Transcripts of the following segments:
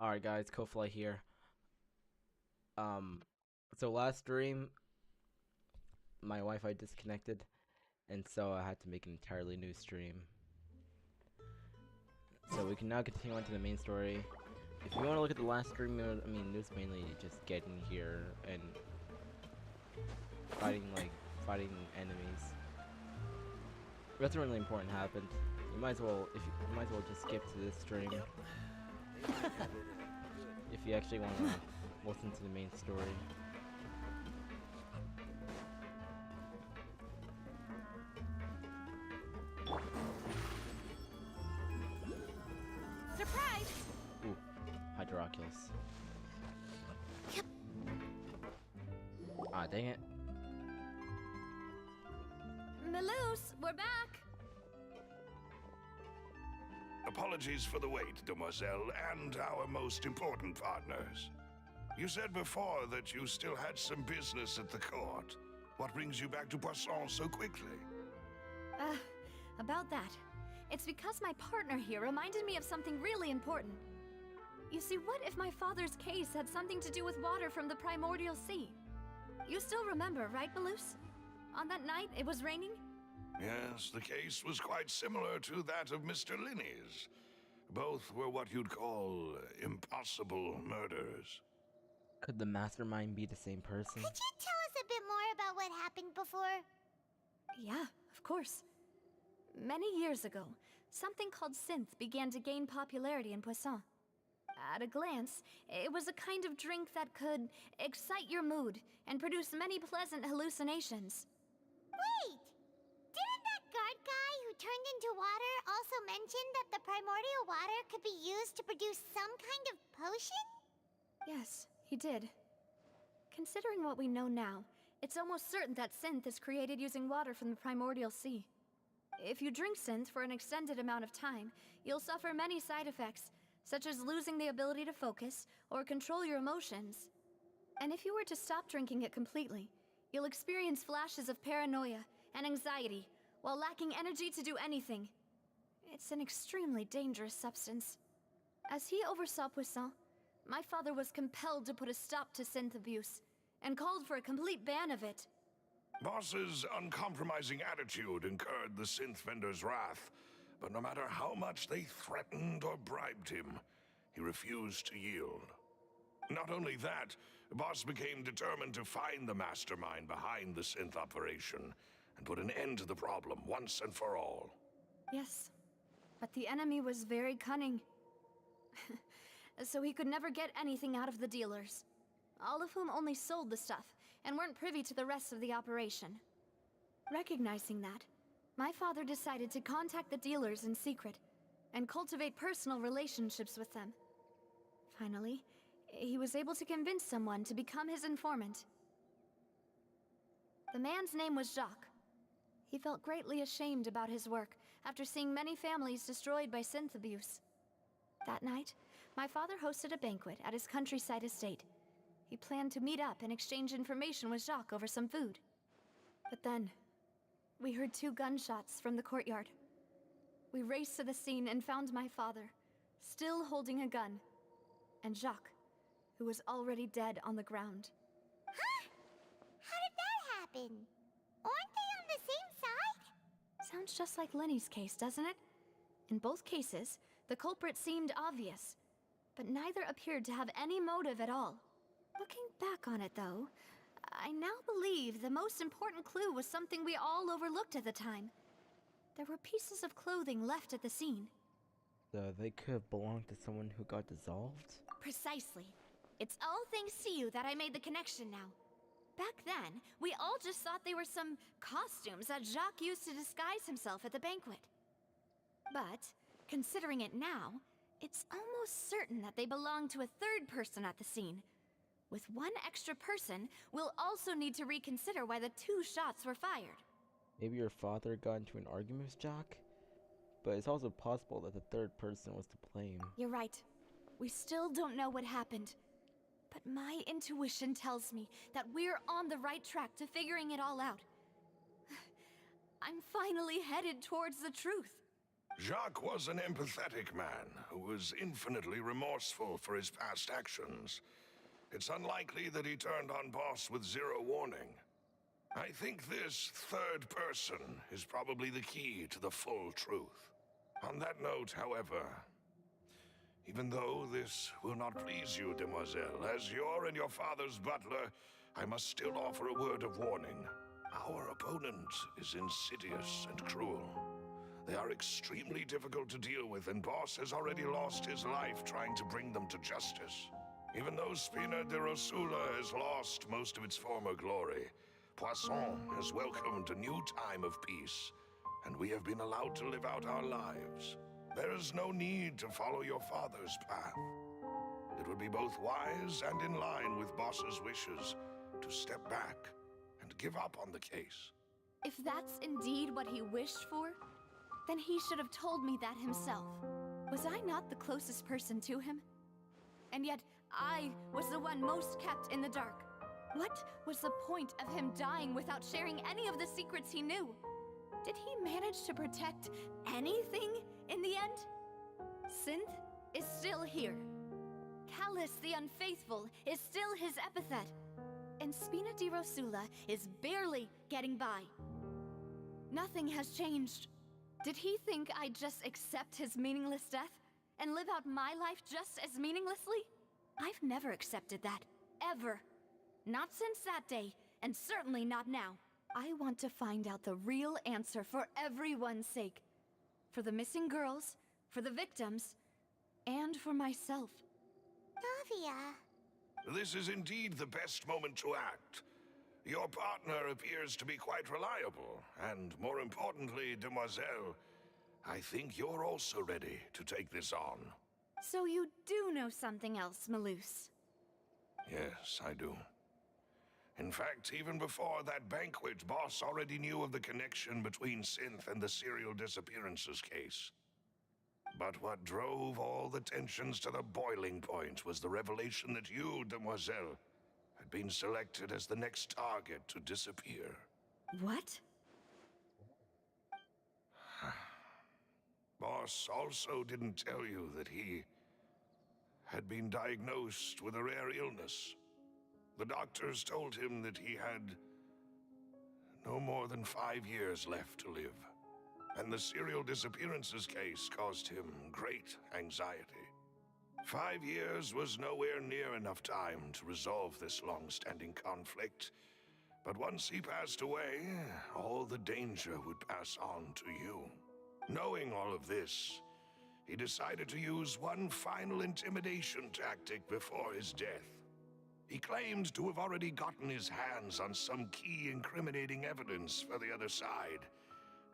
Alright guys, Kofly here. Um, so last stream, my Wi-Fi disconnected, and so I had to make an entirely new stream. So we can now continue on to the main story. If you want to look at the last stream, it was mainly just getting here and fighting enemies. Nothing really important happened. You might as well, just skip to this stream if you actually want to listen to the main story. Surprise! Ooh, Hydroculus. Ah, dang it. Maloose, we're back! Apologies for the wait, demoiselle, and our most important partners. You said before that you still had some business at the court. What brings you back to Poisson so quickly? About that. It's because my partner here reminded me of something really important. You see, what if my father's case had something to do with water from the primordial sea? You still remember, right, Maloose? On that night, it was raining? Yes, the case was quite similar to that of Mr. Linney's. Both were what you'd call impossible murders. Could the mastermind be the same person? Could you tell us a bit more about what happened before? Yeah, of course. Many years ago, something called synth began to gain popularity in Poisson. At a glance, it was a kind of drink that could excite your mood and produce many pleasant hallucinations. Wait! Didn't that guard guy who turned into water also mention that the primordial water could be used to produce some kind of potion? Yes, he did. Considering what we know now, it's almost certain that synth is created using water from the primordial sea. If you drink synth for an extended amount of time, you'll suffer many side effects, such as losing the ability to focus or control your emotions. And if you were to stop drinking it completely, you'll experience flashes of paranoia and anxiety while lacking energy to do anything. It's an extremely dangerous substance. As he oversaw Poisson, my father was compelled to put a stop to synth abuse and called for a complete ban of it. Boss's uncompromising attitude incurred the synth vendor's wrath, but no matter how much they threatened or bribed him, he refused to yield. Not only that, Boss became determined to find the mastermind behind the synth operation and put an end to the problem once and for all. Yes, but the enemy was very cunning. So he could never get anything out of the dealers, all of whom only sold the stuff and weren't privy to the rest of the operation. Recognizing that, my father decided to contact the dealers in secret and cultivate personal relationships with them. Finally, he was able to convince someone to become his informant. The man's name was Jacques. He felt greatly ashamed about his work after seeing many families destroyed by synth abuse. That night, my father hosted a banquet at his countryside estate. He planned to meet up and exchange information with Jacques over some food. But then, we heard 2 gunshots from the courtyard. We raced to the scene and found my father, still holding a gun, and Jacques, who was already dead on the ground. Huh? How did that happen? Aren't they on the same side? Sounds just like Lenny's case, doesn't it? In both cases, the culprit seemed obvious, but neither appeared to have any motive at all. Looking back on it, though, I now believe the most important clue was something we all overlooked at the time. There were pieces of clothing left at the scene. So they could have belonged to someone who got dissolved? Precisely. It's all thanks to you that I made the connection now. Back then, we all just thought they were some costumes that Jacques used to disguise himself at the banquet. But, considering it now, it's almost certain that they belong to a third person at the scene. With one extra person, we'll also need to reconsider why the 2 shots were fired. Maybe your father got into an argument with Jack? But it's also possible that the third person was to blame. You're right. We still don't know what happened. But my intuition tells me that we're on the right track to figuring it all out. I'm finally headed towards the truth. Jacques was an empathetic man who was infinitely remorseful for his past actions. It's unlikely that he turned on Boss with zero warning. I think this third person is probably the key to the full truth. On that note, however, even though this will not please you, demoiselle, as your and your father's butler, I must still offer a word of warning. Our opponent is insidious and cruel. They are extremely difficult to deal with, and Boss has already lost his life trying to bring them to justice. Even though Spina de Rosula has lost most of its former glory, Poisson has welcomed a new time of peace, and we have been allowed to live out our lives. There is no need to follow your father's path. It would be both wise and in line with Boss's wishes to step back and give up on the case. If that's indeed what he wished for, then he should have told me that himself. Was I not the closest person to him? And yet, I was the one most kept in the dark. What was the point of him dying without sharing any of the secrets he knew? Did he manage to protect anything in the end? Synth is still here. Callus the Unfaithful is still his epithet. And Spina di Rosula is barely getting by. Nothing has changed. Did he think I'd just accept his meaningless death and live out my life just as meaninglessly? I've never accepted that, ever. Not since that day, and certainly not now. I want to find out the real answer for everyone's sake. For the missing girls, for the victims, and for myself. Navia. This is indeed the best moment to act. Your partner appears to be quite reliable, and more importantly, demoiselle, I think you're also ready to take this on. So you do know something else, Malus? Yes, I do. In fact, even before that banquet, Boss already knew of the connection between Synth and the serial disappearances case. But what drove all the tensions to the boiling point was the revelation that you, demoiselle, had been selected as the next target to disappear. What? Boss also didn't tell you that he had been diagnosed with a rare illness. The doctors told him that he had no more than 5 years left to live, and the serial disappearances case caused him great anxiety. 5 years was nowhere near enough time to resolve this long-standing conflict, but once he passed away, all the danger would pass on to you. Knowing all of this, he decided to use one final intimidation tactic before his death. He claimed to have already gotten his hands on some key incriminating evidence for the other side,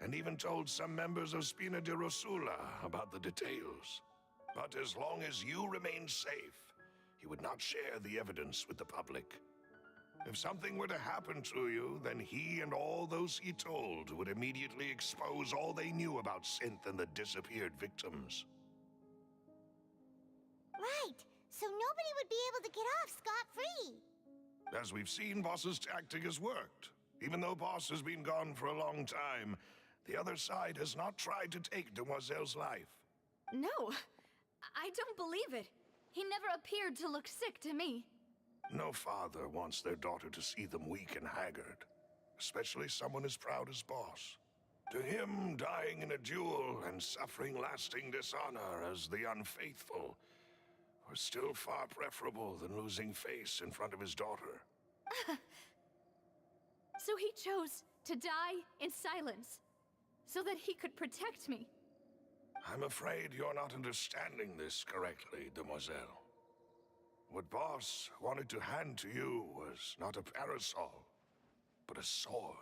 and even told some members of Spina de Rosula about the details. But as long as you remained safe, he would not share the evidence with the public. If something were to happen to you, then he and all those he told would immediately expose all they knew about Synth and the disappeared victims. Right, so nobody would be able to get off scot-free. As we've seen, Boss's tactic has worked. Even though Boss has been gone for a long time, the other side has not tried to take Demoiselle's life. No, I don't believe it. He never appeared to look sick to me. No father wants their daughter to see them weak and haggard, especially someone as proud as Boss. To him, dying in a duel and suffering lasting dishonor as the unfaithful were still far preferable than losing face in front of his daughter. So he chose to die in silence, so that he could protect me. I'm afraid you're not understanding this correctly, demoiselle. What Boss wanted to hand to you was not a parasol, but a sword.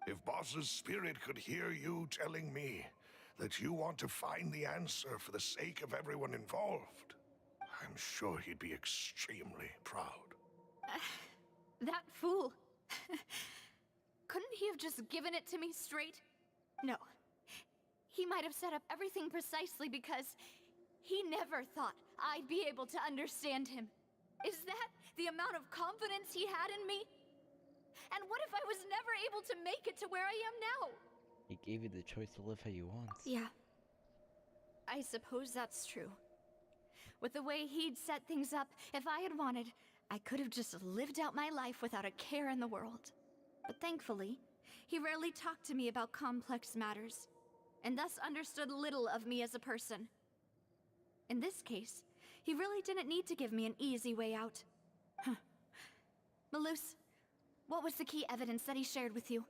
If Boss's spirit could hear you telling me that you want to find the answer for the sake of everyone involved, I'm sure he'd be extremely proud. That fool. Couldn't he have just given it to me straight? No. He might have set up everything precisely because he never thought I'd be able to understand him. Is that the amount of confidence he had in me? And what if I was never able to make it to where I am now? He gave you the choice to live how you want. Yeah, I suppose that's true. With the way he'd set things up, if I had wanted, I could have just lived out my life without a care in the world. But thankfully, he rarely talked to me about complex matters, and thus understood little of me as a person. In this case, he really didn't need to give me an easy way out. Malus, what was the key evidence that he shared with you?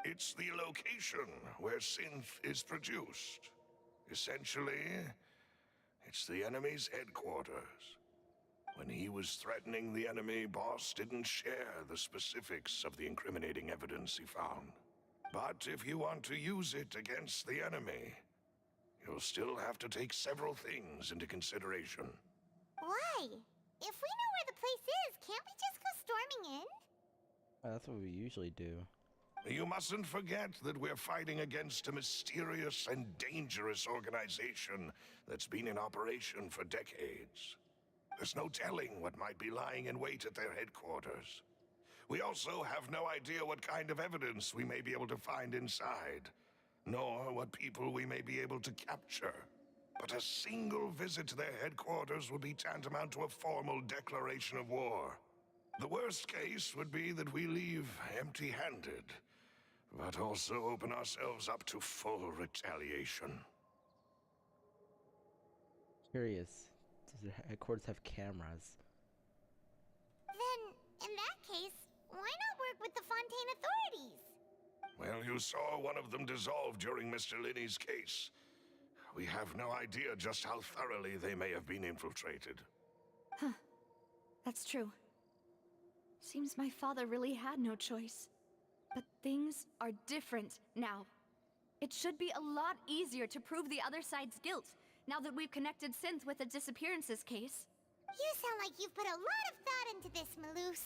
It's the location where synth is produced. Essentially, it's the enemy's headquarters. When he was threatening the enemy, Boss didn't share the specifics of the incriminating evidence he found. But if you want to use it against the enemy, you'll still have to take several things into consideration. Why? If we know where the place is, can't we just go storming in? That's what we usually do. You mustn't forget that we're fighting against a mysterious and dangerous organization that's been in operation for decades. There's no telling what might be lying in wait at their headquarters. We also have no idea what kind of evidence we may be able to find inside, nor what people we may be able to capture. But a single visit to their headquarters would be tantamount to a formal declaration of war. The worst case would be that we leave empty-handed, but also open ourselves up to full retaliation. Curious. Does the headquarters have cameras? Then, in that case, why not work with the Fontaine authorities? Well, you saw one of them dissolve during Mr. Linney's case. We have no idea just how thoroughly they may have been infiltrated. That's true. Seems my father really had no choice. But things are different now. It should be a lot easier to prove the other side's guilt, now that we've connected Synth with the disappearances case. You sound like you've put a lot of thought into this, Malus.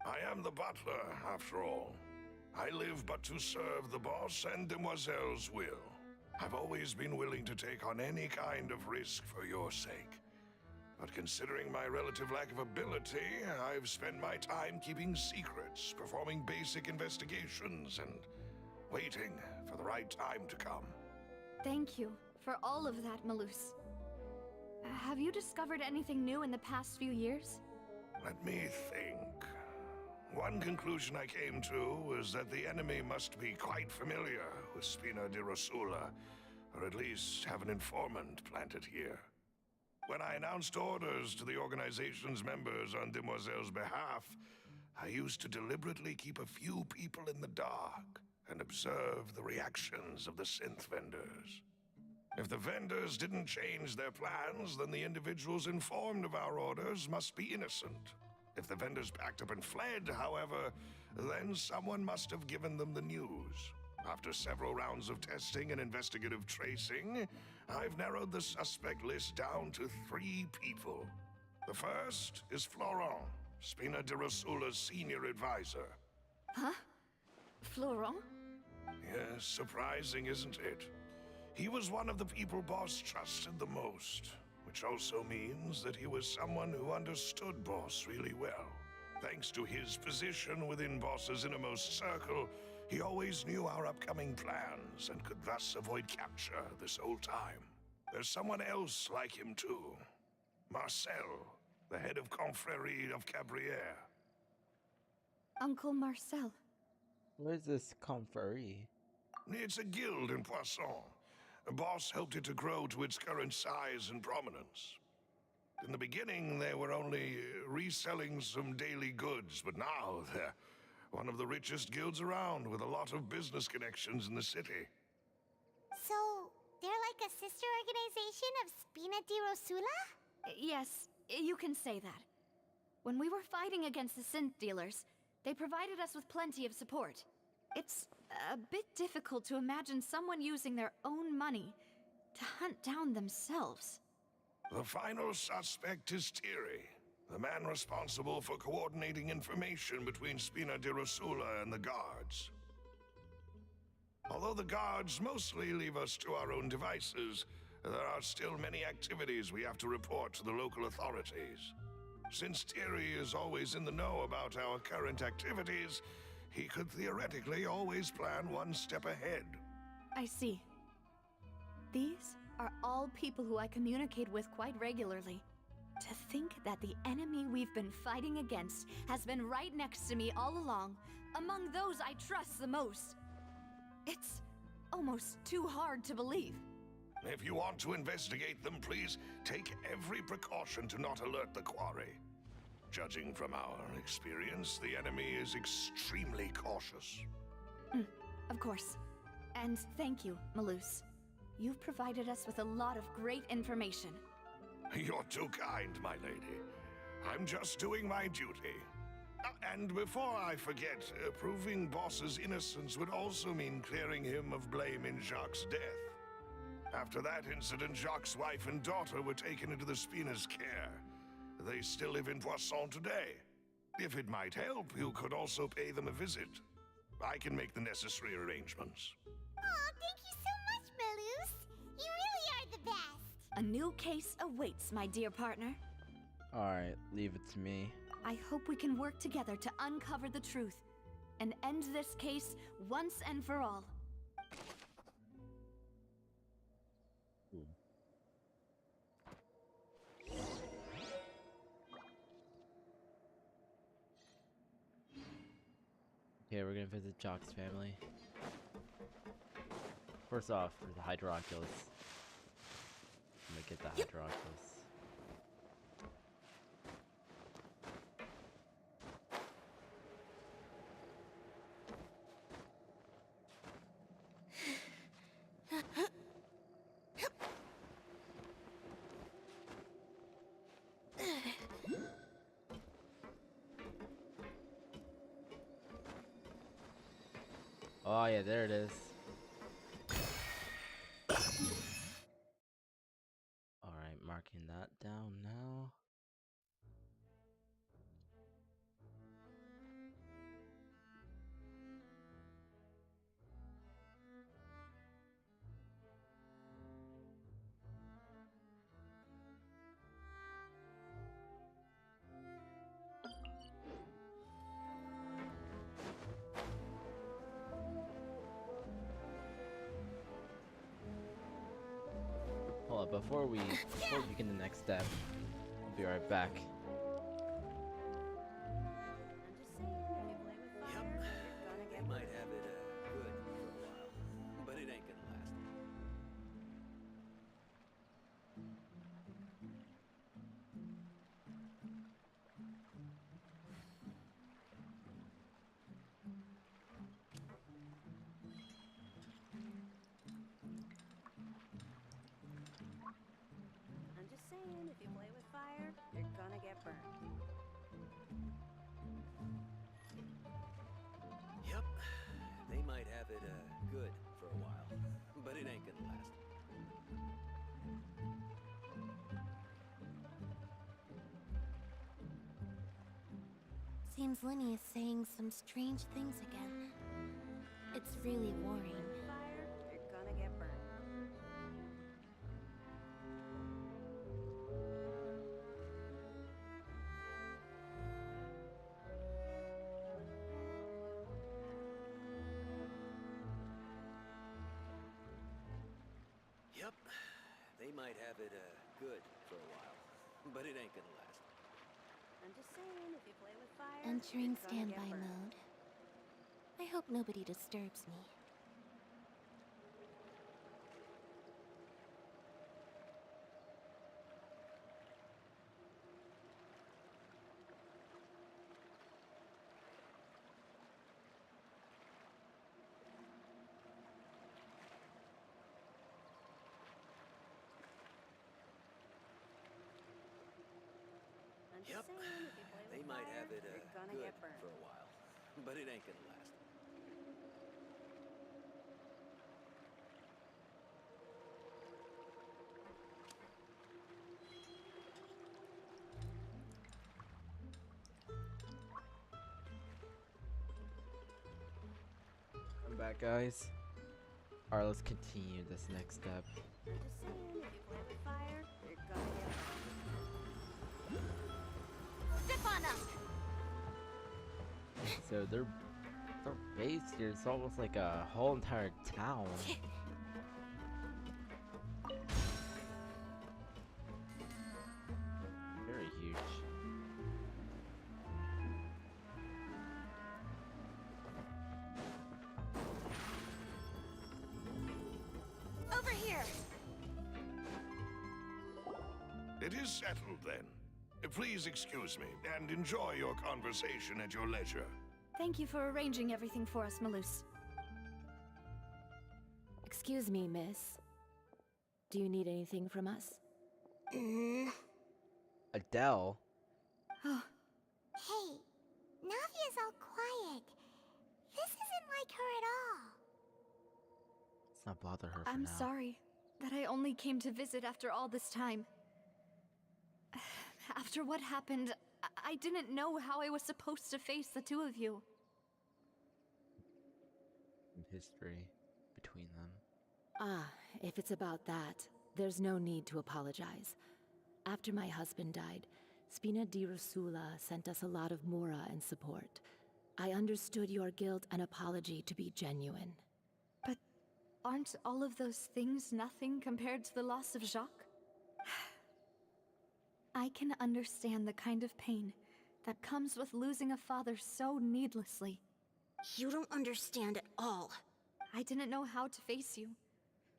I am the butler, after all. I live but to serve the boss and Demoiselle's will. I've always been willing to take on any kind of risk for your sake. But considering my relative lack of ability, I've spent my time keeping secrets, performing basic investigations, and waiting for the right time to come. Thank you for all of that, Malus. Have you discovered anything new in the past few years? Let me think. One conclusion I came to was that the enemy must be quite familiar with Spina di Rosula, or at least have an informant planted here. When I announced orders to the organization's members on Demoiselle's behalf, I used to deliberately keep a few people in the dark and observe the reactions of the synth vendors. If the vendors didn't change their plans, then the individuals informed of our orders must be innocent. If the vendors packed up and fled, however, then someone must have given them the news. After several rounds of testing and investigative tracing, I've narrowed the suspect list down to 3 people. The first is Florent, Spina di Rosula's senior advisor. Huh? Florent? Yes, surprising, isn't it? He was one of the people Boss trusted the most, which also means that he was someone who understood Boss really well. Thanks to his position within Boss's innermost circle, he always knew our upcoming plans and could thus avoid capture this whole time. There's someone else like him too. Marcel, the head of Confrérie of Cabrières. Uncle Marcel. Where's this confrérie? It's a guild in Poisson. Boss helped it to grow to its current size and prominence. In the beginning, they were only reselling some daily goods, but now they're one of the richest guilds around, with a lot of business connections in the city. So, they're like a sister organization of Spina di Rosula? Yes, you can say that. When we were fighting against the synth dealers, they provided us with plenty of support. It's a bit difficult to imagine someone using their own money to hunt down themselves. The final suspect is Thierry, the man responsible for coordinating information between Spina di Rosula and the guards. Although the guards mostly leave us to our own devices, there are still many activities we have to report to the local authorities. Since Thierry is always in the know about our current activities, he could theoretically always plan one step ahead. I see. These are all people who I communicate with quite regularly. To think that the enemy we've been fighting against has been right next to me all along, among those I trust the most. It's almost too hard to believe. If you want to investigate them, please take every precaution to not alert the quarry. Judging from our experience, the enemy is extremely cautious. Of course. And thank you, Malus. You've provided us with a lot of great information. You're too kind, my lady. I'm just doing my duty. And before I forget, proving Boss's innocence would also mean clearing him of blame in Jacques' death. After that incident, Jacques' wife and daughter were taken into the Spina's care. They still live in Poisson today. If it might help, you could also pay them a visit. I can make the necessary arrangements. Oh, thank you so much, Malus. You really are the best. A new case awaits, my dear partner. Alright, leave it to me. I hope we can work together to uncover the truth and end this case once and for all. Okay, we're gonna visit Jock's family. First off, for the Hydroculus. I'm gonna get the Hydroculus. Oh yeah, there it is. Alright, marking that down now. Hold on, before we begin the next step, I'll be right back. Yep, they might have it good for a while, but it ain't gonna last. I'm just saying, if you play with fire, you're gonna get burned. Yep, they might have it good for a while, but it ain't gonna last. Seems Linny is saying some strange things again. It's really worrying. Fire, you're gonna get burned. Yep, they might have it good for a while, but it ain't gonna last. I'm just saying, if you play with fire, Entering you're gonna get standby burned. mode. I hope nobody disturbs me. I'm just Yep, saying, if you play with they fire, might have it you're gonna good get burned. for a while, but it ain't gonna last. I'm back, guys. Alright, let's continue this next step. I'm just saying, if you play with fire, you're gonna get burned. Step on us! So their base here is almost like a whole entire town. It is settled then. Please excuse me and enjoy your conversation at your leisure. Thank you for arranging everything for us, Malus. Excuse me, miss. Do you need anything from us? Adele? Oh, Hey, Navia's all quiet. This isn't like her at all. Let's not bother her for I'm now. sorry that I only came to visit after all this time. After what happened, I didn't know how I was supposed to face the two of you. History between them. Ah, if it's about that, there's no need to apologize. After my husband died, Spina di Rusula sent us a lot of mora and support. I understood your guilt and apology to be genuine. But aren't all of those things nothing compared to the loss of Jacques? I can understand the kind of pain that comes with losing a father so needlessly. You don't understand at all. I didn't know how to face you,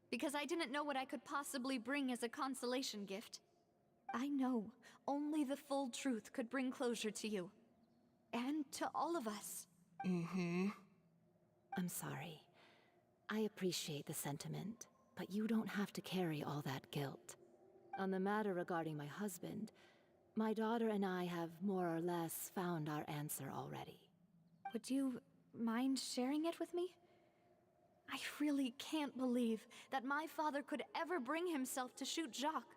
because I didn't know what I could possibly bring as a consolation gift. I know only the full truth could bring closure to you, and to all of us. I'm sorry. I appreciate the sentiment, but you don't have to carry all that guilt. On the matter regarding my husband, my daughter and I have more or less found our answer already. Would you mind sharing it with me? I really can't believe that my father could ever bring himself to shoot Jacques.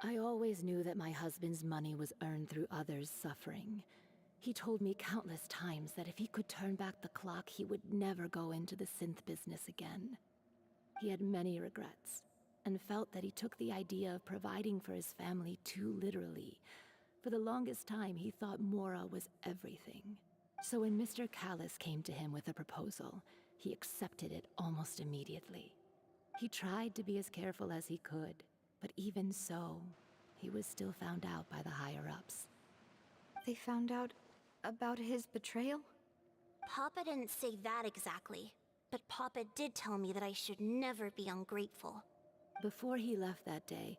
I always knew that my husband's money was earned through others' suffering. He told me countless times that if he could turn back the clock, he would never go into the synth business again. He had many regrets, and felt that he took the idea of providing for his family too literally. For the longest time, he thought Mora was everything. So when Mr. Callis came to him with a proposal, he accepted it almost immediately. He tried to be as careful as he could, but even so, he was still found out by the higher-ups. They found out about his betrayal? Papa didn't say that exactly, but Papa did tell me that I should never be ungrateful. Before he left that day,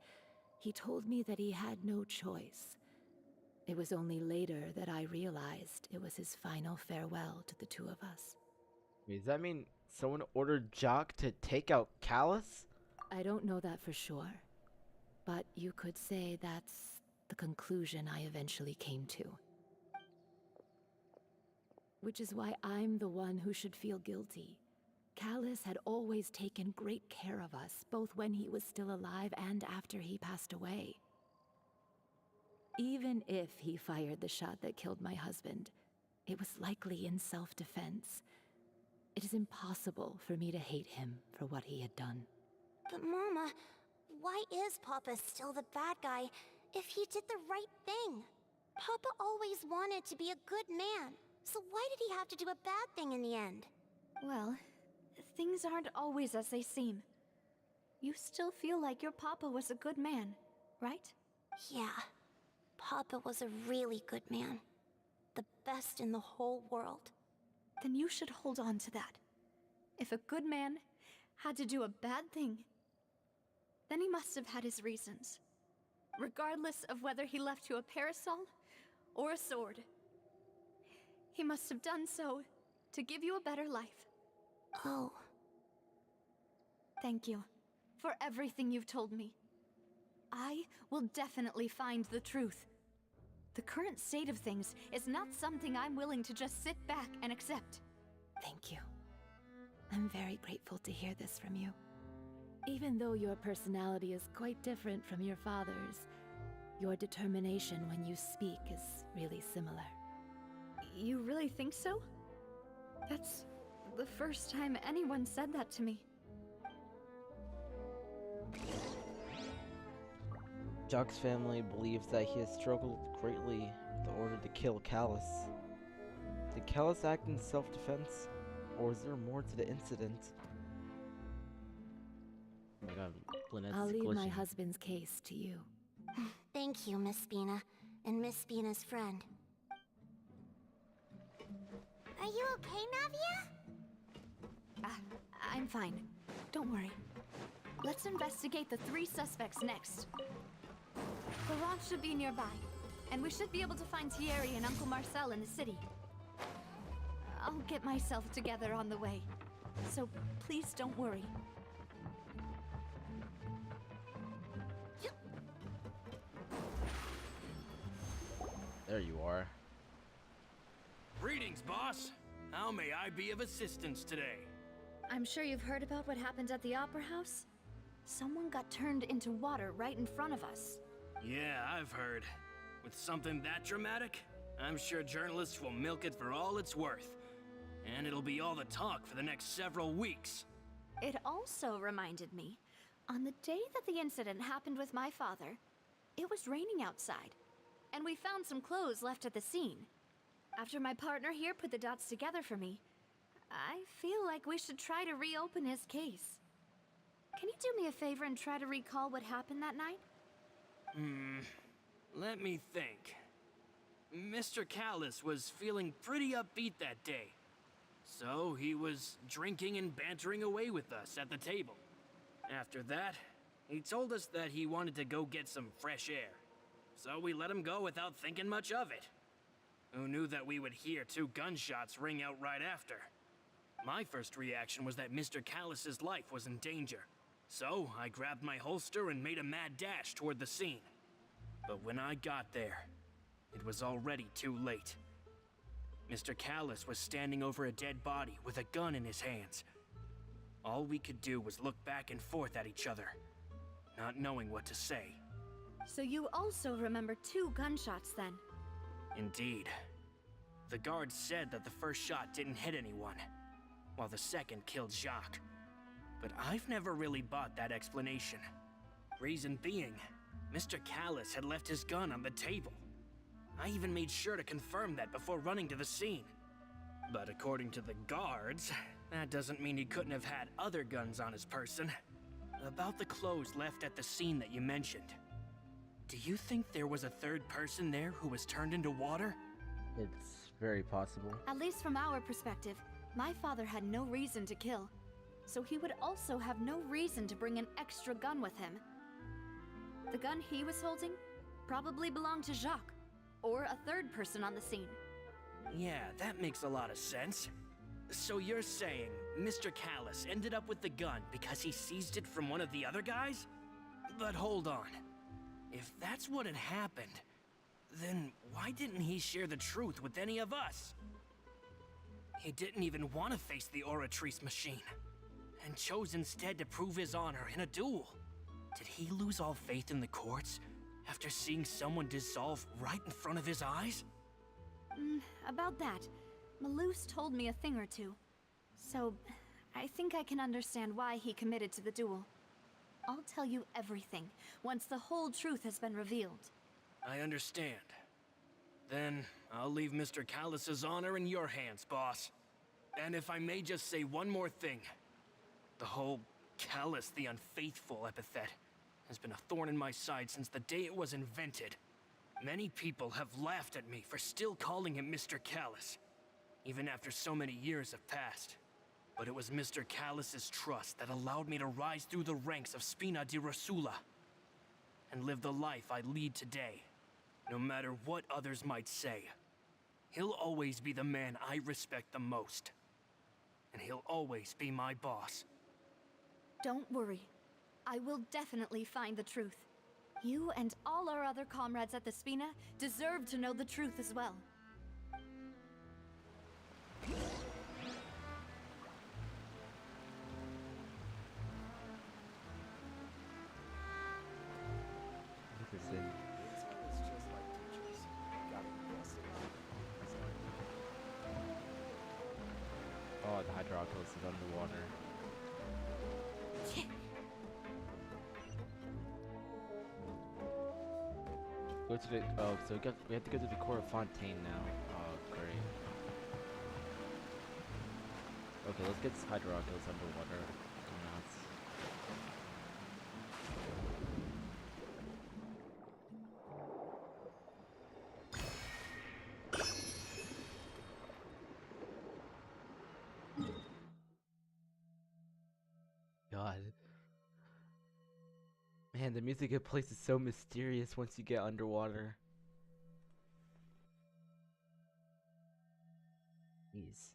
he told me that he had no choice. It was only later that I realized it was his final farewell to the two of us. Wait, does that mean someone ordered Jock to take out Callus? I don't know that for sure, but you could say that's the conclusion I eventually came to. Which is why I'm the one who should feel guilty. Callus had always taken great care of us, both when he was still alive and after he passed away. Even if he fired the shot that killed my husband, it was likely in self-defense. It is impossible for me to hate him for what he had done. But Mama, why is Papa still the bad guy if he did the right thing? Papa always wanted to be a good man, so why did he have to do a bad thing in the end? Well, things aren't always as they seem. You still feel like your papa was a good man, right? Yeah, Papa was a really good man. The best in the whole world. Then you should hold on to that. If a good man had to do a bad thing, then he must have had his reasons. Regardless of whether he left you a parasol or a sword. He must have done so to give you a better life. Oh, Thank you for everything you've told me. I will definitely find the truth. The current state of things is not something I'm willing to just sit back and accept. Thank you. I'm very grateful to hear this from you. Even though your personality is quite different from your father's, your determination when you speak is really similar. You really think so? That's the first time anyone said that to me. Jock's family believes that he has struggled greatly with the order to kill Callus. Did Callus act in self-defense, or is there more to the incident? Oh my god, Lynette's I'll leave my glitching. husband's case to you. thank you, Miss Spina, and Miss Spina's friend. Are you okay, Navia? I'm fine. Don't worry. Let's investigate the 3 suspects next. gunshot should be nearby, and we should be able to find Thierry and Uncle Marcel in the city. I'll get myself together on the way, so please don't worry. There you are. Greetings, boss. How may I be of assistance today? I'm sure you've heard about what happened at the Opera House. Someone got turned into water right in front of us. Yeah, I've heard. With something that dramatic, I'm sure journalists will milk it for all it's worth. And it'll be all the talk for the next several weeks. It also reminded me, on the day that the incident happened with my father, it was raining outside, and we found some clothes left at the scene. After my partner here put the dots together for me, I feel like we should try to reopen his case. Can you do me a favor and try to recall what happened that night? Let me think. Mr. Callus was feeling pretty upbeat that day. So he was drinking and bantering away with us at the table. After that, he told us that he wanted to go get some fresh air. So we let him go without thinking much of it. Who knew that we would hear 2 gunshots ring out right after? My first reaction was that Mr. Callus's life was in danger. So I grabbed my holster and made a mad dash toward the scene. But when I got there, it was already too late. Mr. Callus was standing over a dead body with a gun in his hands. All we could do was look back and forth at each other, not knowing what to say. So you also remember 2 gunshots then? Indeed. The guard said that the first shot didn't hit anyone, while the second killed Jacques. But I've never really bought that explanation. Reason being, Mr. Callus had left his gun on the table. I even made sure to confirm that before running to the scene. But according to the guards, that doesn't mean he couldn't have had other guns on his person. About the clothes left at the scene that you mentioned, do you think there was a third person there who was turned into water? It's very possible. At least from our perspective, my father had no reason to kill. So he would also have no reason to bring an extra gun with him. The gun he was holding probably belonged to Jacques, or a third person on the scene. Yeah, that makes a lot of sense. So you're saying Mr. Callus ended up with the gun because he seized it from one of the other guys? But hold on. If that's what had happened, then why didn't he share the truth with any of us? He didn't even want to face the Oratrice machine, and chose instead to prove his honor in a duel. Did he lose all faith in the courts after seeing someone dissolve right in front of his eyes? About that, Malouse told me a thing or two. So, I think I can understand why he committed to the duel. I'll tell you everything once the whole truth has been revealed. I understand. Then I'll leave Mr. Callus's honor in your hands, boss. And if I may just say one more thing. The whole Callus the Unfaithful epithet has been a thorn in my side since the day it was invented. Many people have laughed at me for still calling him Mr. Callus, even after so many years have passed. But it was Mr. Callus's trust that allowed me to rise through the ranks of Spina di Rosula and live the life I lead today, no matter what others might say. He'll always be the man I respect the most, and he'll always be my boss. Don't worry. I will definitely find the truth. You and all our other comrades at the Spina deserve to know the truth as well. Interesting. Oh, the Hydroculus is underwater. Go to the so we have to go to the core of Fontaine now. Oh, great. Okay, let's get this Hydroculus underwater. Go nuts. God. Man, the music it plays is so mysterious once you get underwater. Jeez.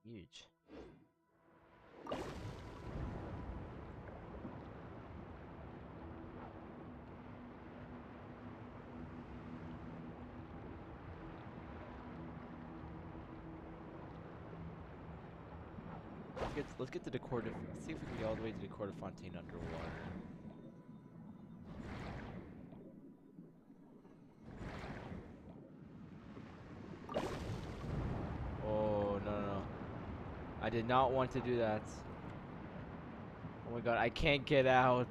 Huge. Let's get to the court of, see if we can get all the way to the court of Fontaine underwater. Oh no, no, no. I did not want to do that. Oh my god, I can't get out.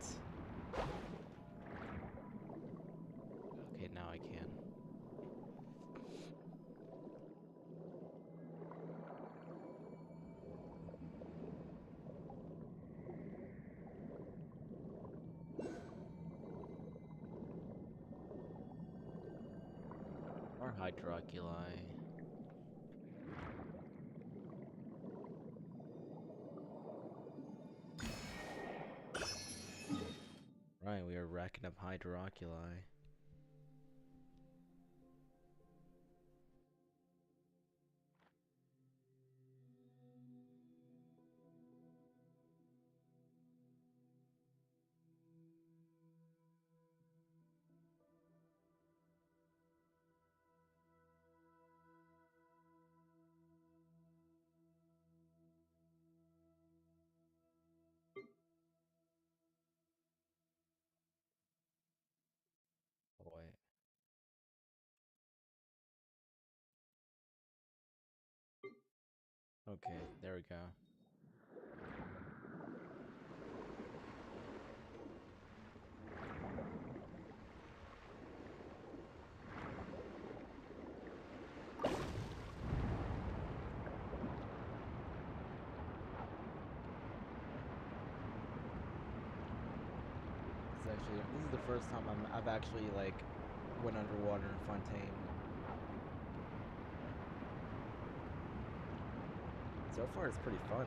Okay, now I can. Or hydroculi. Right, we are racking up hydroculi. Oh, wait. Okay, there we go. This is the first time I've actually like went underwater in Fontaine. So far, it's pretty fun.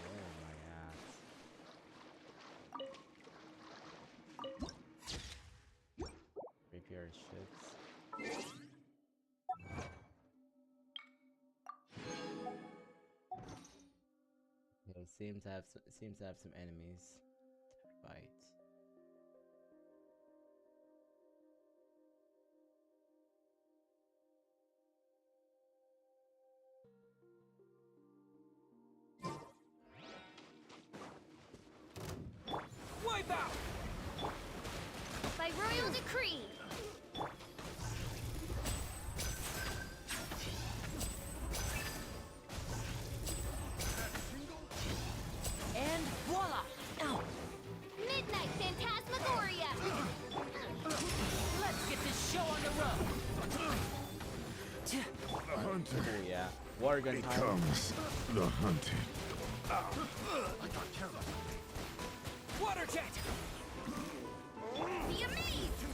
Where am I at? Graveyard ships. Yeah, it seems to have some enemies to fight. Wipe out! By royal decree. And voila! Ow! Midnight Phantasmagoria. Let's get this show on the road! The hunter Oh yeah, water gun time. becomes the hunted. Water jet! Be amazed.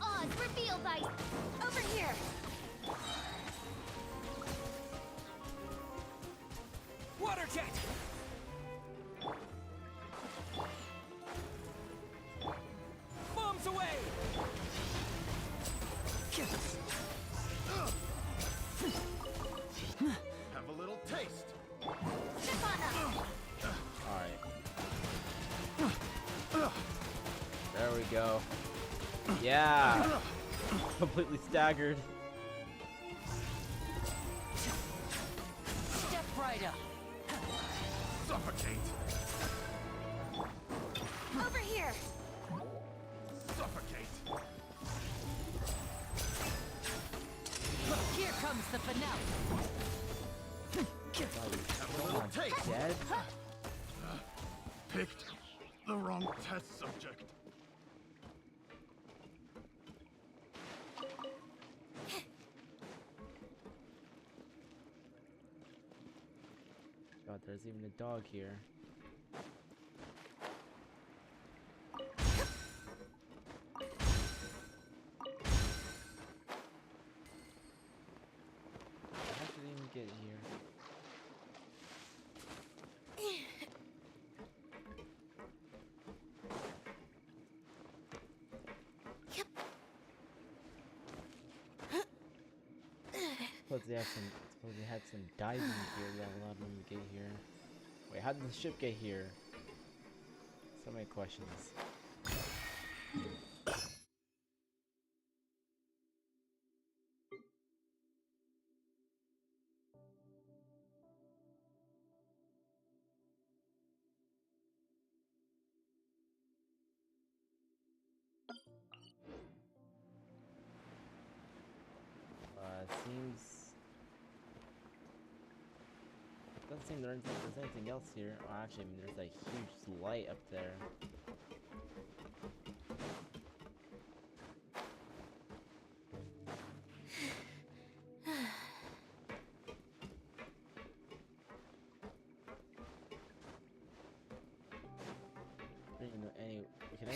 Odds revealed by over here. Water jet! Bombs away! Have a little taste. Stefana. Alright. There we go. Yeah! Completely staggered. Step right up! Suffocate. Over here. Suffocate. Here comes the finale! Have a little taste. Dead? Picked the wrong test subject. There's even a dog here. How did it even get here? Suppose they had some diving gear that allowed them to get here. Wait, how did the ship get here? So many questions. Seems... Doesn't seem there's anything else here. Oh, actually, I mean, there's a huge light up there. I don't even know any... Can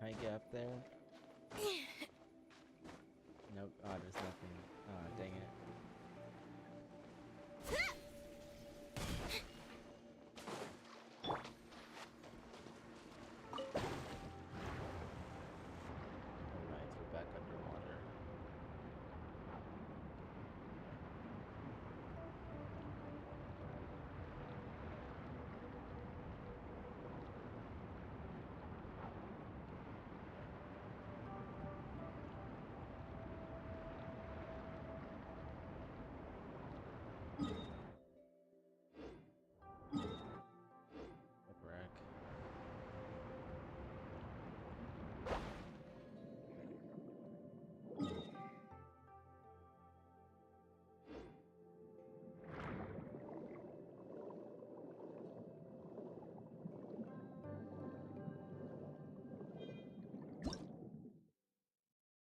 I get up there? Nope. Oh, there's nothing. Oh, dang it. Alright, we're back underwater. Wreck.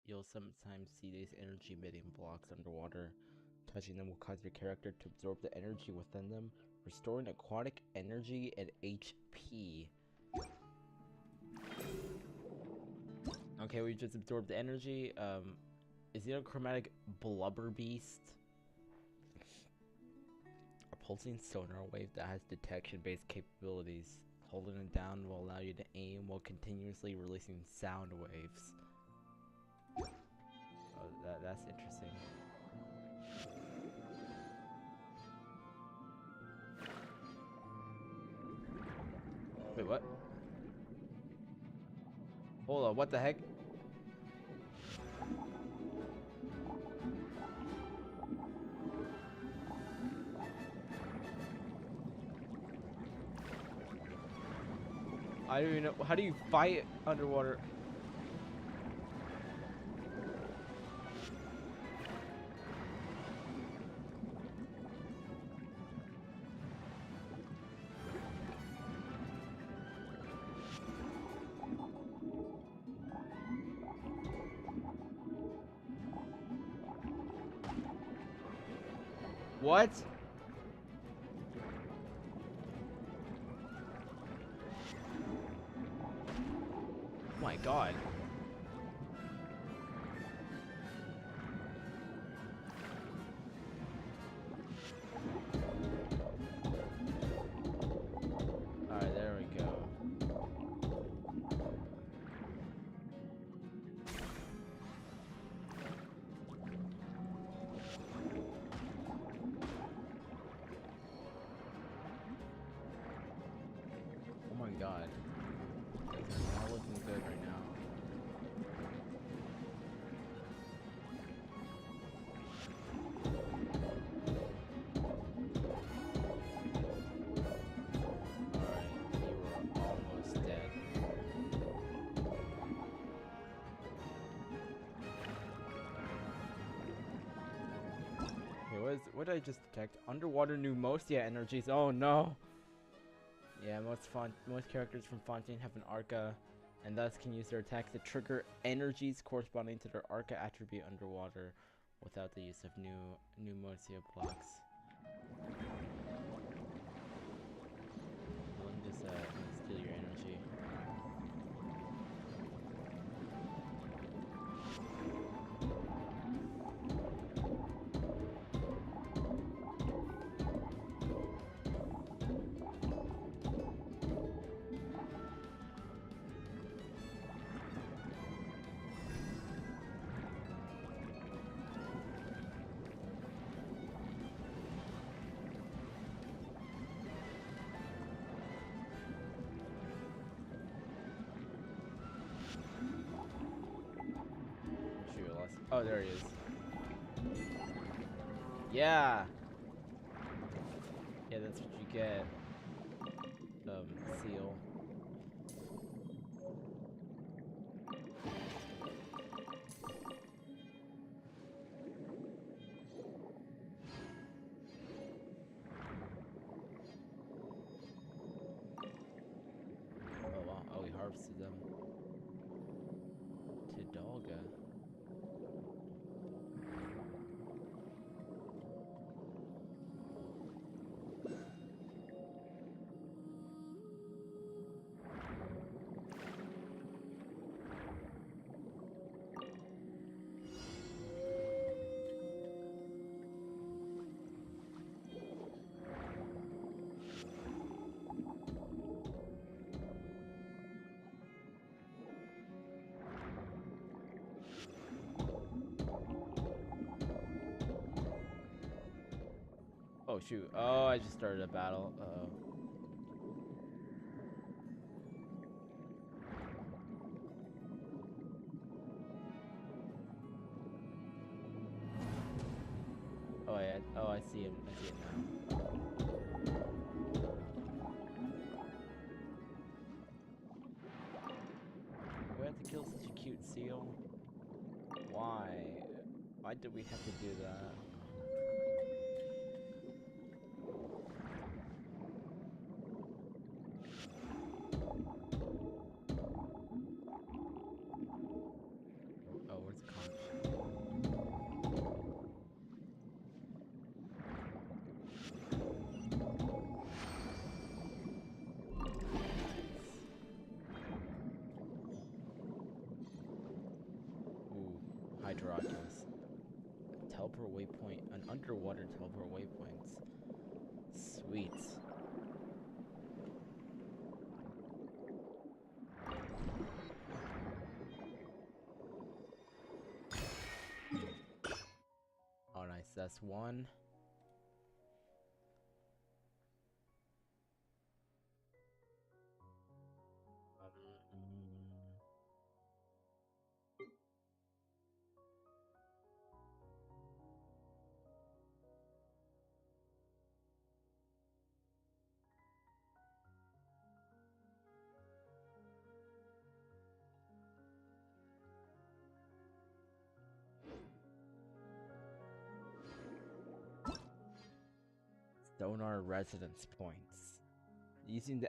You'll sometimes see these energy emitting blocks underwater. Touching them will cause your character to absorb the energy within them, restoring aquatic energy and HP. Okay, we just absorbed the energy. Is it a chromatic blubber beast? A pulsing sonar wave that has detection-based capabilities. Holding it down will allow you to aim while continuously releasing sound waves. Oh, that's interesting. Wait, what? Hold on, what the heck? I don't even know. How do you fight underwater? What? Oh my god. Alright, there we go. Oh my god. Things are not looking good right now. Alright, you are almost dead. Okay, what did I just detect? Underwater pneumosia energies. Oh no! Yeah, most characters from Fontaine have an Arca, and thus can use their attacks to trigger energies corresponding to their Arca attribute underwater, without the use of new pneumosia blocks. Oh, there he is. Yeah. Yeah, that's what you get. Seal. Oh wow, oh, we harvested them. Tidalga. Oh shoot. Oh, I just started a battle. Uh-oh. Oh yeah. Oh, I see him. I see it now. We have to kill such a cute seal. Why? Why did we have to do that? Oh, where's the conch? Ooh, Hydroculus. Teleport waypoint. An underwater teleport waypoints. Sweet. Oh, nice. That's one. Mm, Sonar residence points. Using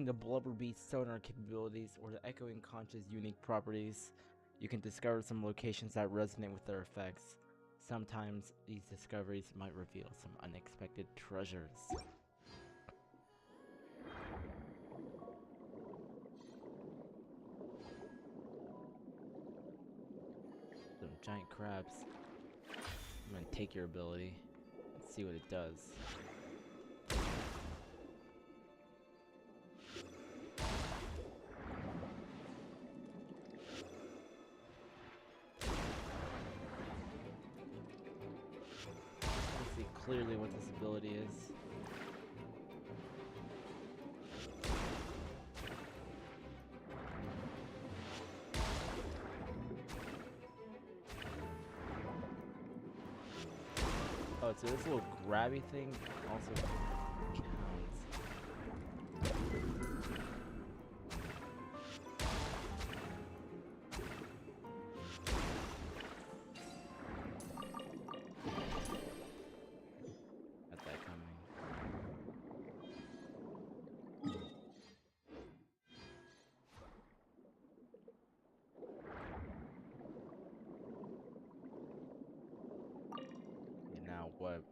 the Blubber Beast's sonar capabilities or the Echoing Conch's unique properties, you can discover some locations that resonate with their effects. Sometimes these discoveries might reveal some unexpected treasures. Some giant crabs. I'm gonna take your ability. Let's see what it does. See clearly what this ability is. Oh, so this little grabby thing also counts. Got that coming. And now what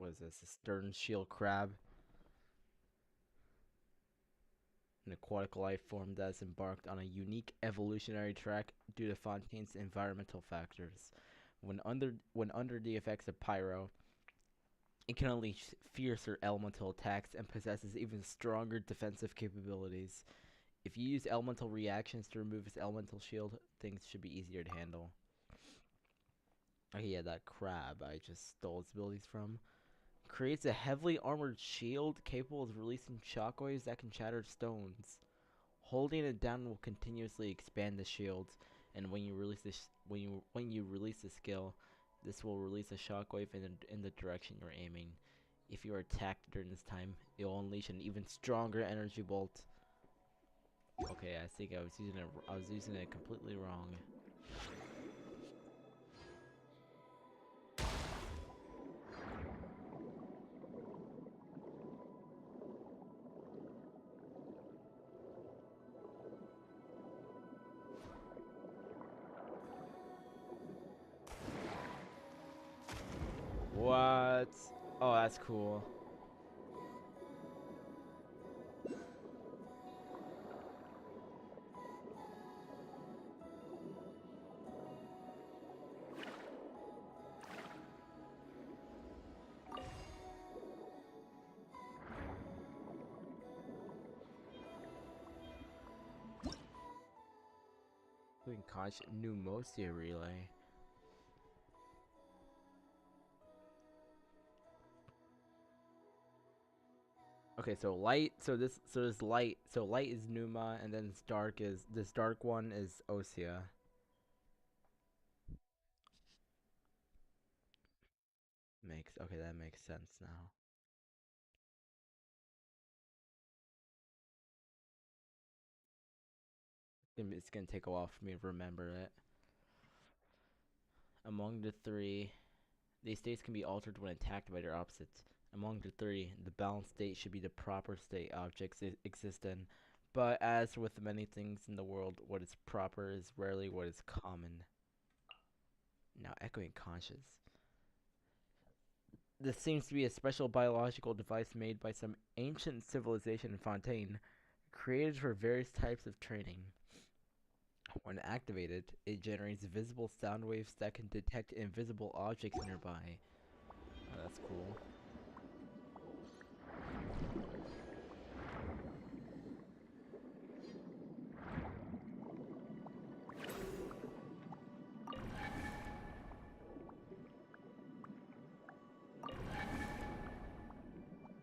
is this? A stern shield crab? An aquatic life form that has embarked on a unique evolutionary track due to Fontaine's environmental factors. When under the effects of pyro, it can unleash fiercer elemental attacks and possesses even stronger defensive capabilities. If you use elemental reactions to remove its elemental shield, things should be easier to handle. Oh yeah, that crab I just stole its abilities from. Creates a heavily armored shield capable of releasing shockwaves that can shatter stones. Holding it down will continuously expand the shield, and when you when you release a skill, this will release a shockwave in the direction you're aiming. If you are attacked during this time, it will unleash an even stronger energy bolt. Okay, I think I was using it completely wrong. What? Oh, that's cool. Doing conscious pneumosia relay. Okay, so light. So this light. So light is Numa, and then this dark one is Osea. Okay, that makes sense now. It's gonna take a while for me to remember it. Among the three, these states can be altered when attacked by their opposites. Among the three, the balanced state should be the proper state objects exist in. But as with many things in the world, what is proper is rarely what is common. Now, echoing conscious. This seems to be a special biological device made by some ancient civilization in Fontaine, created for various types of training. When activated, it generates visible sound waves that can detect invisible objects nearby. Oh, that's cool.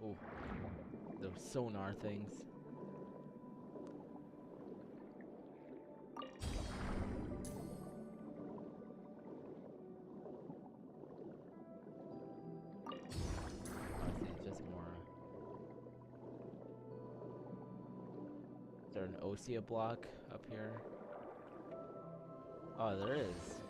Oh, those sonar things. Is there an Osea block up here? Oh, there is.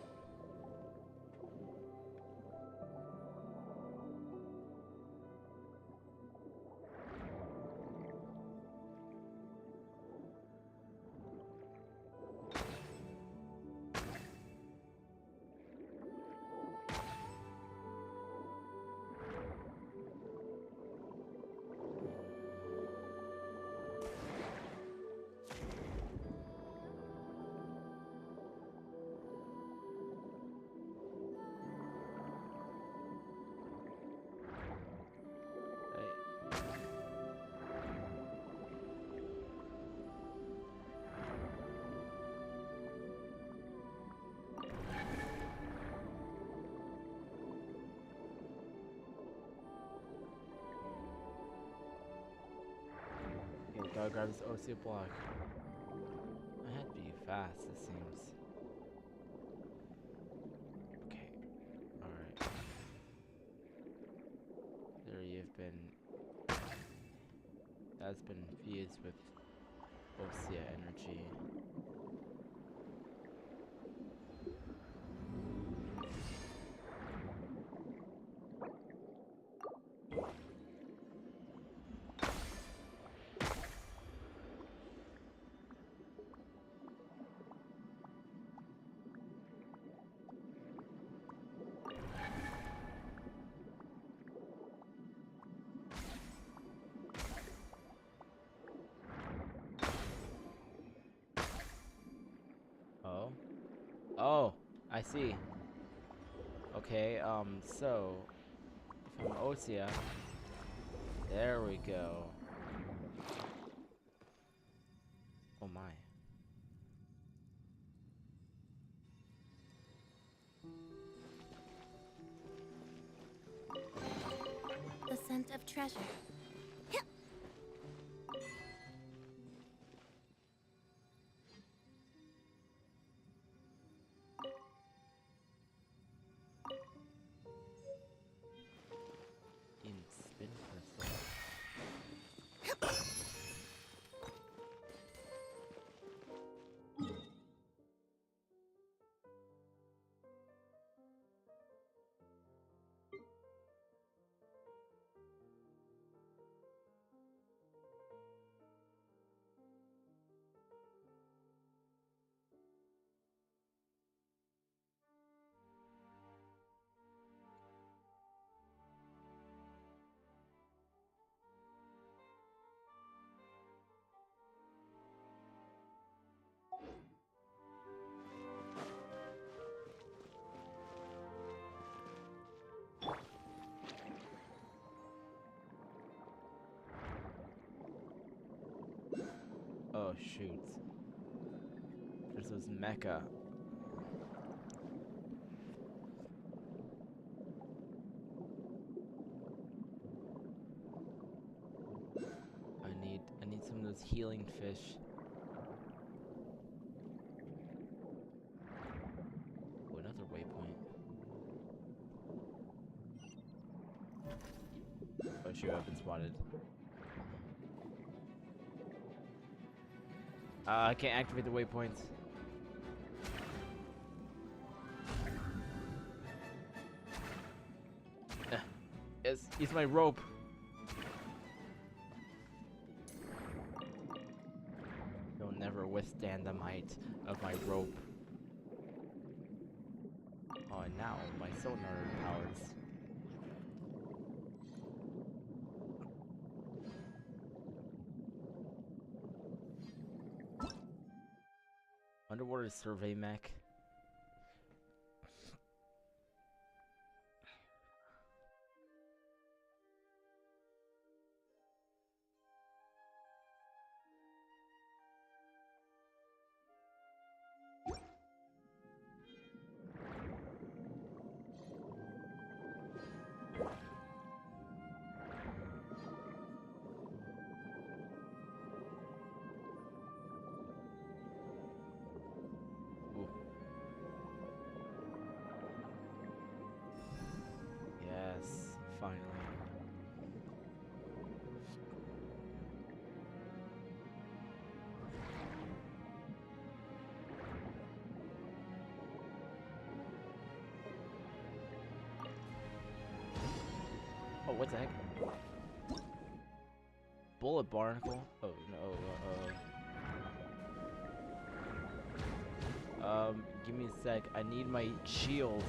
Gotta grab this Osea block. I had to be fast, it seems. Okay. Alright. There you've been... That's been fused with Osea energy. Oh. Oh, I see. Okay, so from Osea, there we go. Oh my. The scent of treasure. Oh shoot. This was Mecca. I need some of those healing fish. Oh, another waypoint. Oh shoot, I've been spotted. I can't activate the waypoints. Yes, use my rope. You'll never withstand the might of my rope. Oh, and now my sonar powers. Underwater survey mech. Yes, finally. Oh, what the heck? Bullet barnacle? Oh no, give me a sec. I need my shield.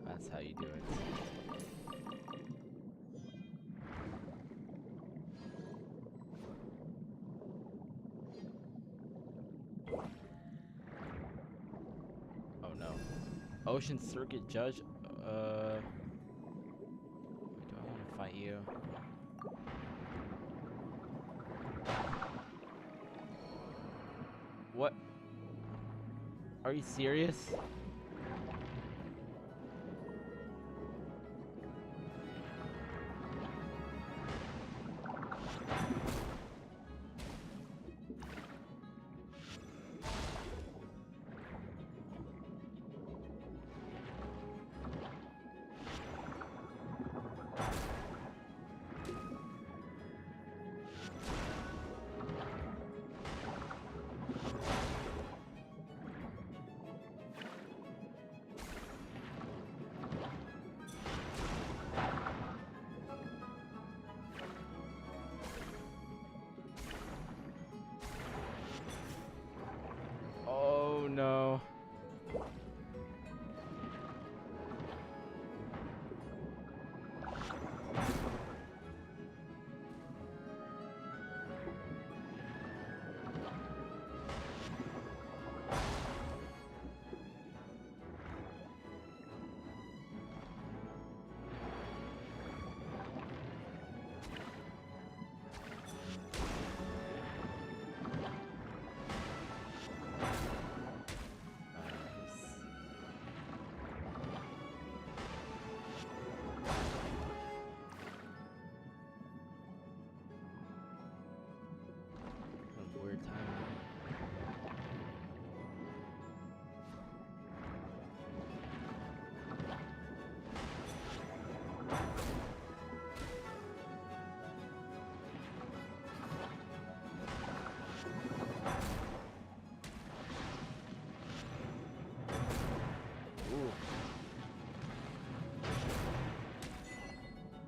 That's how you do it. Oh no. Ocean Circuit Judge? Do I want to fight you? What? Are you serious?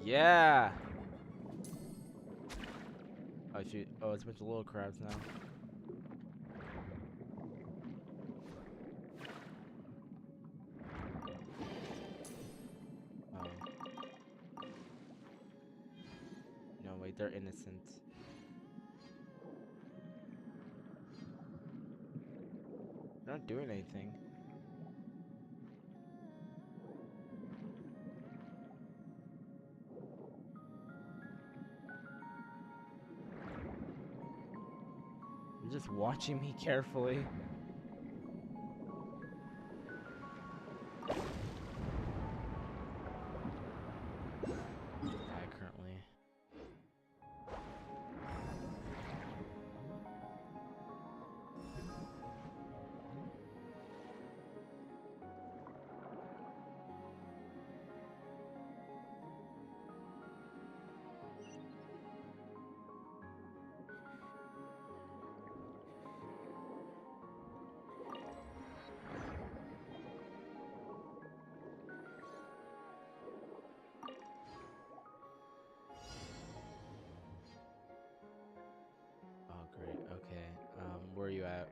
Yeah. Oh shoot. Oh, it's a bunch of little crabs now. Oh. No, wait, they're innocent. They're not doing anything. They're just watching me carefully. Currently. Oh, great. Okay. Where are you at?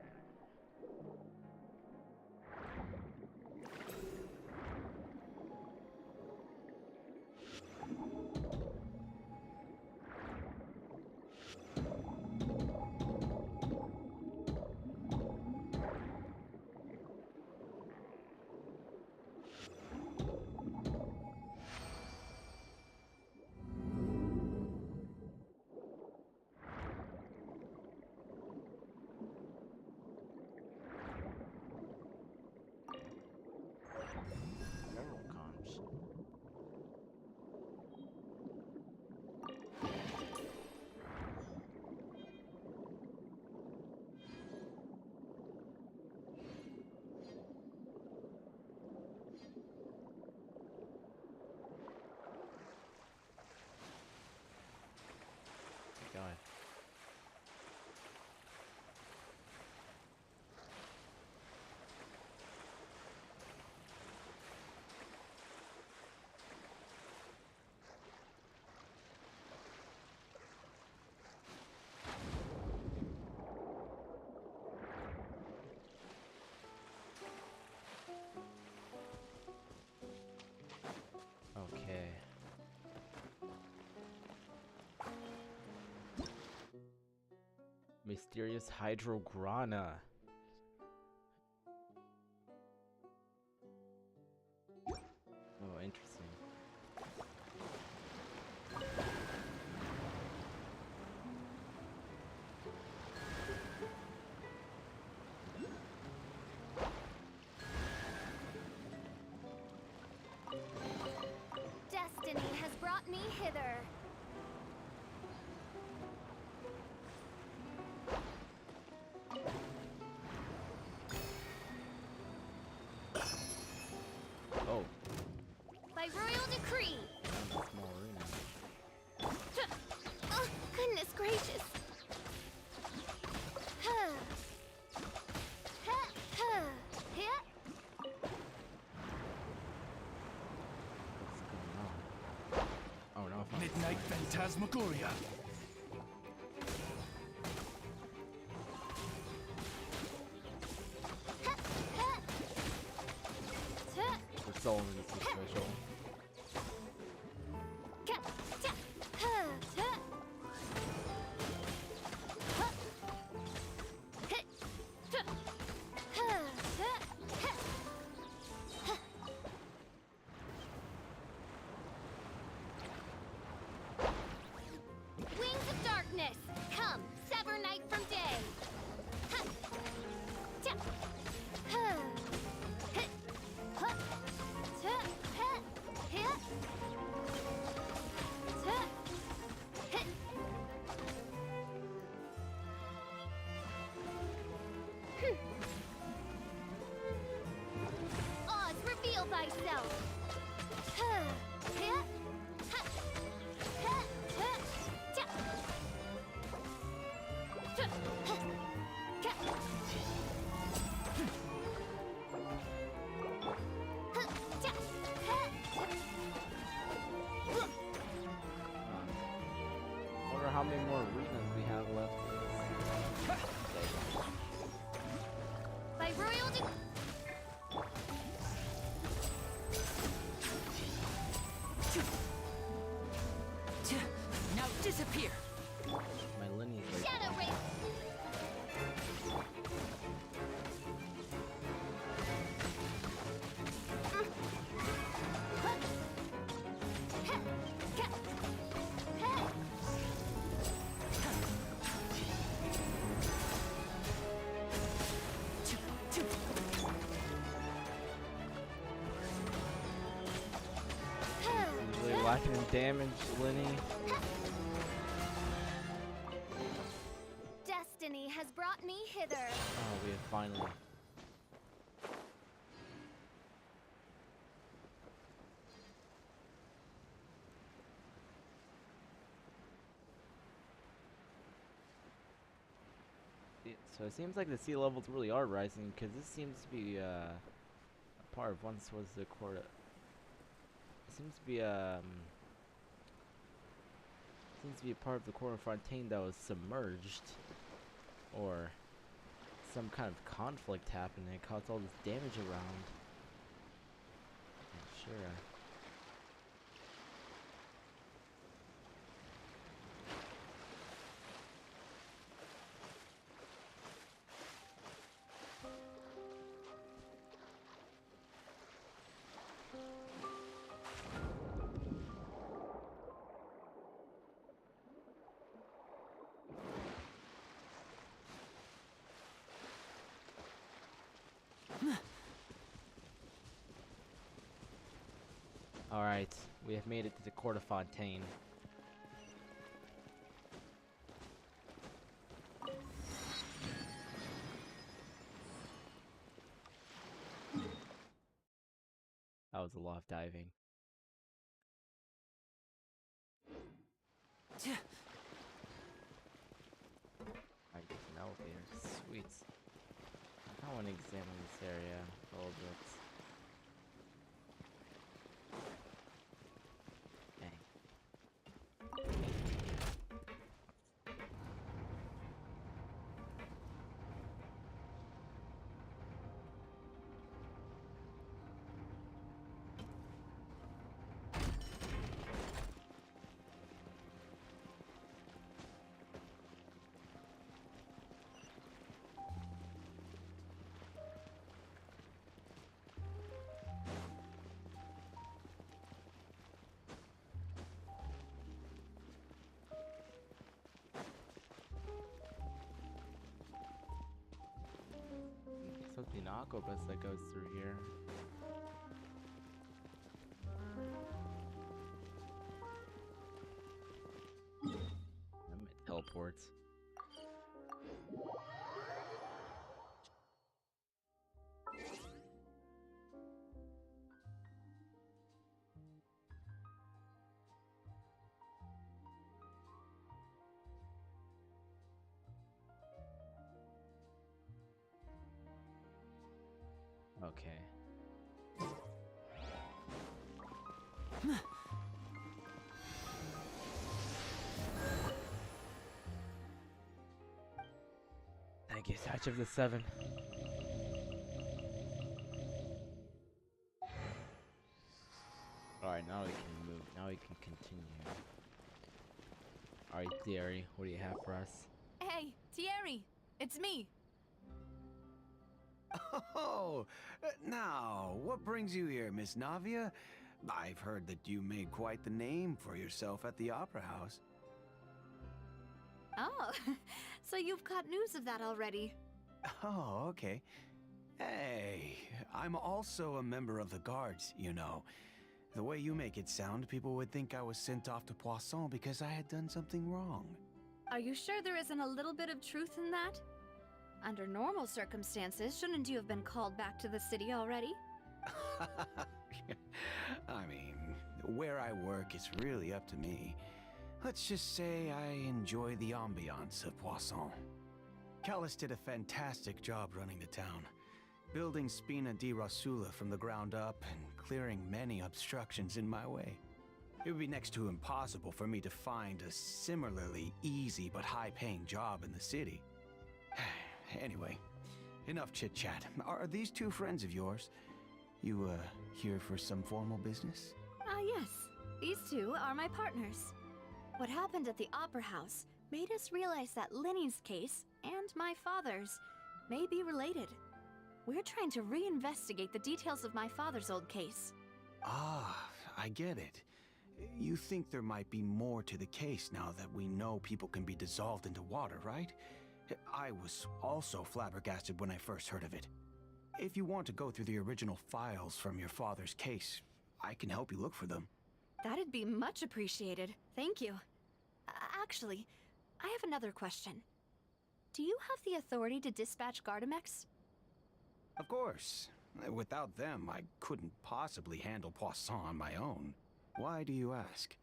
Mineral conch. God. Okay. Mysterious hydrograna. Oh, interesting. Destiny has brought me hither. Oh, By royal decree. found a small arena. Oh, goodness gracious. Huh. Huh, huh. Hit. What's going on? Oh no, I found a Midnight sign. Phantasmagoria. Huh, huh. Huh. We're solving this special. Ka, ta, huh, huh. Huh. Hit. Huh. Huh, huh, huh. Huh. Wings of darkness, come, sever night from day. Huh. Ta. Huh. Hit. Huh. Ta. Huh. Hit. Ta. Hit. Oz, reveal thyself. Huh. Hit. Huh. Huh. Huh. Ta. Huh. Huh. Ka. Huh. Ta. Huh. Huh. many more arenas we have left? By royal Now disappear! My Lenny's like... Shadow Ray. Really lacking in damage, Lenny. Destiny has brought me hither. Oh, we have finally. So it seems like the sea levels really are rising, because this seems to be a part of once was the quarter. It seems to be a part of the quarter Fontaine that was submerged, or some kind of conflict happened and it caused all this damage around. Not sure. Alright, we have made it to the court of Fontaine. That was a lot of diving. I get an elevator. Sweet. I want to examine this area a little bit. Something aquabus that goes through here. It teleports. Okay. Thank you, Touch of the Seven. Alright, now we can move. Now we can continue. Alright, Thierry, what do you have for us? Hey, Thierry! It's me! Oh, now, what brings you here, Miss Navia? I've heard that you made quite the name for yourself at the Opera House. Oh, so you've got news of that already. Oh, okay. Hey, I'm also a member of the guards, you know. The way you make it sound, people would think I was sent off to Poisson because I had done something wrong. Are you sure there isn't a little bit of truth in that? Under normal circumstances, shouldn't you have been called back to the city already? I mean, where I work is really up to me. Let's just say I enjoy the ambiance of Poisson. Callis did a fantastic job running the town, building Spina di Rosula from the ground up and clearing many obstructions in my way. It would be next to impossible for me to find a similarly easy but high-paying job in the city. Anyway, enough chit-chat. Are these two friends of yours? You, here for some formal business? Yes. These two are my partners. What happened at the Opera House made us realize that Linny's case and my father's may be related. We're trying to reinvestigate the details of my father's old case. Ah, I get it. You think there might be more to the case now that we know people can be dissolved into water, right? I was also flabbergasted when I first heard of it. If you want to go through the original files from your father's case, I can help you look for them. That'd be much appreciated. Thank you. Actually, I have another question. Do you have the authority to dispatch Gardamex? Of course. Without them, I couldn't possibly handle Poisson on my own. Why do you ask?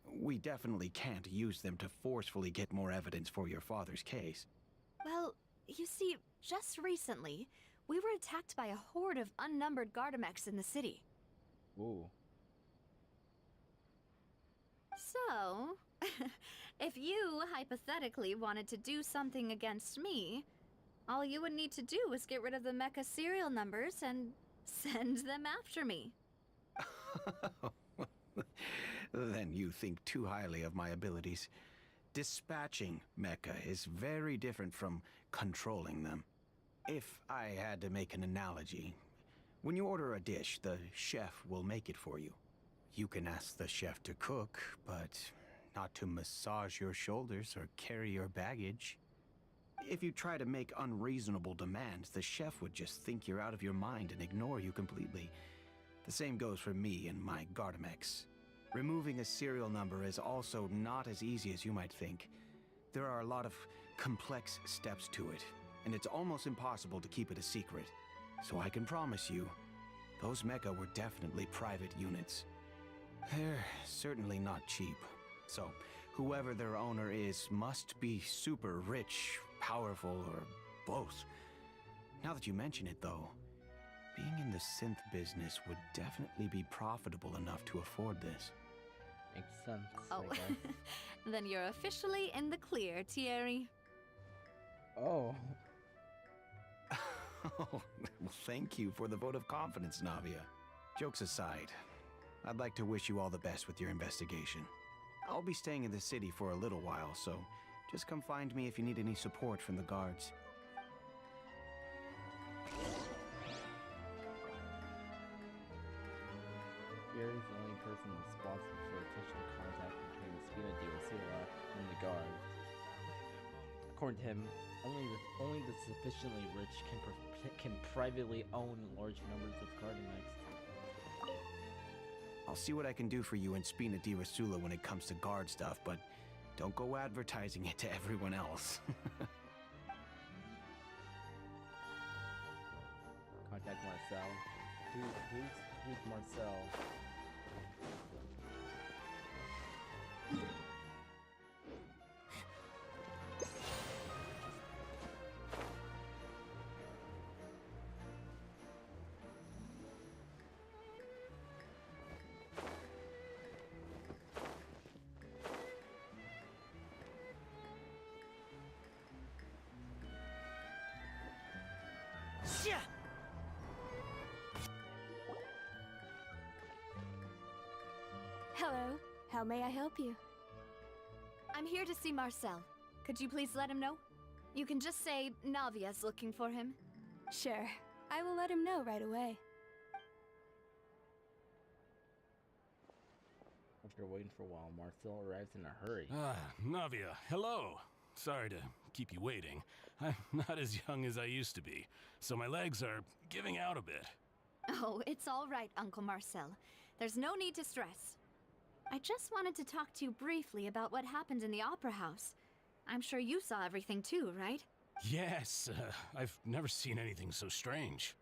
We definitely can't use them to forcefully get more evidence for your father's case. Well, you see, just recently, we were attacked by a horde of unnumbered Gardamex in the city. Ooh. So, if you hypothetically wanted to do something against me, all you would need to do is get rid of the mecha serial numbers and send them after me. Then you think too highly of my abilities. Dispatching mecha is very different from controlling them. If I had to make an analogy, when you order a dish, the chef will make it for you. You can ask the chef to cook, but not to massage your shoulders or carry your baggage. If you try to make unreasonable demands, the chef would just think you're out of your mind and ignore you completely. The same goes for me and my Gardamex. Removing a serial number is also not as easy as you might think. There are a lot of complex steps to it, and it's almost impossible to keep it a secret. So I can promise you, those mecha were definitely private units. They're certainly not cheap. So, whoever their owner is must be super rich, powerful, or both. Now that you mention it, though, being in the synth business would definitely be profitable enough to afford this. Makes sense, Oh, I guess. then you're officially in the clear, Thierry. Oh. Well, thank you for the vote of confidence, Navia. Jokes aside, I'd like to wish you all the best with your investigation. I'll be staying in the city for a little while, so just come find me if you need any support from the guards. Yuri's the only person responsible for official contact between the Spina Diosera and the guards. According to him, only the sufficiently rich can privately own large numbers of Gardamex. I'll see what I can do for you in Spina di Rasula when it comes to guard stuff, but don't go advertising it to everyone else. Contact Marcel. Who's Marcel? Hello. How may I help you? I'm here to see Marcel. Could you please let him know? You can just say Navia's looking for him. Sure. I will let him know right away. After waiting for a while, Marcel arrives in a hurry. Ah, Navia, hello. Sorry to keep you waiting. I'm not as young as I used to be, so my legs are giving out a bit. Oh, it's all right, Uncle Marcel. There's no need to stress. I just wanted to talk to you briefly about what happened in the Opera House. I'm sure you saw everything too, right? Yes, I've never seen anything so strange.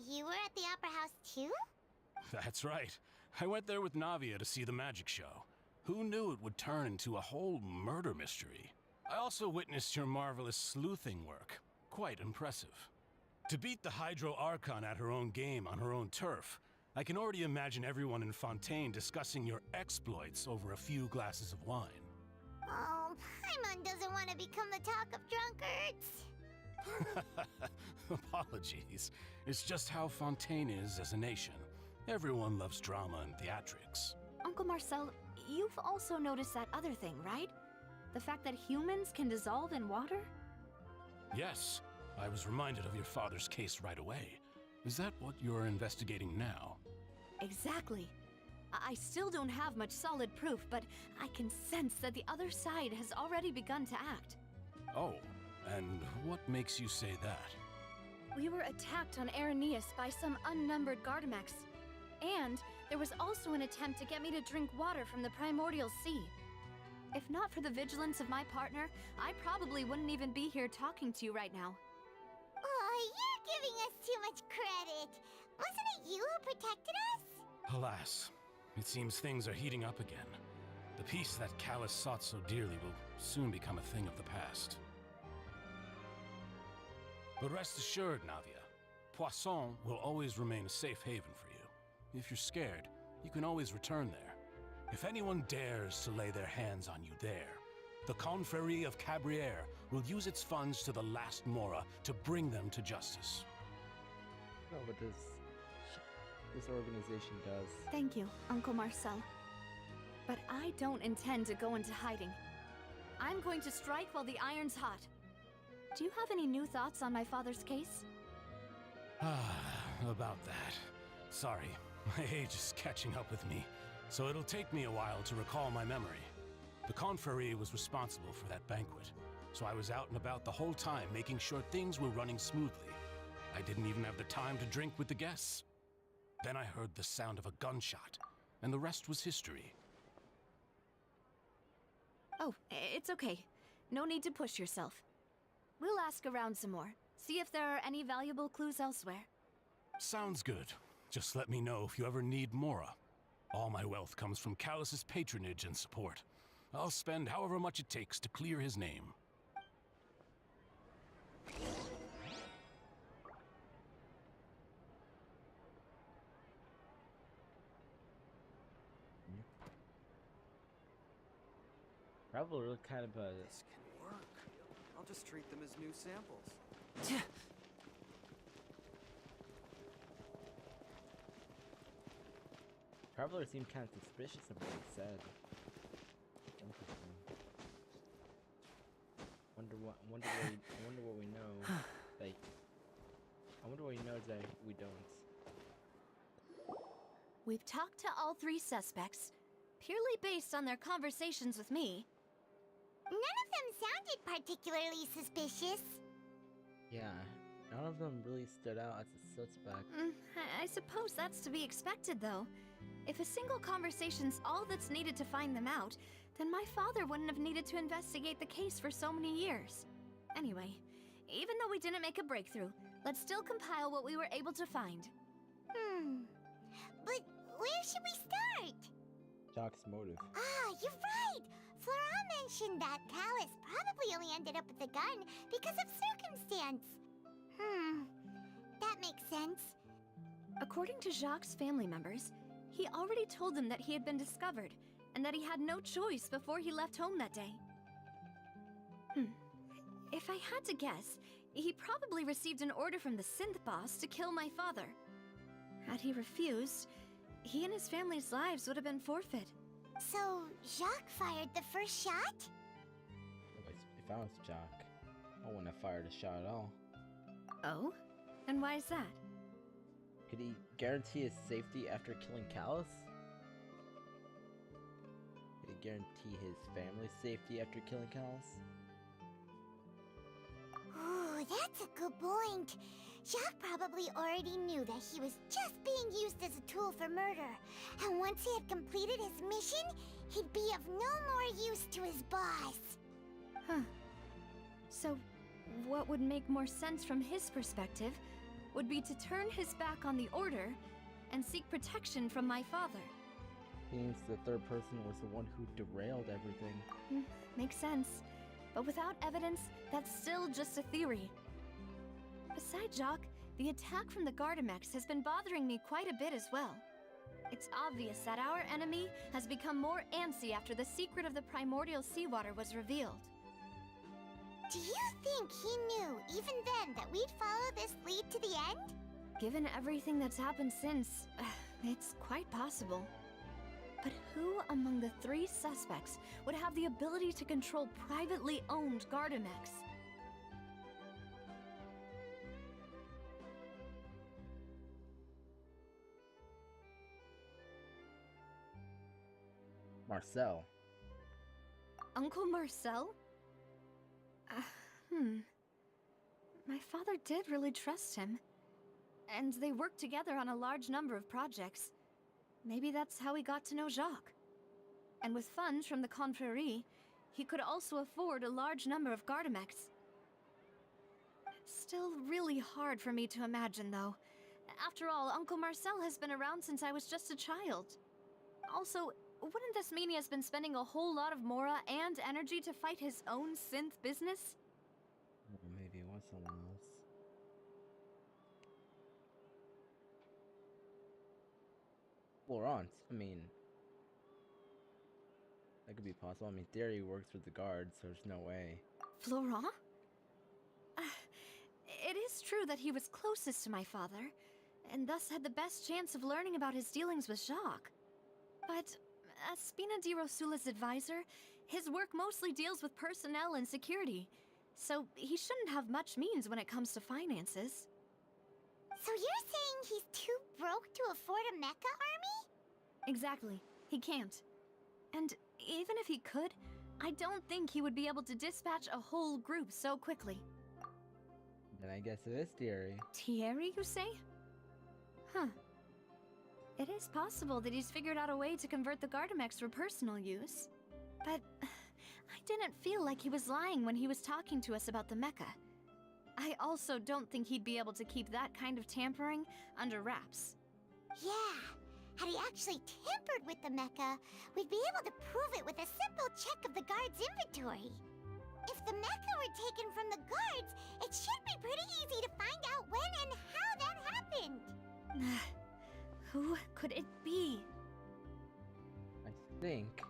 You were at the Opera House too? That's right. I went there with Navia to see the magic show. Who knew it would turn into a whole murder mystery? I also witnessed your marvelous sleuthing work. Quite impressive. To beat the Hydro Archon at her own game on her own turf, I can already imagine everyone in Fontaine discussing your exploits over a few glasses of wine. Oh, Paimon doesn't want to become the talk of drunkards. Apologies. It's just how Fontaine is as a nation. Everyone loves drama and theatrics. Uncle Marcel, you've also noticed that other thing, right? The fact that humans can dissolve in water? Yes, I was reminded of your father's case right away. Is that what you're investigating now? Exactly. I still don't have much solid proof, but I can sense that the other side has already begun to act. Oh, and what makes you say that? We were attacked on Araneus by some unnumbered Gardamex. And there was also an attempt to get me to drink water from the primordial sea. If not for the vigilance of my partner, I probably wouldn't even be here talking to you right now. Oh, you're giving us too much credit. Wasn't it you who protected us? Alas, it seems things are heating up again. The peace that Callus sought so dearly will soon become a thing of the past. But rest assured, Navia, Poisson will always remain a safe haven for you. If you're scared, you can always return there. If anyone dares to lay their hands on you there, the Confrérie of Cabrières will use its funds to the last Mora to bring them to justice. No, but this organization does. Thank you, Uncle Marcel. But I don't intend to go into hiding. I'm going to strike while the iron's hot. Do you have any new thoughts on my father's case? About that. Sorry, my age is catching up with me, so it'll take me a while to recall my memory. The Confrérie was responsible for that banquet, so I was out and about the whole time making sure things were running smoothly. I didn't even have the time to drink with the guests. Then I heard the sound of a gunshot, and the rest was history. Oh, it's okay. No need to push yourself. We'll ask around some more, see if there are any valuable clues elsewhere. Sounds good. Just let me know if you ever need Mora. All my wealth comes from Callus's patronage and support. I'll spend however much it takes to clear his name. Traveler looked kind of This can work. I'll just treat them as new samples. Traveler seemed kind of suspicious of what he said. Interesting. I wonder what we know. Like, I wonder what he knows that we don't. We've talked to all three suspects, purely based on their conversations with me. None of them sounded particularly suspicious. Yeah, none of them really stood out as a suspect. I suppose that's to be expected, though. If a single conversation's all that's needed to find them out, then my father wouldn't have needed to investigate the case for so many years. Anyway, even though we didn't make a breakthrough, let's still compile what we were able to find. But where should we start? Jock's motive. Ah, you're right! Flora mentioned that Callus probably only ended up with the gun because of circumstance. That makes sense. According to Jacques' family members, he already told them that he had been discovered, and that he had no choice before he left home that day. If I had to guess, he probably received an order from the synth boss to kill my father. Had he refused, he and his family's lives would have been forfeit. So, Jacques fired the first shot? If I was Jock, I wouldn't have fired a shot at all. Oh? And why is that? Could he guarantee his safety after killing Callus? Could he guarantee his family's safety after killing Callus? Ooh, that's a good point. Jacques probably already knew that he was just being used as a tool for murder. And once he had completed his mission, he'd be of no more use to his boss. So, what would make more sense from his perspective would be to turn his back on the Order and seek protection from my father. Means the third person was the one who derailed everything. Makes sense. But without evidence, that's still just a theory. Besides Jacques, the attack from the Gardamex has been bothering me quite a bit as well. It's obvious that our enemy has become more antsy after the secret of the primordial seawater was revealed. Do you think he knew, even then, that we'd follow this lead to the end? Given everything that's happened since, it's quite possible. But who among the three suspects would have the ability to control privately owned Gardamex? Marcel. Uncle Marcel? My father did really trust him. And they worked together on a large number of projects. Maybe that's how he got to know Jacques. And with funds from the Confrérie, he could also afford a large number of Gardamex. It's still really hard for me to imagine, though. After all, Uncle Marcel has been around since I was just a child. Also, wouldn't this mean he has been spending a whole lot of mora and energy to fight his own synth business? Or maybe it was someone else. Florent, I mean, that could be possible. I mean, Theory works with the guards, so there's no way. Florent? It is true that he was closest to my father, and thus had the best chance of learning about his dealings with Jacques. But as Spina di Rosula's advisor, his work mostly deals with personnel and security, so he shouldn't have much means when it comes to finances. So you're saying he's too broke to afford a mecha army? Exactly. He can't. And even if he could, I don't think he would be able to dispatch a whole group so quickly. Then I guess it is Theory. Thierry, you say? Huh. It is possible that he's figured out a way to convert the Gardamex for personal use. But I didn't feel like he was lying when he was talking to us about the mecha. I also don't think he'd be able to keep that kind of tampering under wraps. Yeah, had he actually tampered with the mecha, we'd be able to prove it with a simple check of the guard's inventory. If the mecha were taken from the guards, it should be pretty easy to find out when and how that happened. Who could it be? I think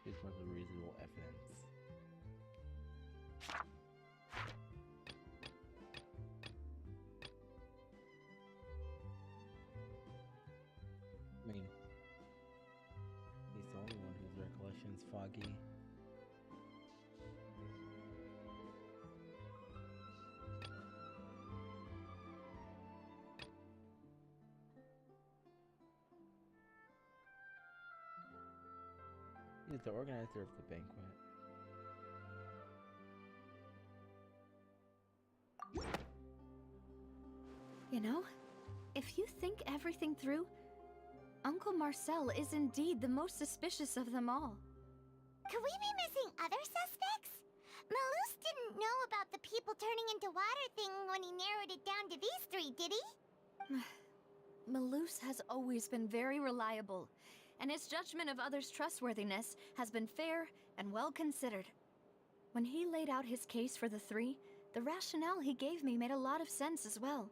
this was a reasonable evidence. I mean, he's the only one whose recollection is foggy. He's the organizer of the banquet. You know, if you think everything through, Uncle Marcel is indeed the most suspicious of them all. Could we be missing other suspects? Malus didn't know about the people turning into water thing when he narrowed it down to these three, did he? Malus has always been very reliable, and his judgment of others' trustworthiness has been fair and well considered. When he laid out his case for the three, the rationale he gave me made a lot of sense as well.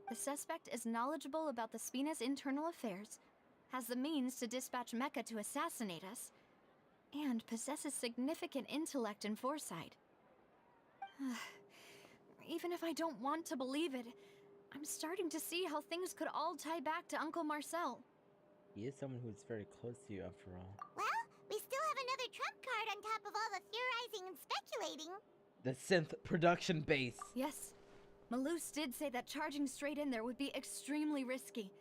The suspect is knowledgeable about the Spina's internal affairs, has the means to dispatch Mecha to assassinate us, and possesses significant intellect and foresight. Even if I don't want to believe it, I'm starting to see how things could all tie back to Uncle Marcel. He is someone who's very close to you after all. Well, we still have another trump card on top of all the theorizing and speculating. The synth production base. Yes, Malus did say that charging straight in there would be extremely risky.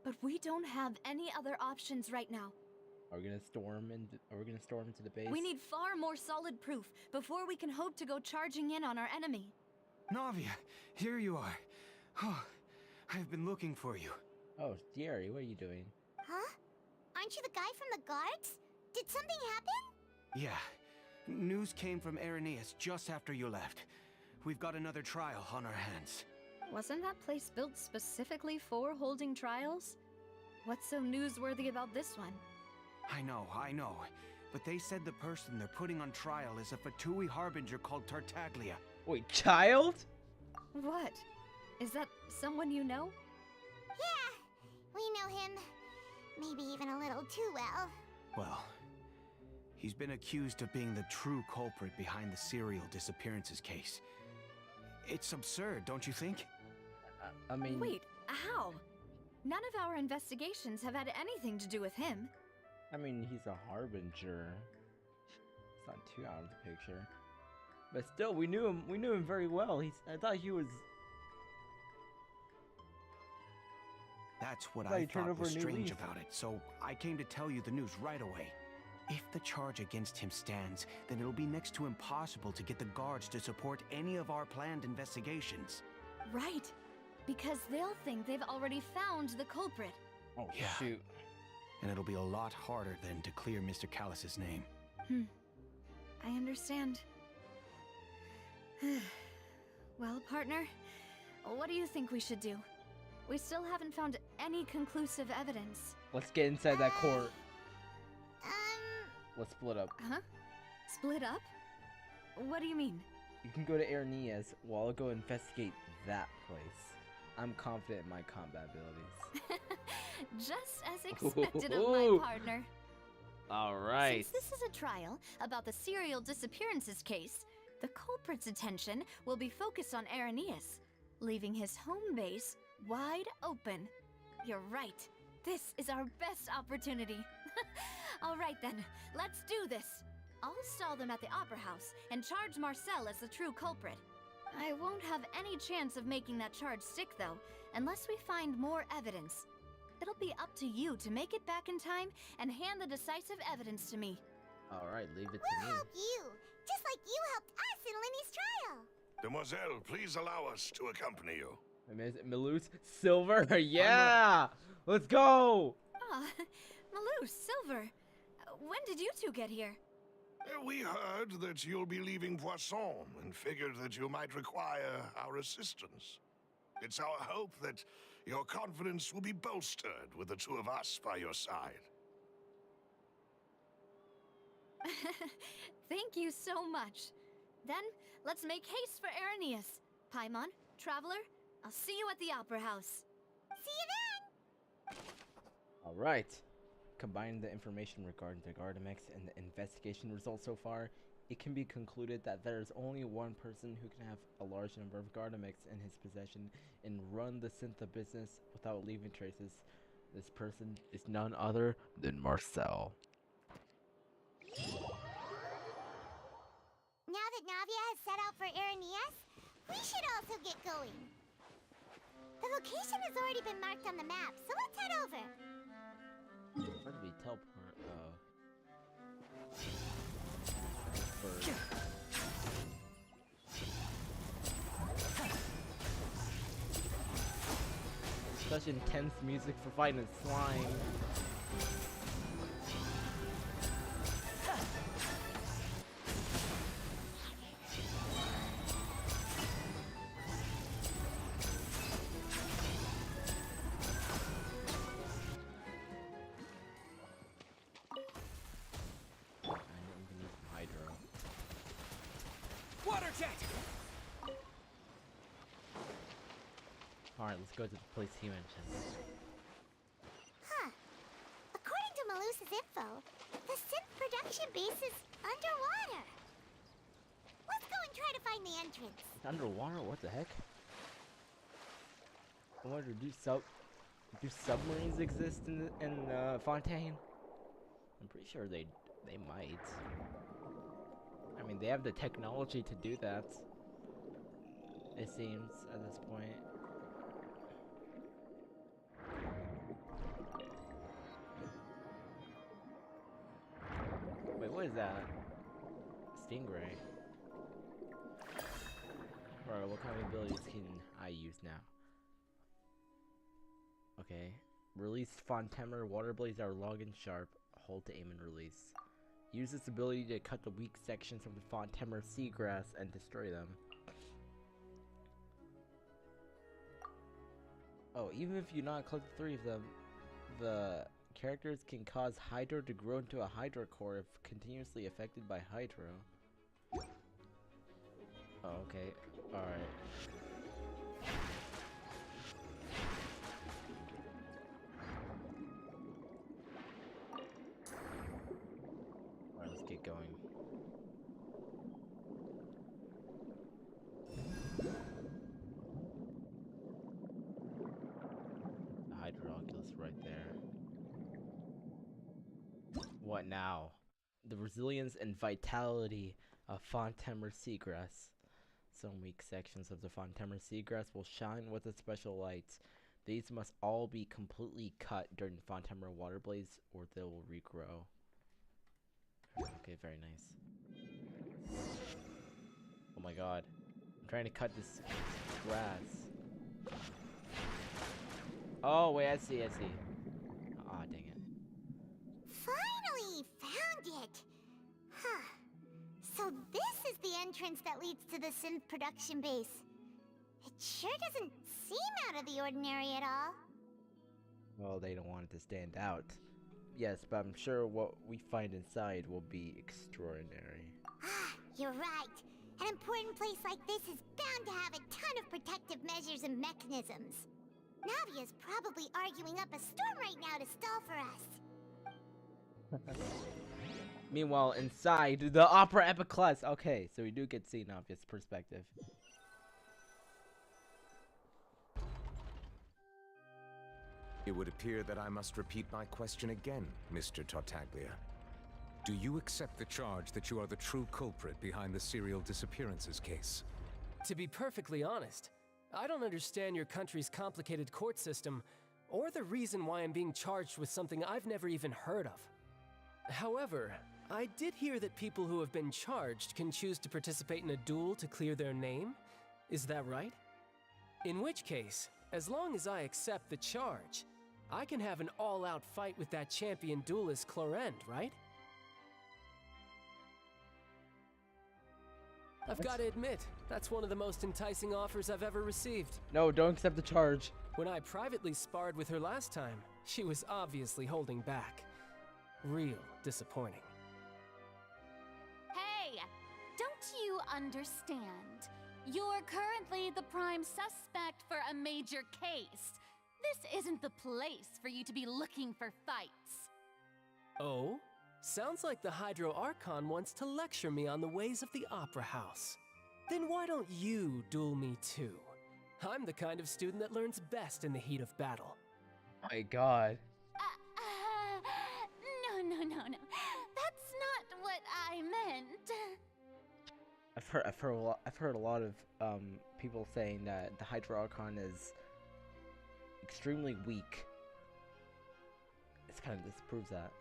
But we don't have any other options right now. Are we gonna storm into the base? We need far more solid proof before we can hope to go charging in on our enemy. Navia, here you are. Oh, I've been looking for you. Oh, Thierry, what are you doing? Huh? Aren't you the guy from the guards? Did something happen? Yeah. News came from Irenaeus just after you left. We've got another trial on our hands. Wasn't that place built specifically for holding trials? What's so newsworthy about this one? I know. But they said the person they're putting on trial is a Fatui harbinger called Tartaglia. Wait, child? What? Is that someone you know? Yeah, we know him. Maybe even a little too well. Well, he's been accused of being the true culprit behind the serial disappearances case. It's absurd, don't you think? I mean... Wait, how? None of our investigations have had anything to do with him. I mean, he's a harbinger. It's not too out of the picture. But still, we knew him very well. I thought he was... That's what Well, I you turned thought over was a new strange leaf. about it, so I came to tell you the news right away. If the charge against him stands, then it'll be next to impossible to get the guards to support any of our planned investigations. Right. Because they'll think they've already found the culprit. Oh, Yeah. shoot. And it'll be a lot harder then to clear Mr. Callus's name. I understand. Well, partner, what do you think we should do? We still haven't found any conclusive evidence. Let's get inside that court. Let's split up. Huh? Split up? What do you mean? You can go to Arenias while I'll go investigate that place. I'm confident in my combat abilities. Just as expected of my partner. Alright. Since this is a trial about the serial disappearances case, the culprit's attention will be focused on Arenias, leaving his home base wide open. You're right. This is our best opportunity. Alright then, let's do this. I'll stall them at the Opera House and charge Marcel as the true culprit. I won't have any chance of making that charge stick though, unless we find more evidence. It'll be up to you to make it back in time and hand the decisive evidence to me. Alright, leave it to We'll me. help you, just like you helped us in Lenny's trial. Demoiselle, please allow us to accompany you. Malus, Silver, yeah! Let's go! Ah, Malou, Silver. When did you two get here? We heard that you'll be leaving Poisson and figured that you might require our assistance. It's our hope that your confidence will be bolstered with the two of us by your side. Thank you so much. Then, let's make haste for Arenias. Paimon, Traveler, I'll see you at the Opera House. See you then! Alright. Combining the information regarding the Gardamex and the investigation results so far, it can be concluded that there is only one person who can have a large number of Gardamex in his possession and run the Syntha business without leaving traces. This person is none other than Marcel. Now that Navia has set out for Arenias, we should also get going. The location has already been marked on the map, so let's head over. Where did we teleport? Such intense music for fighting a slime. Alright, let's go to the place he mentioned. Huh. According to Malus's info, the synth production base is underwater. Let's go and try to find the entrance. Underwater? What the heck? I wonder, do submarines exist in Fontaine? I'm pretty sure they might. I mean, they have the technology to do that. It seems at this point. Wait, what is that? Stingray. Alright, what kind of abilities can I use now? Okay. Release Fontaine water blades that are long and sharp. Hold to aim and release. Use this ability to cut the weak sections of the Fontaine seagrass and destroy them. Oh, even if you not collect 3 of them, the characters can cause Hydro to grow into a Hydro core if continuously affected by Hydro. Oh, okay. Alright. Alright, let's get going. The Hydroculus right there. What now? The resilience and vitality of Fontaine seagrass. Some weak sections of the Fontaine seagrass will shine with a special light. These must all be completely cut during Fontaine water blaze or they will regrow. Okay, very nice. Oh my god. I'm trying to cut this grass. Oh, wait, I see. Ah, dang it. Finally found it! Huh. So this is the entrance that leads to the synth production base. It sure doesn't seem out of the ordinary at all. Well, they don't want it to stand out. Yes, but I'm sure what we find inside will be extraordinary. Ah, you're right. An important place like this is bound to have a ton of protective measures and mechanisms. Navia's probably arguing up a storm right now to stall for us. Meanwhile, inside the Opera Epiclus. Okay, so we do get to see Navia's perspective. It would appear that I must repeat my question again, Mr. Tartaglia. Do you accept the charge that you are the true culprit behind the serial disappearances case? To be perfectly honest, I don't understand your country's complicated court system, or the reason why I'm being charged with something I've never even heard of. However, I did hear that people who have been charged can choose to participate in a duel to clear their name. Is that right? In which case, as long as I accept the charge, I can have an all-out fight with that champion duelist Clorend, right? I've got to admit, that's one of the most enticing offers I've ever received. No, don't accept the charge. When I privately sparred with her last time, she was obviously holding back. Real disappointing. Hey, don't you understand? You're currently the prime suspect for a major case. This isn't the place for you to be looking for fights. Oh? Sounds like the Hydro Archon wants to lecture me on the ways of the Opera House. Then why don't you duel me too? I'm the kind of student that learns best in the heat of battle. My god. No. That's not what I meant. I've heard a lot of people saying that the Hydro Archon is extremely weak. This kind of disproves that.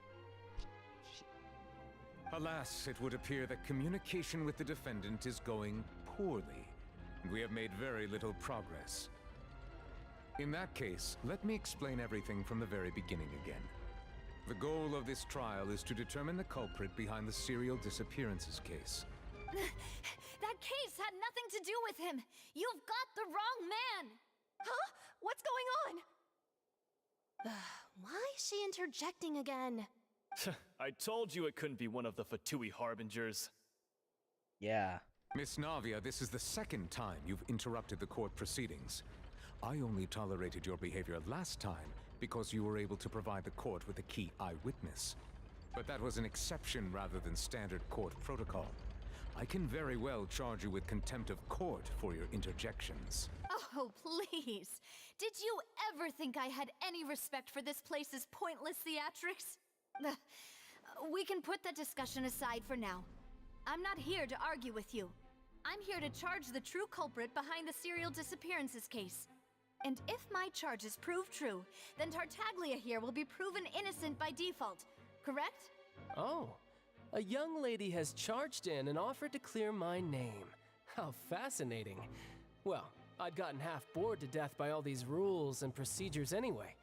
Alas, it would appear that communication with the defendant is going poorly, and we have made very little progress. In that case, let me explain everything from the very beginning again. The goal of this trial is to determine the culprit behind the serial disappearances case. That case had nothing to do with him! You've got the wrong man! Huh? What's going on? Why is she interjecting again? I told you it couldn't be one of the Fatui Harbingers. Yeah. Miss Navia, this is the second time you've interrupted the court proceedings. I only tolerated your behavior last time because you were able to provide the court with a key eyewitness. But that was an exception rather than standard court protocol. I can very well charge you with contempt of court for your interjections. Oh, please! Did you ever think I had any respect for this place's pointless theatrics? We can put that discussion aside for now. I'm not here to argue with you. I'm here to charge the true culprit behind the serial disappearances case. And if my charges prove true, then Tartaglia here will be proven innocent by default, correct? Oh, a young lady has charged in and offered to clear my name. How fascinating. Well, I'd gotten half bored to death by all these rules and procedures anyway,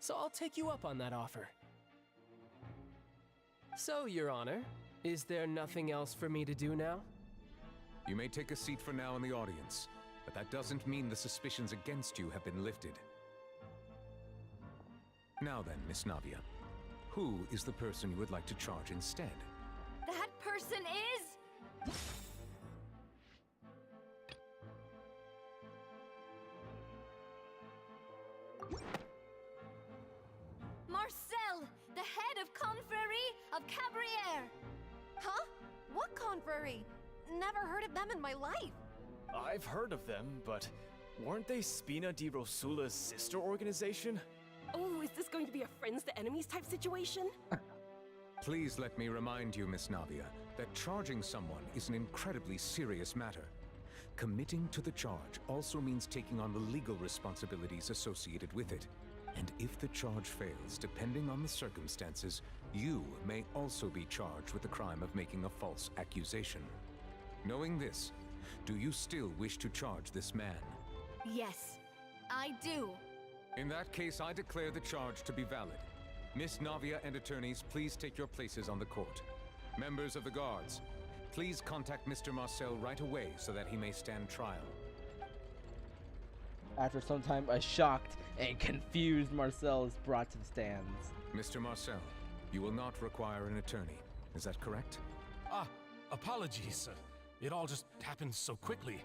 so I'll take you up on that offer. So, Your Honor, is there nothing else for me to do now? You may take a seat for now in the audience, but that doesn't mean the suspicions against you have been lifted. Now then, Miss Navia, who is the person you would like to charge instead? That person is... Marcel, the head of Confrérie of Cabriere. Huh? What confrérie? Never heard of them in my life. I've heard of them, but weren't they Spina di Rosula's sister organization? Oh, is this going to be a friends to enemies type situation? Please let me remind you, Miss Navia, that charging someone is an incredibly serious matter. Committing to the charge also means taking on the legal responsibilities associated with it. And if the charge fails, depending on the circumstances, you may also be charged with the crime of making a false accusation. Knowing this, do you still wish to charge this man? Yes, I do. In that case, I declare the charge to be valid. Miss Navia and attorneys, please take your places on the court. Members of the guards, please contact Mr. Marcel right away so that he may stand trial. After some time, a shocked and confused Marcel is brought to the stands. Mr. Marcel, you will not require an attorney. Is that correct? Apologies. It all just happened so quickly.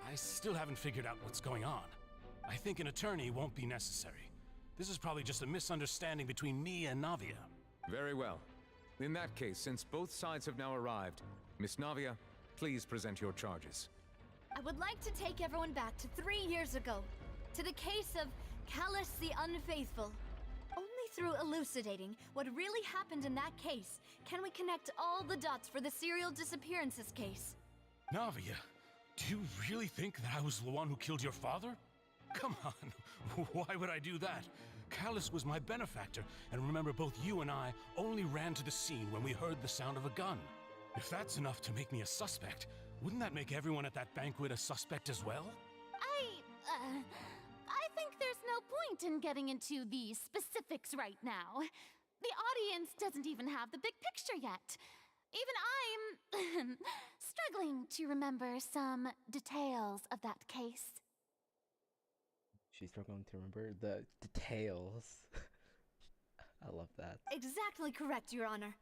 I still haven't figured out what's going on. I think an attorney won't be necessary. This is probably just a misunderstanding between me and Navia. Very well. In that case, since both sides have now arrived, Miss Navia, please present your charges. I would like to take everyone back to 3 years ago, to the case of Callus the Unfaithful. Only through elucidating what really happened in that case can we connect all the dots for the serial disappearances case. Navia, do you really think that I was the one who killed your father? Come on, why would I do that? Callus was my benefactor, and remember, both you and I only ran to the scene when we heard the sound of a gun. If that's enough to make me a suspect, wouldn't that make everyone at that banquet a suspect as well? I think there's no point in getting into the specifics right now. The audience doesn't even have the big picture yet. Even I'm struggling to remember some details of that case. She's struggling to remember the details. I love that. Exactly correct, Your Honor.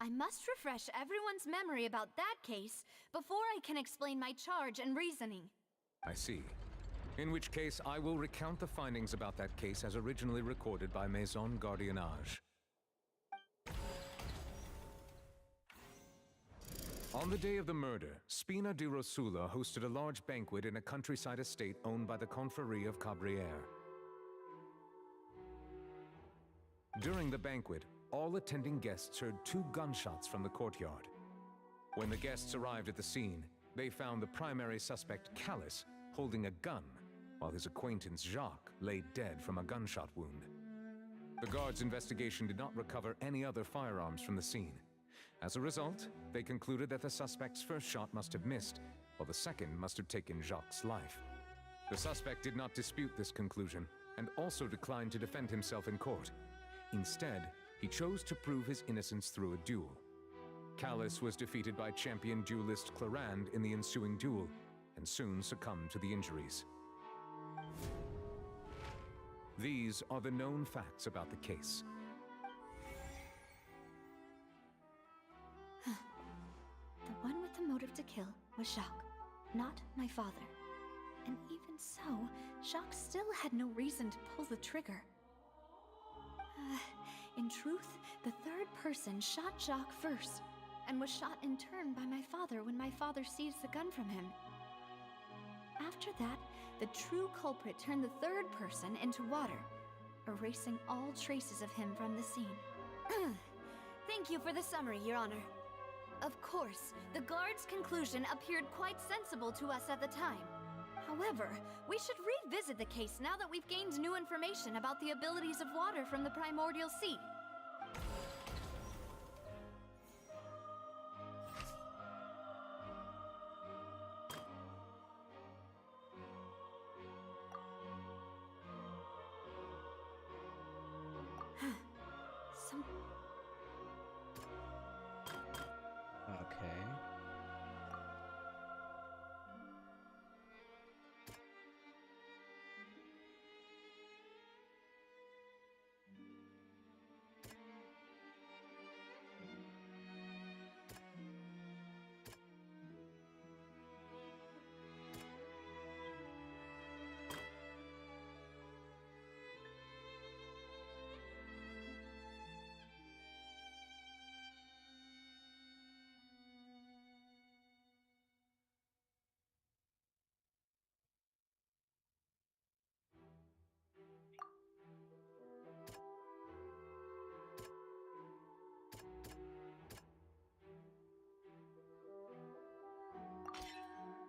I must refresh everyone's memory about that case before I can explain my charge and reasoning. I see. In which case, I will recount the findings about that case as originally recorded by Maison Gardiennage. On the day of the murder, Spina di Rosula hosted a large banquet in a countryside estate owned by the Confrérie of Cabriere. During the banquet, all attending guests heard 2 gunshots from the courtyard. When the guests arrived at the scene, they found the primary suspect, Callus, holding a gun, while his acquaintance, Jacques, lay dead from a gunshot wound. The guards' investigation did not recover any other firearms from the scene. As a result, they concluded that the suspect's first shot must have missed, while the second must have taken Jacques' life. The suspect did not dispute this conclusion, and also declined to defend himself in court. Instead, he chose to prove his innocence through a duel. Callus was defeated by champion duelist Clarand in the ensuing duel, and soon succumbed to the injuries. These are the known facts about the case. The one with the motive to kill was Jacques, not my father. And even so, Jacques still had no reason to pull the trigger. In truth, the third person shot Jacques first, and was shot in turn by my father when my father seized the gun from him. After that, the true culprit turned the third person into water, erasing all traces of him from the scene. Thank you for the summary, Your Honor. Of course, the guard's conclusion appeared quite sensible to us at the time. However, we should revisit the case now that we've gained new information about the abilities of water from the primordial sea. Okay.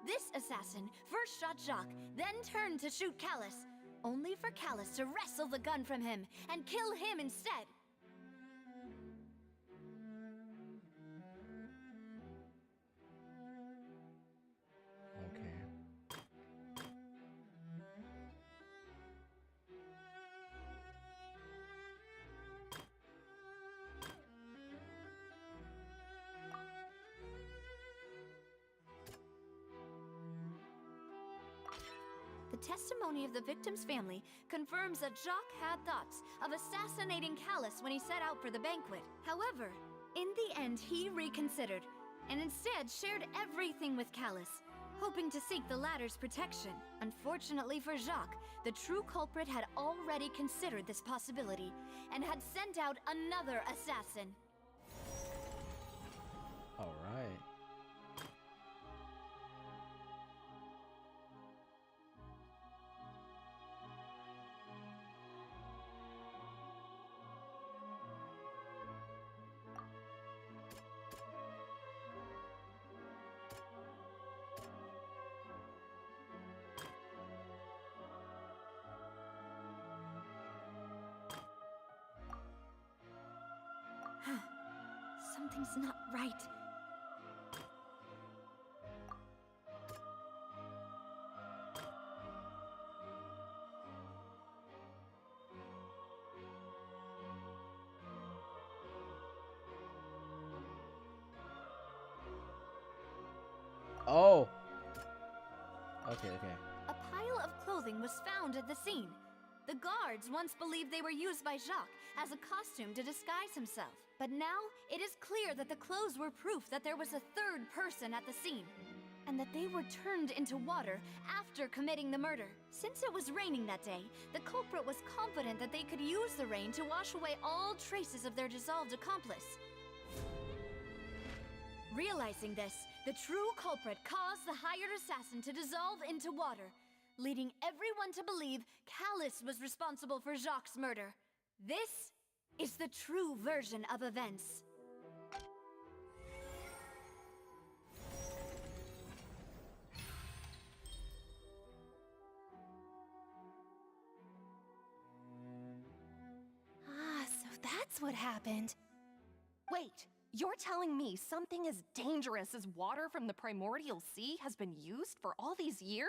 This assassin first shot Jacques, then turned to shoot Callus, only for Callus to wrestle the gun from him and kill him instead. The testimony of the victim's family confirms that Jacques had thoughts of assassinating Callus when he set out for the banquet. However, in the end, he reconsidered and instead shared everything with Callus, hoping to seek the latter's protection. Unfortunately for Jacques, the true culprit had already considered this possibility and had sent out another assassin. All right. Something's not right. Oh. Okay. A pile of clothing was found at the scene. The guards once believed they were used by Jacques as a costume to disguise himself. But now, it is clear that the clothes were proof that there was a third person at the scene, and that they were turned into water after committing the murder. Since it was raining that day, the culprit was confident that they could use the rain to wash away all traces of their dissolved accomplice. Realizing this, the true culprit caused the hired assassin to dissolve into water, leading everyone to believe Callus was responsible for Jacques' murder. This is the true version of events. So that's what happened. Wait, you're telling me something as dangerous as water from the primordial sea has been used for all these years?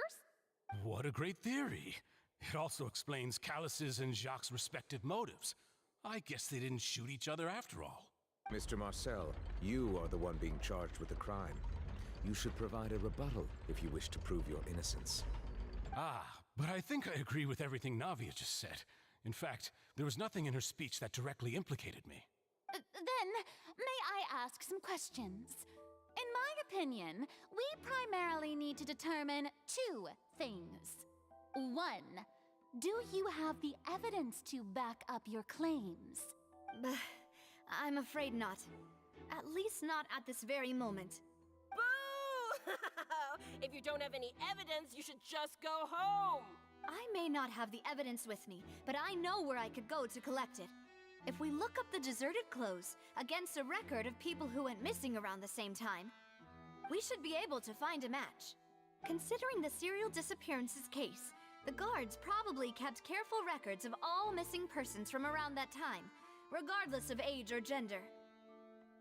What a great theory. It also explains Callus's and Jacques' respective motives. I guess they didn't shoot each other after all. Mr. Marcel, you are the one being charged with the crime. You should provide a rebuttal if you wish to prove your innocence. But I think I agree with everything Navia just said. In fact, there was nothing in her speech that directly implicated me. Then, may I ask some questions? In my opinion, we primarily need to determine two things. One, do you have the evidence to back up your claims? I'm afraid not. At least not at this very moment. Boo! If you don't have any evidence, you should just go home! I may not have the evidence with me, but I know where I could go to collect it. If we look up the deserted clothes against a record of people who went missing around the same time, we should be able to find a match. Considering the serial disappearances case, the guards probably kept careful records of all missing persons from around that time, regardless of age or gender.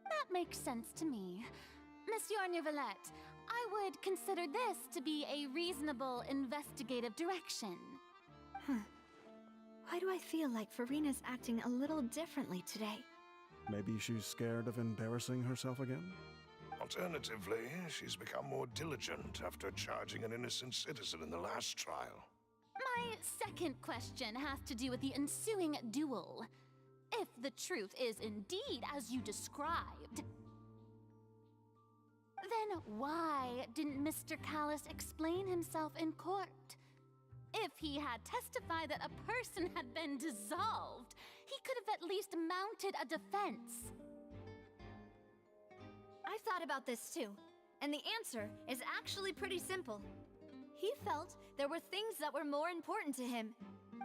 That makes sense to me. Monsieur Neuvillette, I would consider this to be a reasonable investigative direction. Why do I feel like Farina's acting a little differently today? Maybe she's scared of embarrassing herself again? Alternatively, she's become more diligent after charging an innocent citizen in the last trial. My second question has to do with the ensuing duel. If the truth is indeed as you described, then why didn't Mr. Callus explain himself in court? If he had testified that a person had been dissolved, he could have at least mounted a defense. I've thought about this too, and the answer is actually pretty simple. He felt there were things that were more important to him.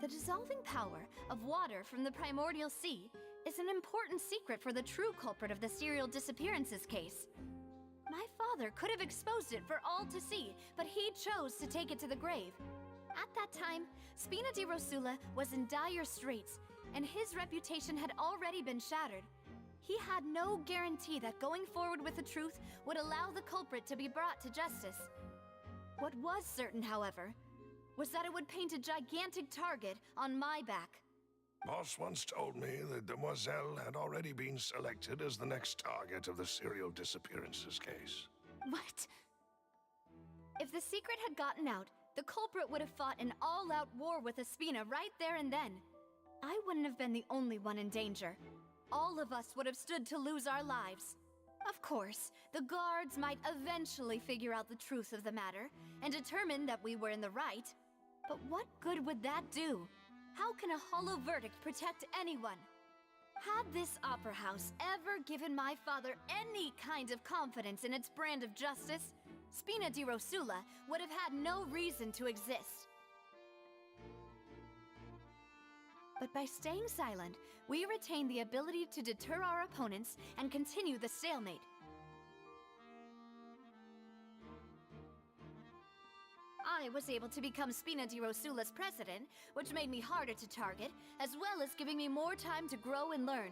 The dissolving power of water from the primordial sea is an important secret for the true culprit of the serial disappearances case. My father could have exposed it for all to see, but he chose to take it to the grave. At that time, Spina di Rosula was in dire straits, and his reputation had already been shattered. He had no guarantee that going forward with the truth would allow the culprit to be brought to justice. What was certain, however, was that it would paint a gigantic target on my back. Boss once told me that Demoiselle had already been selected as the next target of the serial disappearances case. What? If the secret had gotten out, the culprit would have fought an all-out war with Espina right there and then. I wouldn't have been the only one in danger. All of us would have stood to lose our lives. Of course, the guards might eventually figure out the truth of the matter and determine that we were in the right. But what good would that do? How can a hollow verdict protect anyone? Had this opera house ever given my father any kind of confidence in its brand of justice, Spina di Rosula would have had no reason to exist. But by staying silent, we retain the ability to deter our opponents and continue the stalemate. I was able to become Spina di Rosula's president, which made me harder to target, as well as giving me more time to grow and learn.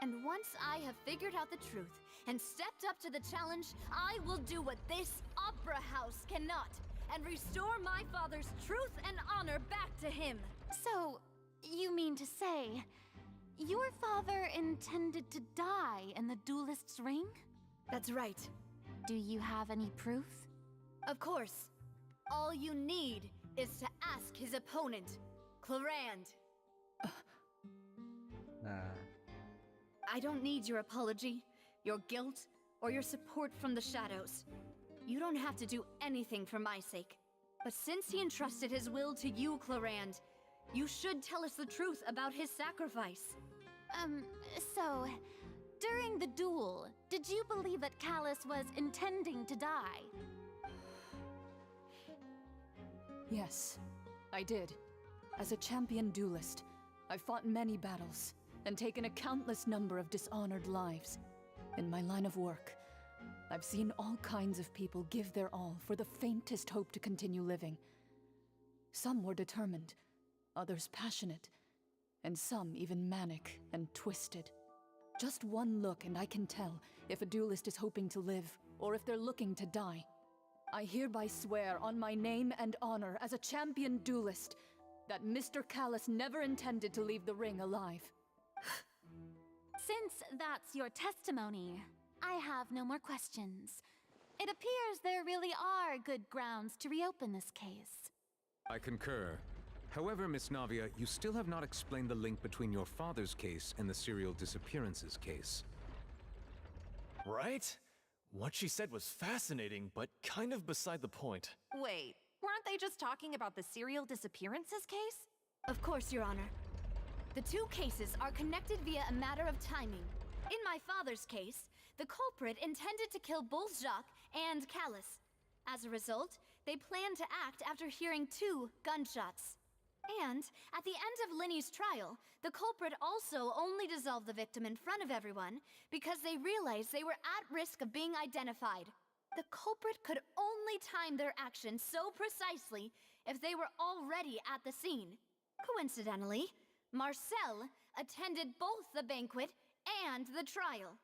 And once I have figured out the truth and stepped up to the challenge, I will do what this opera house cannot, and restore my father's truth and honor back to him. So, you mean to say, your father intended to die in the duelist's ring? That's right. Do you have any proof? Of course. All you need is to ask his opponent, Clarand. I don't need your apology, your guilt, or your support from the shadows. You don't have to do anything for my sake. But since he entrusted his will to you, Clarand, you should tell us the truth about his sacrifice. So, during the duel, did you believe that Callus was intending to die? Yes, I did. As a champion duelist, I've fought many battles and taken a countless number of dishonored lives. In my line of work, I've seen all kinds of people give their all for the faintest hope to continue living. Some were determined, others passionate, and some even manic and twisted. Just one look and I can tell if a duelist is hoping to live or if they're looking to die. I hereby swear on my name and honor as a champion duelist that Mr. Callus never intended to leave the ring alive. Since that's your testimony, I have no more questions. It appears there really are good grounds to reopen this case. I concur. However, Miss Navia, you still have not explained the link between your father's case and the serial disappearances case. Right? What she said was fascinating, but kind of beside the point. Wait, weren't they just talking about the serial disappearances case? Of course, Your Honor. The two cases are connected via a matter of timing. In my father's case, the culprit intended to kill both Jacques and Callus. As a result, they planned to act after hearing 2 gunshots. And, at the end of Linny's trial, the culprit also only dissolved the victim in front of everyone because they realized they were at risk of being identified. The culprit could only time their actions so precisely if they were already at the scene. Coincidentally, Marcel attended both the banquet and the trial.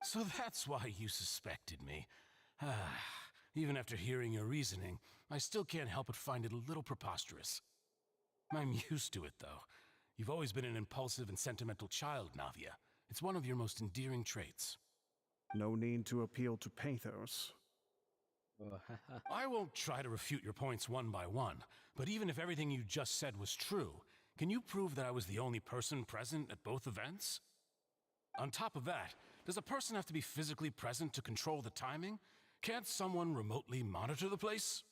So that's why you suspected me. Even after hearing your reasoning, I still can't help but find it a little preposterous. I'm used to it, though. You've always been an impulsive and sentimental child, Navia. It's one of your most endearing traits. No need to appeal to pathos. I won't try to refute your points one by one, but even if everything you just said was true, can you prove that I was the only person present at both events? On top of that, does a person have to be physically present to control the timing? Can't someone remotely monitor the place?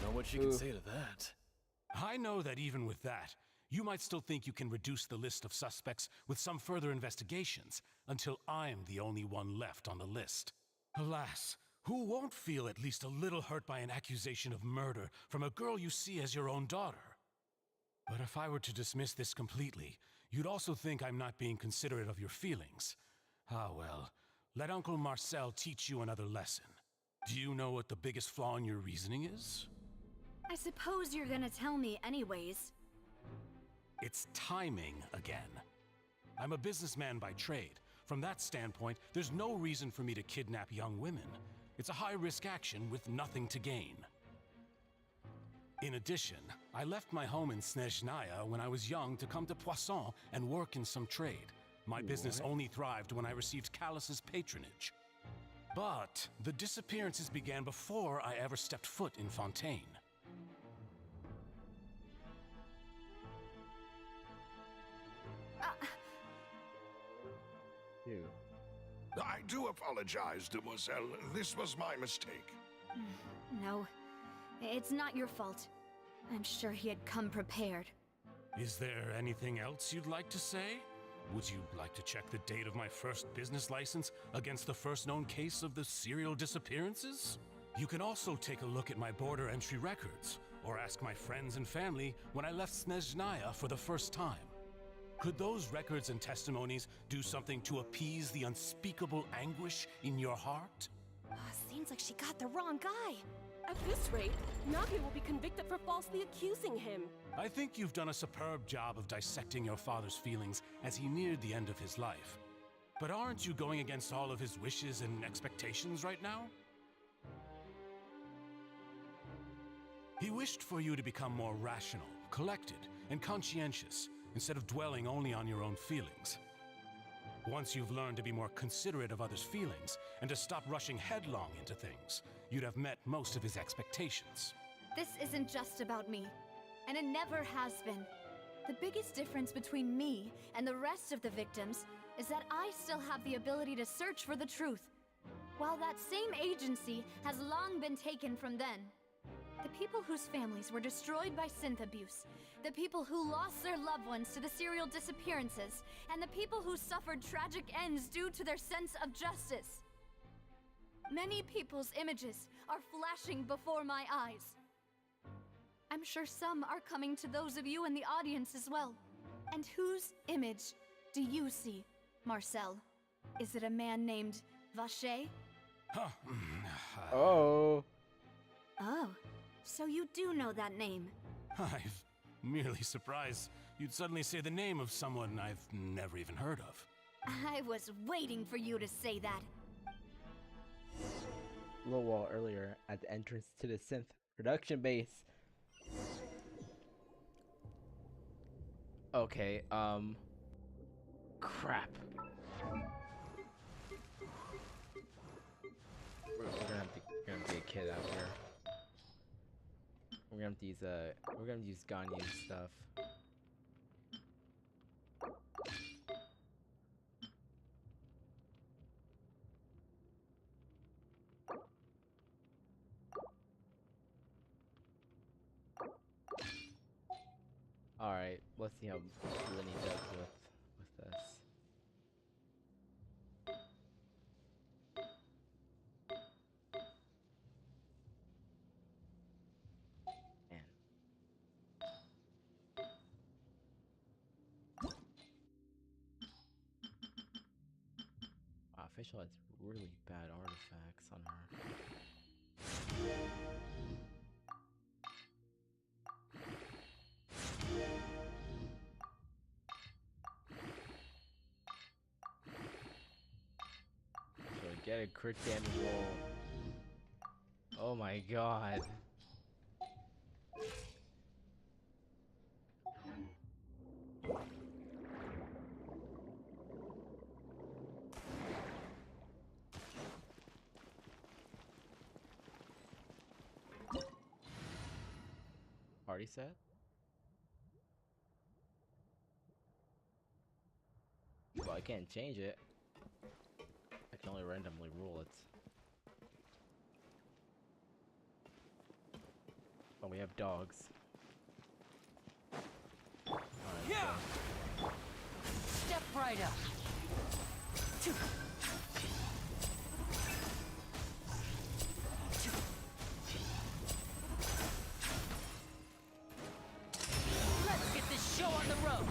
Know what you can say to that. I know that even with that, you might still think you can reduce the list of suspects with some further investigations, until I'm the only one left on the list. Alas, who won't feel at least a little hurt by an accusation of murder from a girl you see as your own daughter? But if I were to dismiss this completely, you'd also think I'm not being considerate of your feelings. Ah well, Let Uncle Marcel teach you another lesson. Do you know what the biggest flaw in your reasoning is? I suppose you're gonna tell me anyways. It's timing again. I'm a businessman by trade. From that standpoint, there's no reason for me to kidnap young women. It's a high-risk action with nothing to gain. In addition, I left my home in Snezhnaya when I was young to come to Poisson and work in some trade. My business only thrived when I received Callus's patronage. But the disappearances began before I ever stepped foot in Fontaine. I do apologize, demoiselle. This was my mistake. No, it's not your fault. I'm sure he had come prepared. Is there anything else you'd like to say? Would you like to check the date of my first business license against the first known case of the serial disappearances? You can also take a look at my border entry records, or ask my friends and family when I left Snezhnaya for the first time. Could those records and testimonies do something to appease the unspeakable anguish in your heart? Seems like she got the wrong guy. At this rate, Navia will be convicted for falsely accusing him. I think you've done a superb job of dissecting your father's feelings as he neared the end of his life. But aren't you going against all of his wishes and expectations right now? He wished for you to become more rational, collected, and conscientious, instead of dwelling only on your own feelings. Once you've learned to be more considerate of others' feelings, and to stop rushing headlong into things, you'd have met most of his expectations. This isn't just about me, and it never has been. The biggest difference between me and the rest of the victims is that I still have the ability to search for the truth, while that same agency has long been taken from them. The people whose families were destroyed by synth abuse, the people who lost their loved ones to the serial disappearances, and the people who suffered tragic ends due to their sense of justice. Many people's images are flashing before my eyes. I'm sure some are coming to those of you in the audience as well. And whose image do you see, Marcel? Is it a man named Vacher? Oh. Oh, so you do know that name. I'm merely surprised you'd suddenly say the name of someone I've never even heard of. I was waiting for you to say that. A little while earlier, at the entrance to the synth production base. Okay, crap. We're gonna have to be a kid out here. We're gonna have to use Ganya's stuff. Alright, let's see how Lenny does with this. Man. Wow, Official has really bad artifacts on her. Get a crit damage roll. Oh my god. Party set? Well, I can't change it. I can only randomly rule it. Oh, we have dogs. Yeah. Step right up. Let's get this show on the road.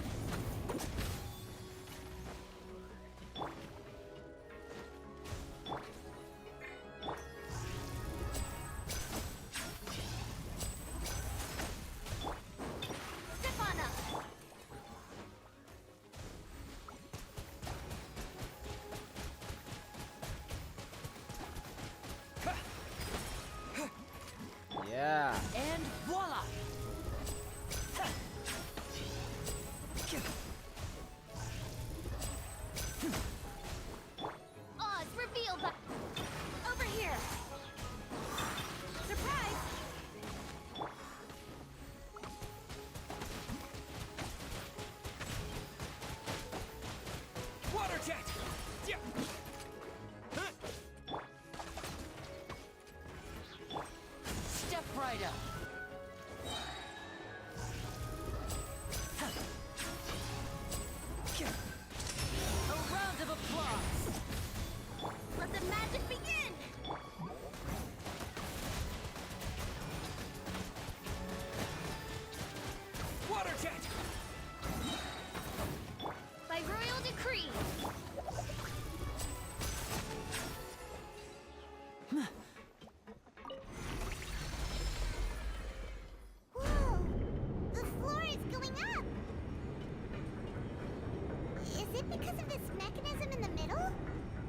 it because of this mechanism in the middle?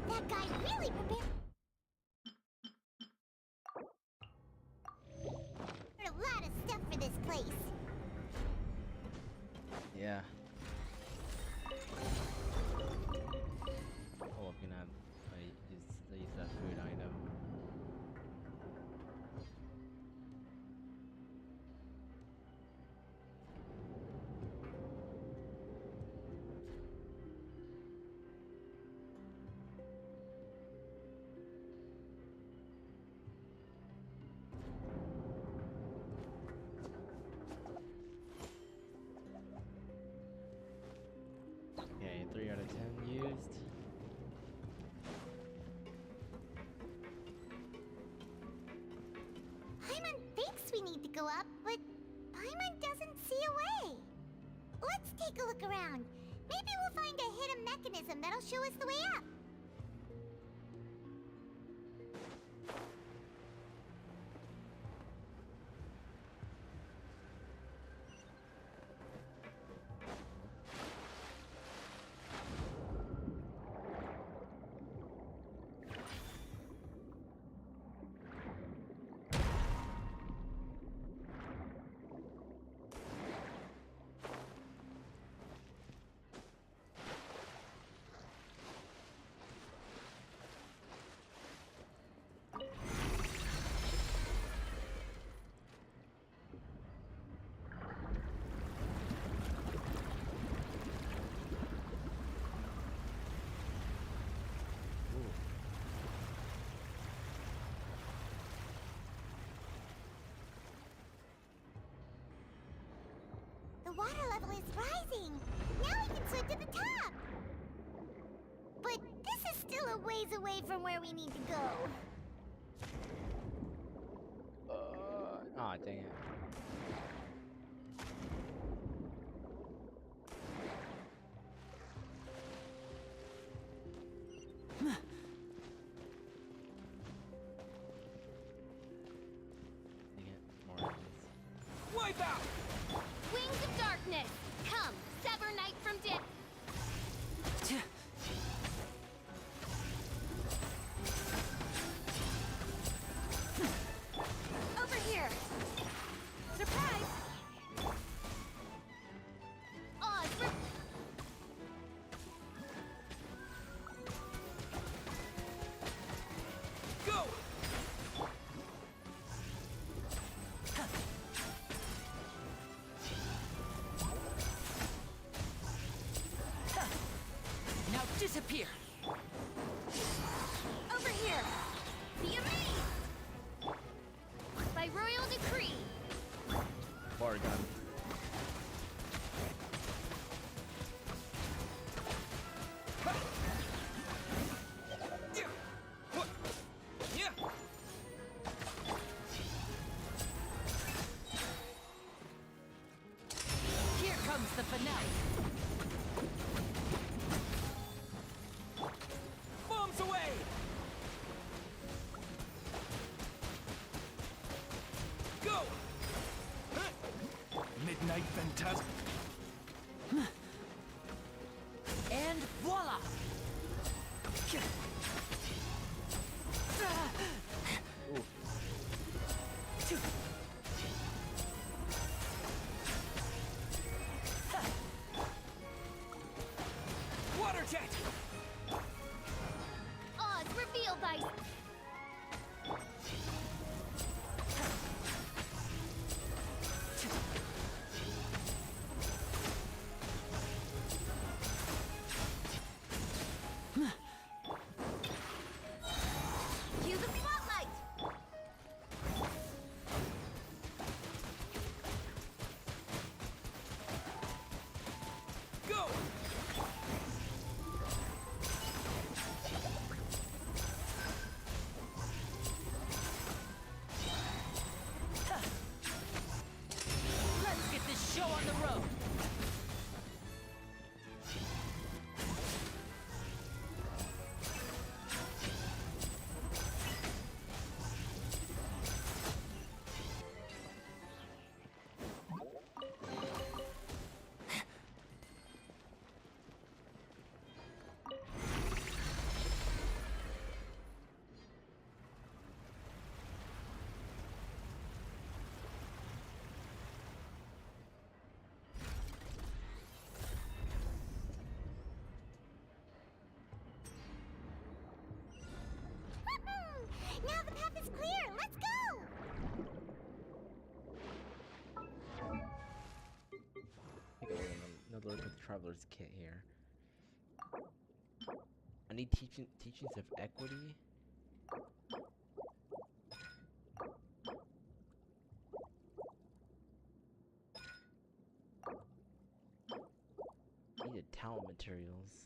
That guy really prepared a lot of stuff for this place. Yeah. Oh, I'm gonna use that food item. Okay, 3 out of 10 used. Paimon thinks we need to go up, but Paimon doesn't see a way. Let's take a look around. Maybe we'll find a hidden mechanism that'll show us the way up. The water level is rising. Now we can swim to the top. But this is still a ways away from where we need to go. Ah, dang it. Wipe out! Wings of darkness! Come, sever night from day. Over here! Surprise! Oz, Go! Now disappear! over here! Be amazed! By royal decree! Bar gun. Here comes the finale! Bombs away! Go! Midnight Phantasm. And voila! Water jet! Oz, reveal thy... traveler's kit here. I need teachings of equity. Needed talent materials.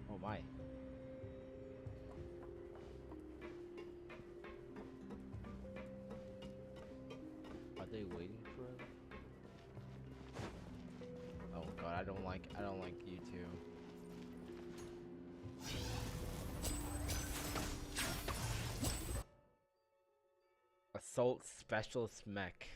Oh my. Are they waiting for us? Oh god, I don't like you two. Assault specialist mech.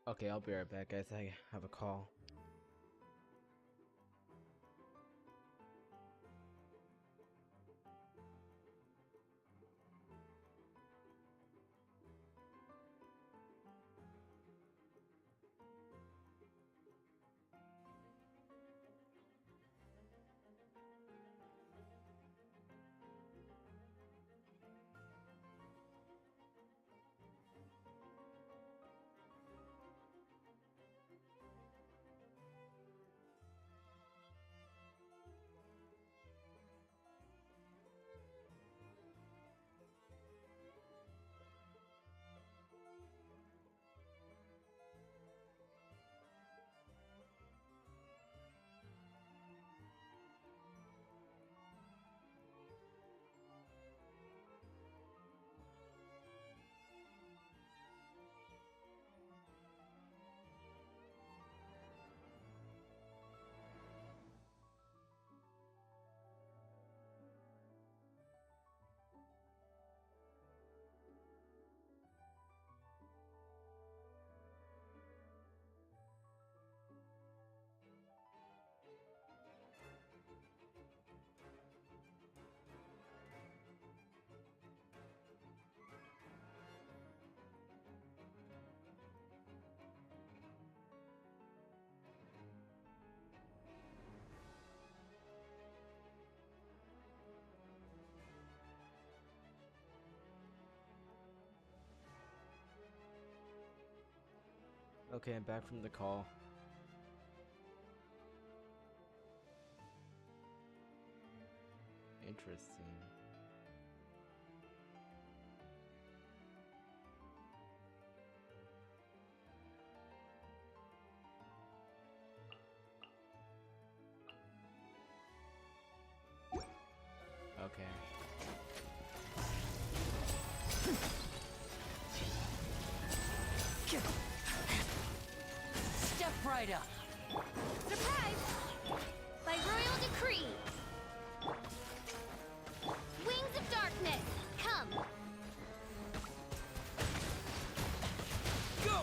Okay, I'll be right back, guys. I have a call. Okay, I'm back from the call. Interesting. Okay. Step right up. Surprise! By royal decree! Wings of darkness, come! Go!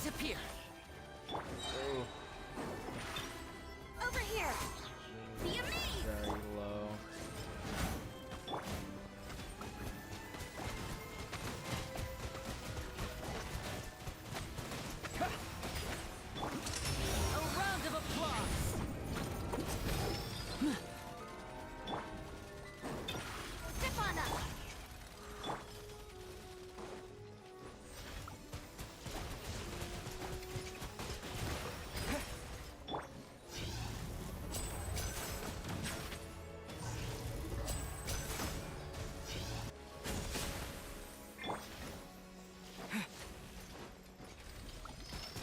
disappear. Oh. Over here. Be amazed. Very low. A round of applause. Step on up.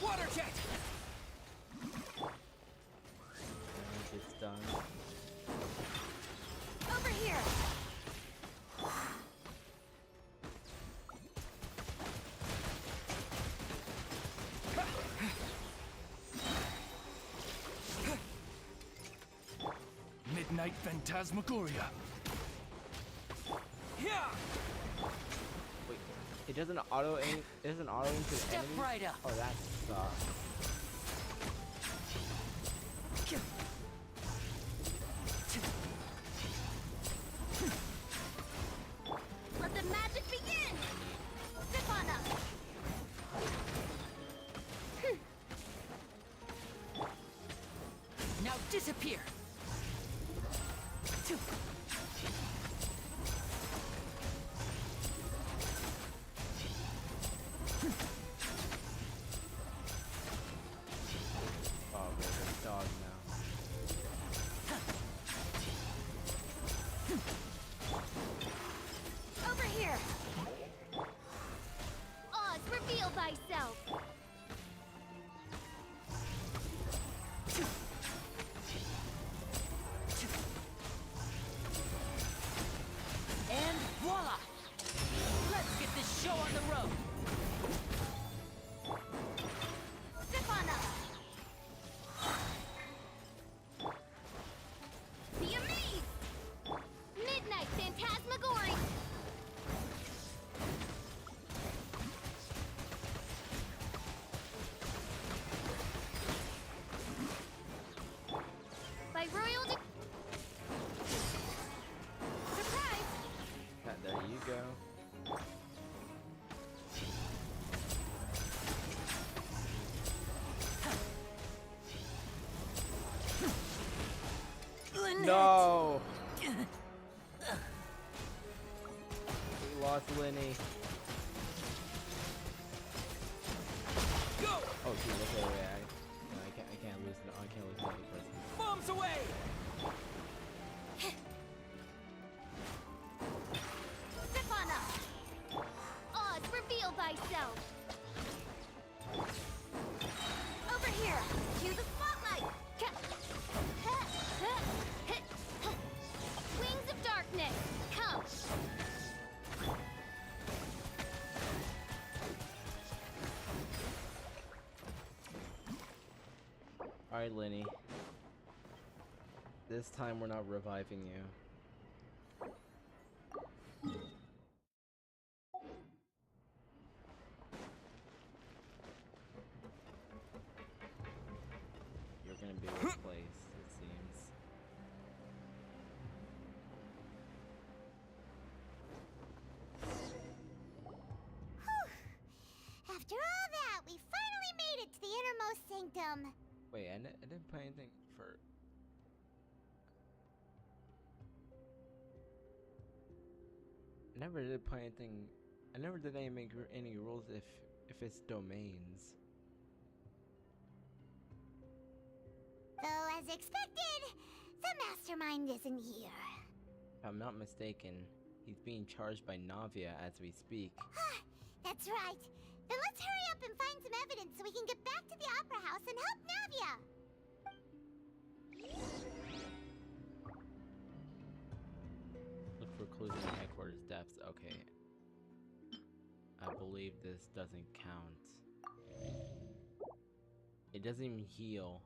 Water jet. It's done. Over here. Midnight Phantasmagoria. Wait, it doesn't auto aim. It doesn't auto aim to the Step enemy. right up. Oh, that sucks. Let the magic begin. Step on up. Now disappear. Oh, there's a dog now. Over here. Oz, reveal thyself. And voila! Let's get this show on the road. Step on up. Be amazed. Midnight Phantasmagoria. By royal surprise. There you go. No! We lost Lenny. Go! Oh, dude, okay, wait, no, I can't lose. No, I can't lose another person. Bombs away! Step on up. Oz, reveal thyself. Over here. Cue the spotlight. Wings of darkness, come. Alright, Lenny. This time we're not reviving you. You're gonna be replaced, it seems. After all that, we finally made it to the innermost sanctum. Wait, I didn't play anything for... I never did play anything... I never did any rules if it's domains. Though, as expected, the mastermind isn't here. If I'm not mistaken, he's being charged by Navia as we speak. That's right. Then let's hurry up and find some evidence so we can get back to the Opera House and help Navia. Look for clues in the headquarters depths. Okay. I believe this doesn't count. It doesn't even heal.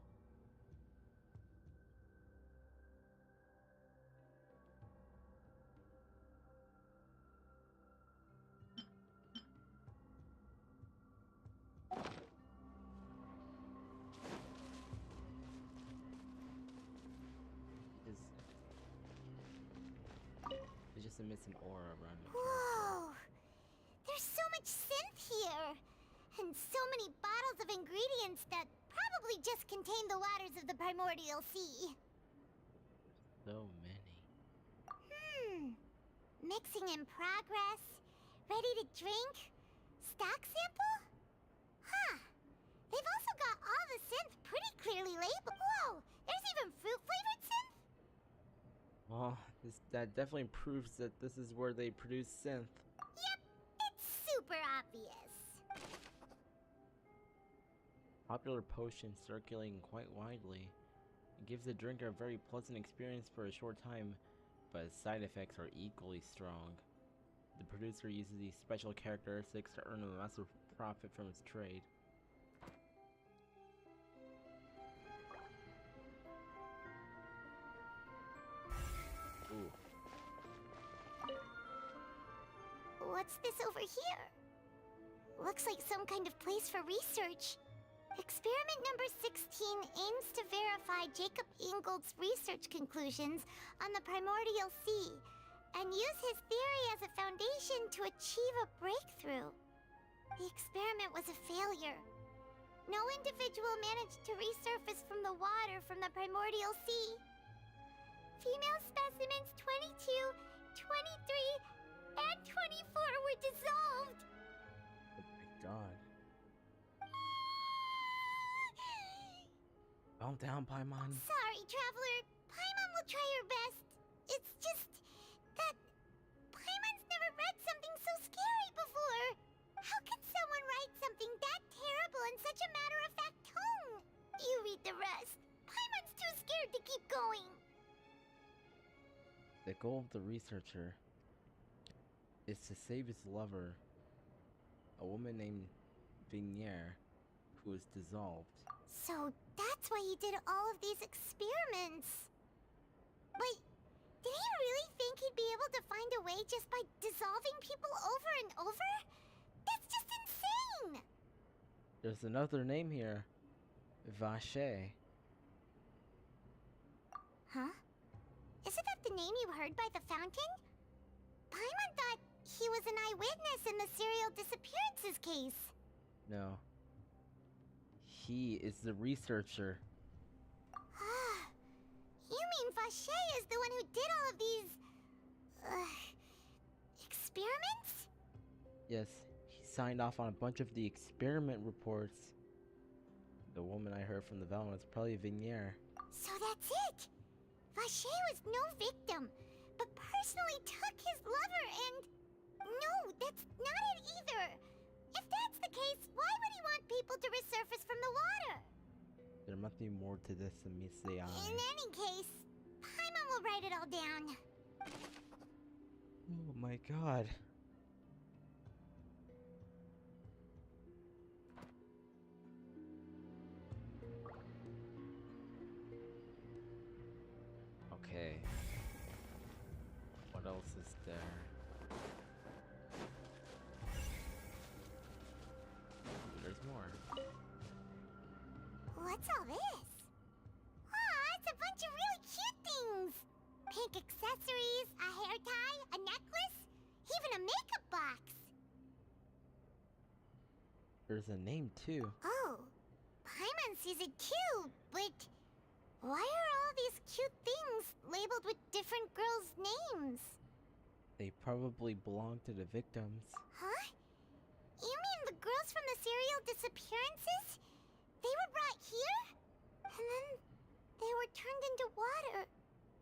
just emits an aura around it. Whoa! There's so much synth here! And so many bottles of ingredients that probably just contain the waters of the primordial sea. So many. Mixing in progress. Ready to drink? Stock sample? Huh. They've also got all the synth pretty clearly labeled. Whoa! There's even fruit-flavored synth? Well, that definitely proves that this is where they produce synth. Yep, it's super obvious. Popular potion circulating quite widely. It gives the drinker a very pleasant experience for a short time, but its side effects are equally strong. The producer uses these special characteristics to earn a massive profit from its trade. Ooh. What's this over here? Looks like some kind of place for research. Experiment number 16 aims to verify Jacob Ingold's research conclusions on the primordial sea and use his theory as a foundation to achieve a breakthrough. The experiment was a failure. No individual managed to resurface from the water from the primordial sea. Female specimens 22, 23, and 24 were dissolved. Oh my god. Calm down, Paimon. Sorry, Traveler. Paimon will try her best. It's just that Paimon's never read something so scary before. How can someone write something that terrible in such a matter-of-fact tone? You read the rest. Paimon's too scared to keep going. The goal of the researcher is to save his lover, a woman named Vignier, who is dissolved. So that's why he did all of these experiments. But did he really think he'd be able to find a way just by dissolving people over and over? That's just insane! There's another name here. Vache. Huh? Isn't that the name you heard by the fountain? Paimon thought he was an eyewitness in the serial disappearances case. No. He is the researcher. You mean Vache is the one who did all of these... experiments? Yes, he signed off on a bunch of the experiment reports. The woman I heard from the Velma is probably Vignier. So that's it! Vache was no victim, but personally took his lover and... No, that's not it either! If that's the case, why would he want people to resurface from the water? There must be more to this than meets the eye. In any case, Paimon will write it all down. Oh my god. Okay. What else is there? Ooh, there's more. What's all this? Aw, it's a bunch of really cute things! Pink accessories, a hair tie, a necklace, even a makeup box! There's a name too. Oh, Paimon sees it too, but why are all these cute things labeled with different girls' names? They probably belong to the victims. Huh? You mean the girls from the serial disappearances? They were brought here? And then they were turned into water.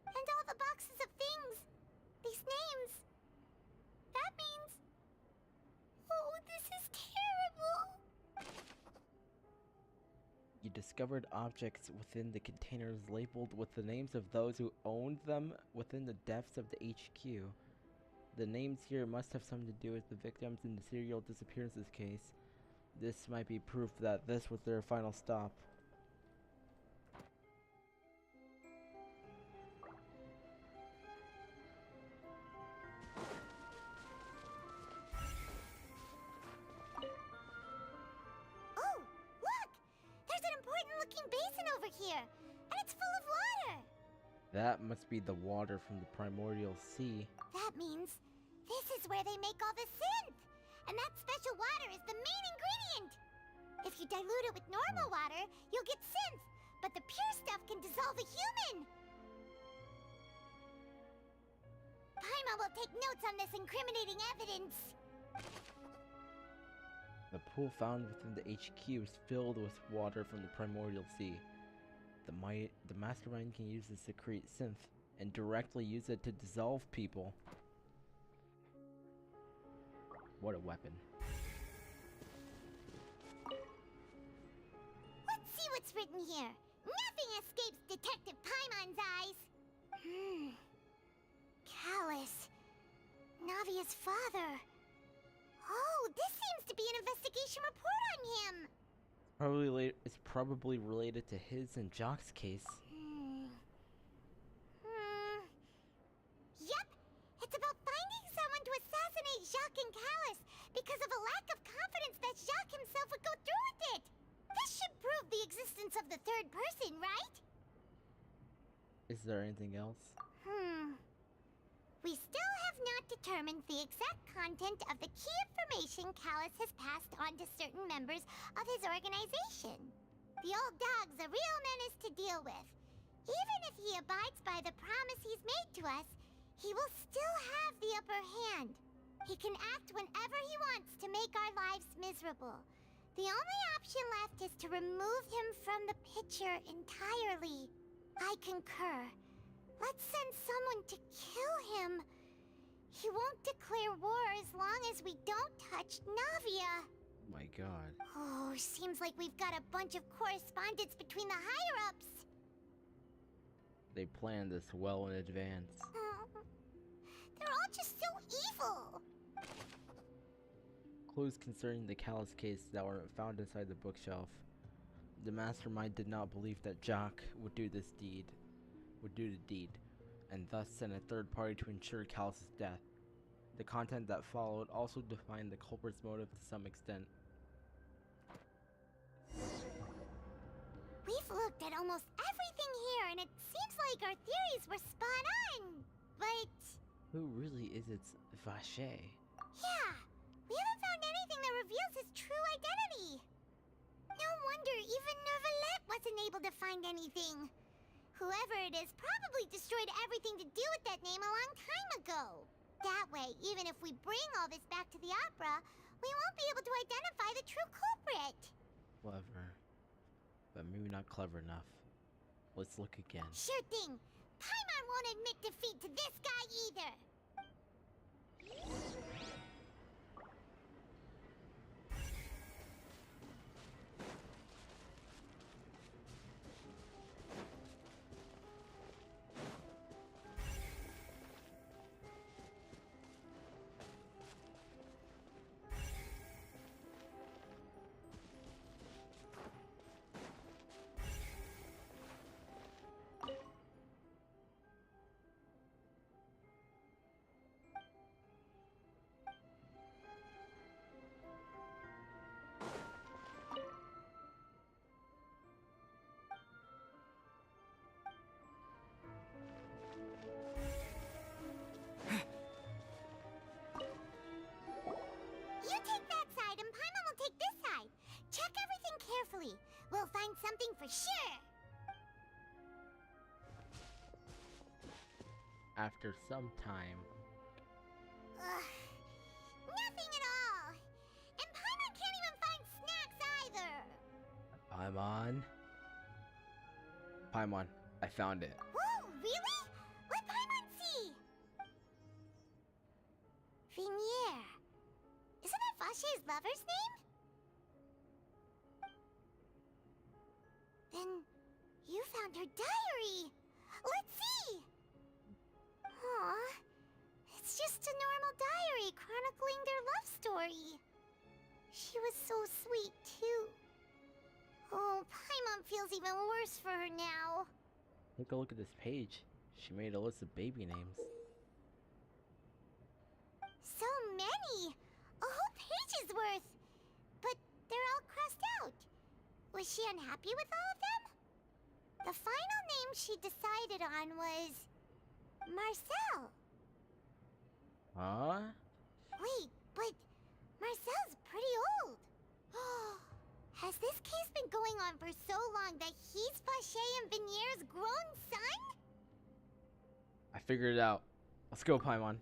And all the boxes of things. These names. That means... Oh, this is terrible! You discovered objects within the containers labeled with the names of those who owned them within the depths of the HQ. The names here must have something to do with the victims in the serial disappearances case. This might be proof that this was their final stop. Oh, look! There's an important looking basin over here, and it's full of water! That must be the water from the primordial sea. That means this is where they make all the synth! And that special water is the main ingredient! If you dilute it with normal water, you'll get synth, but the pure stuff can dissolve a human! Paimon will take notes on this incriminating evidence! The pool found within the HQ is filled with water from the primordial sea. The mastermind can use this to create synth and directly use it to dissolve people. What a weapon. Let's see what's written here. Nothing escapes Detective Paimon's eyes. Callus. Navia's father. Oh, this seems to be an investigation report on him. It's probably related to his and Jock's case. Yep, it's about finding someone to assassinate Jacques and Callus because of a lack of confidence that Jacques himself would go through with it. This should prove the existence of the third person, right? Is there anything else? We still have not determined the exact content of the key information Callus has passed on to certain members of his organization. The old dog's a real menace to deal with. Even if he abides by the promise he's made to us, he will still have the upper hand. He can act whenever he wants to make our lives miserable. The only option left is to remove him from the picture entirely. I concur. Let's send someone to kill him. He won't declare war as long as we don't touch Navia. My god. Oh, seems like we've got a bunch of correspondence between the higher-ups. They planned this well in advance. They're all just so evil. Clues concerning the Callus case that were found inside the bookshelf. The mastermind did not believe that Jock would do the deed, and thus sent a third party to ensure Callus's death. The content that followed also defined the culprit's motive to some extent. We've looked at almost everything here, and it seems like our theories were spot on. But who really is its Vache? yeah, we haven't found anything that reveals his true identity. No wonder even Neuvillette wasn't able to find anything. Whoever it is probably destroyed everything to do with that name a long time ago. That way, even if we bring all this back to the opera, we won't be able to identify the true culprit. Clever. But maybe not clever enough. Let's look again. Sure thing. Paimon won't admit defeat to this guy either. You take that side and Paimon will take this side. Check everything carefully. We'll find something for sure. After some time. Nothing at all. And Paimon can't even find snacks either. Paimon? Paimon, I found it. Whoa, really? Let Paimon see. Vinier. Isn't that Vache's lover's name? Then you found her diary. Let's see. Aw, it's just a normal diary chronicling their love story. She was so sweet, too. Oh, Paimon feels even worse for her now. Take a look at this page. She made a list of baby names. So many! A whole page's worth! But they're all crossed out. Was she unhappy with all of them? The final name she decided on was... Marcel. Huh? Wait, but Marcel's pretty old. Has this case been going on for so long that he's Vacher and Vinier's grown son? I figured it out. Let's go, Paimon.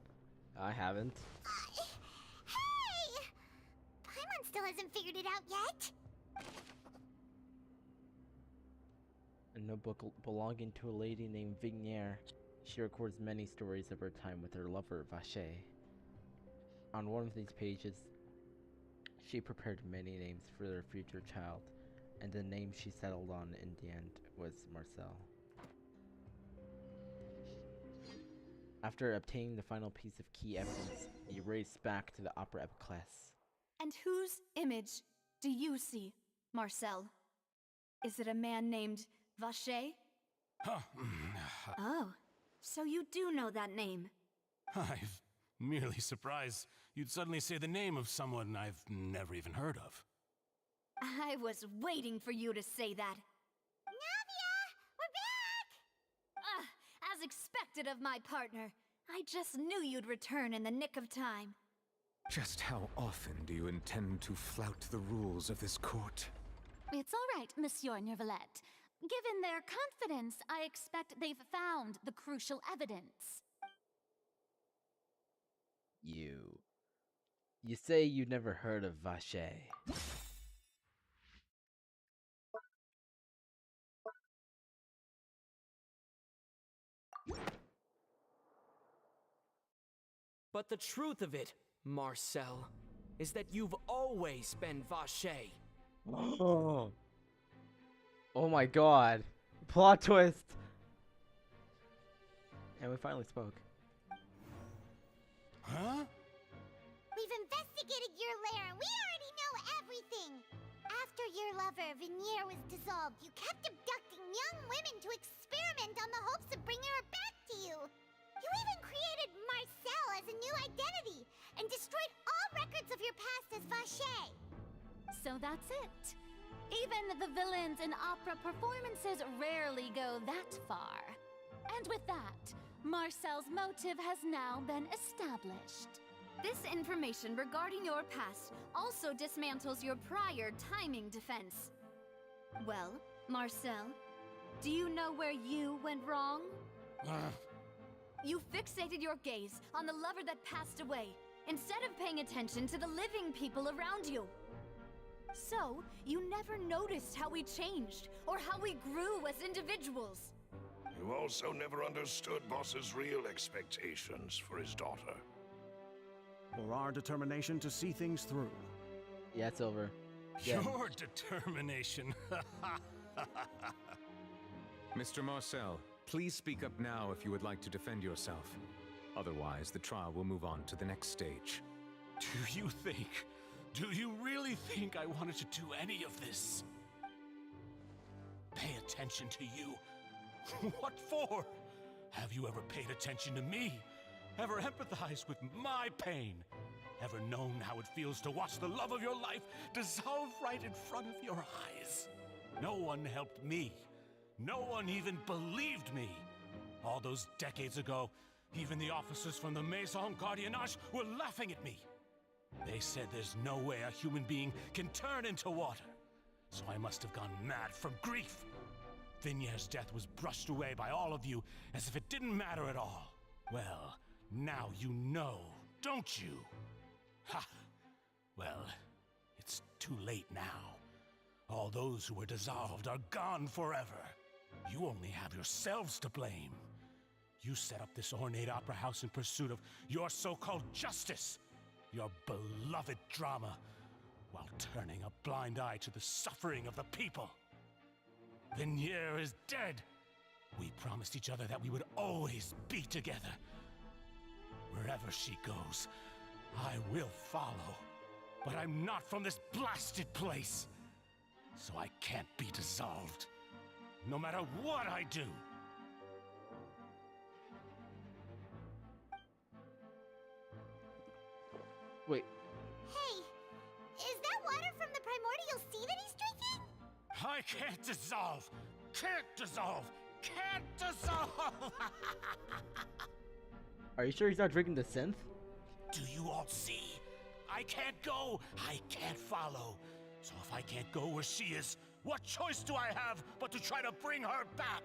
I haven't. Hey! Paimon still hasn't figured it out yet. A notebook belonging to a lady named Vignier. She records many stories of her time with her lover, Vacher. On one of these pages, she prepared many names for their future child, and the name she settled on in the end was Marcel. After obtaining the final piece of key evidence, he raced back to the Opera Epiclese. And whose image do you see, Marcel? Is it a man named Vacher? Oh, so you do know that name. I'm merely surprised you'd suddenly say the name of someone I've never even heard of. I was waiting for you to say that. Navia! We're back! As expected of my partner. I just knew you'd return in the nick of time. Just how often do you intend to flout the rules of this court? It's all right, Monsieur Nervalette. Given their confidence, I expect they've found the crucial evidence. You say you never heard of Vacher. But the truth of it, Marcel, is that you've always been Vacher. Oh my god. Plot twist. And we finally spoke. Huh? We've investigated your lair and we already know everything. After your lover, Vinier, was dissolved, you kept abducting young women to experiment on the hopes of bringing her back to you. You even created Marcel as a new identity and destroyed all records of your past as Vacher. So that's it. Even the villains in opera performances rarely go that far. And with that, Marcel's motive has now been established. This information regarding your past also dismantles your prior timing defense. Well, Marcel, do you know where you went wrong? You fixated your gaze on the lover that passed away, instead of paying attention to the living people around you. So, you never noticed how we changed, or how we grew as individuals. You also never understood Boss's real expectations for his daughter. Or our determination to see things through. Yeah, it's over. Your determination. Mr. Marcel, please speak up now if you would like to defend yourself. Otherwise, the trial will move on to the next stage. Do you really think I wanted to do any of this? Pay attention to you? What for? Have you ever paid attention to me? Ever empathized with my pain? Ever known how it feels to watch the love of your life dissolve right in front of your eyes? No one helped me. No one even believed me. All those decades ago, even the officers from the Maison Gardiennage were laughing at me. They said there's no way a human being can turn into water. So I must have gone mad from grief. Vinier's death was brushed away by all of you as if it didn't matter at all. Well, now you know, don't you? Ha! Well, it's too late now. All those who were dissolved are gone forever. You only have yourselves to blame. You set up this ornate opera house in pursuit of your so-called justice, your beloved drama, while turning a blind eye to the suffering of the people. Vinier is dead. We promised each other that we would always be together. Wherever she goes, I will follow. But I'm not from this blasted place, so I can't be dissolved, no matter what I do. Wait. Hey, is that water from the primordial sea that he's drinking? I can't dissolve. Can't dissolve! Can't dissolve! Are you sure he's not drinking the synth? Do you all see? I can't go, I can't follow. So if I can't go where she is, what choice do I have but to try to bring her back?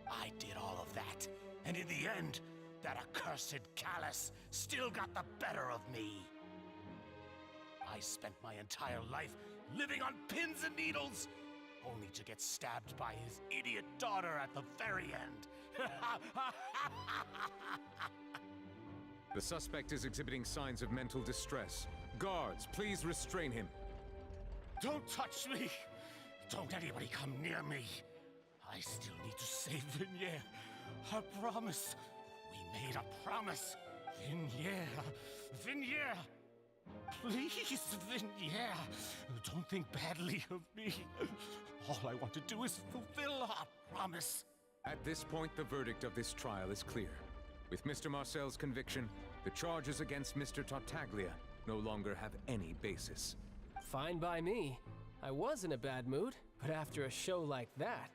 I did all of that, and in the end, that accursed Callus still got the better of me. I spent my entire life living on pins and needles, only to get stabbed by his idiot daughter at the very end. The suspect is exhibiting signs of mental distress. Guards, please restrain him. Don't touch me! Don't anybody come near me! I still need to save Vignere. I promise. We made a promise. Vignere. Vignere! Please, Vignere. Don't think badly of me. All I want to do is fulfill our promise. At this point, the verdict of this trial is clear. With Mr. Marcel's conviction, the charges against Mr. Tartaglia no longer have any basis. Fine by me. I was in a bad mood, but after a show like that,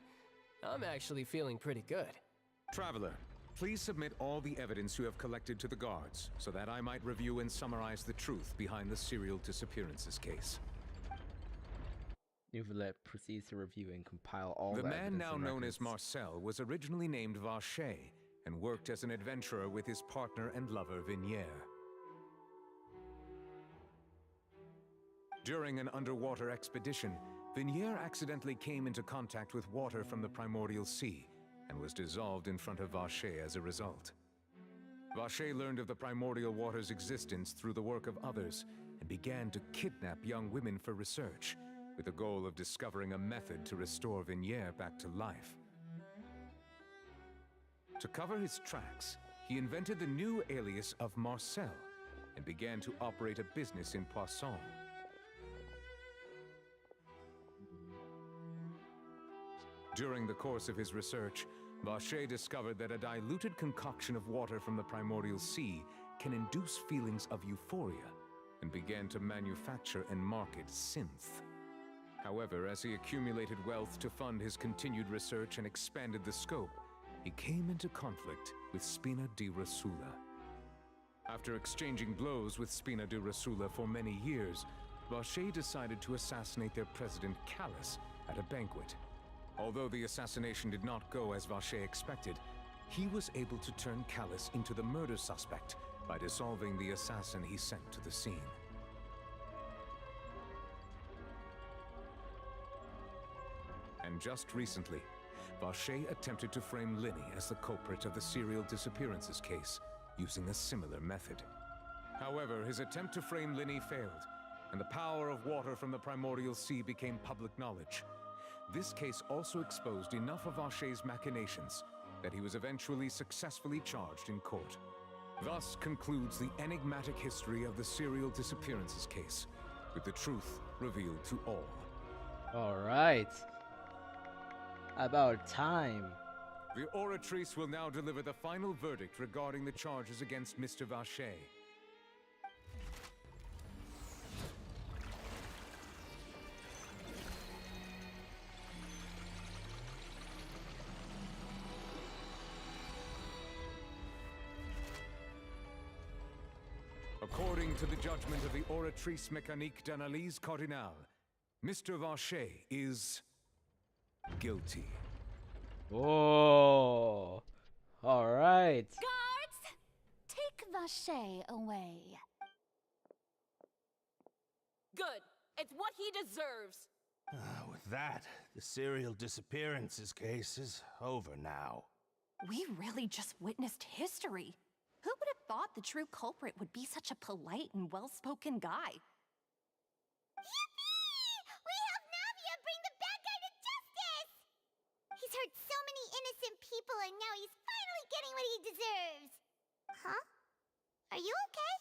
I'm actually feeling pretty good. Traveler, please submit all the evidence you have collected to the guards, so that I might review and summarize the truth behind the serial disappearances case. Neuvillette proceeds to review and compile all the the man evidence now and known records. as Marcel was originally named Vacher and worked as an adventurer with his partner and lover Vignere. During an underwater expedition, Vignere accidentally came into contact with water from the primordial sea and was dissolved in front of Vacher as a result. Vacher learned of the primordial water's existence through the work of others and began to kidnap young women for research, with the goal of discovering a method to restore Vignere back to life. To cover his tracks, he invented the new alias of Marcel and began to operate a business in Poisson. During the course of his research, Vacher discovered that a diluted concoction of water from the primordial sea can induce feelings of euphoria, and began to manufacture and market synth. However, as he accumulated wealth to fund his continued research and expanded the scope, he came into conflict with Spina di Rosula. After exchanging blows with Spina di Rosula for many years, Vacher decided to assassinate their president Callus at a banquet. Although the assassination did not go as Vacher expected, he was able to turn Callus into the murder suspect by dissolving the assassin he sent to the scene. And just recently, Vacher attempted to frame Linny as the culprit of the serial disappearances case, using a similar method. However, his attempt to frame Linny failed, and the power of water from the primordial sea became public knowledge. This case also exposed enough of Vacher's machinations that he was eventually successfully charged in court. Thus concludes the enigmatic history of the serial disappearances case, with the truth revealed to all. Alright. About time. The Oratrice will now deliver the final verdict regarding the charges against Mr. Vacher. According to the judgment of the Oratrice Mécanique d'Analyse Cardinale, Mr. Vacher is guilty. Oh, all right. Guards, take Vacher away. Good. It's what he deserves. With that, the serial disappearances case is over now. We really just witnessed history. Who would have thought the true culprit would be such a polite and well-spoken guy? Yippee! We helped Navia bring the bad guy to justice! He's hurt so many innocent people and now he's finally getting what he deserves. Huh? Are you okay?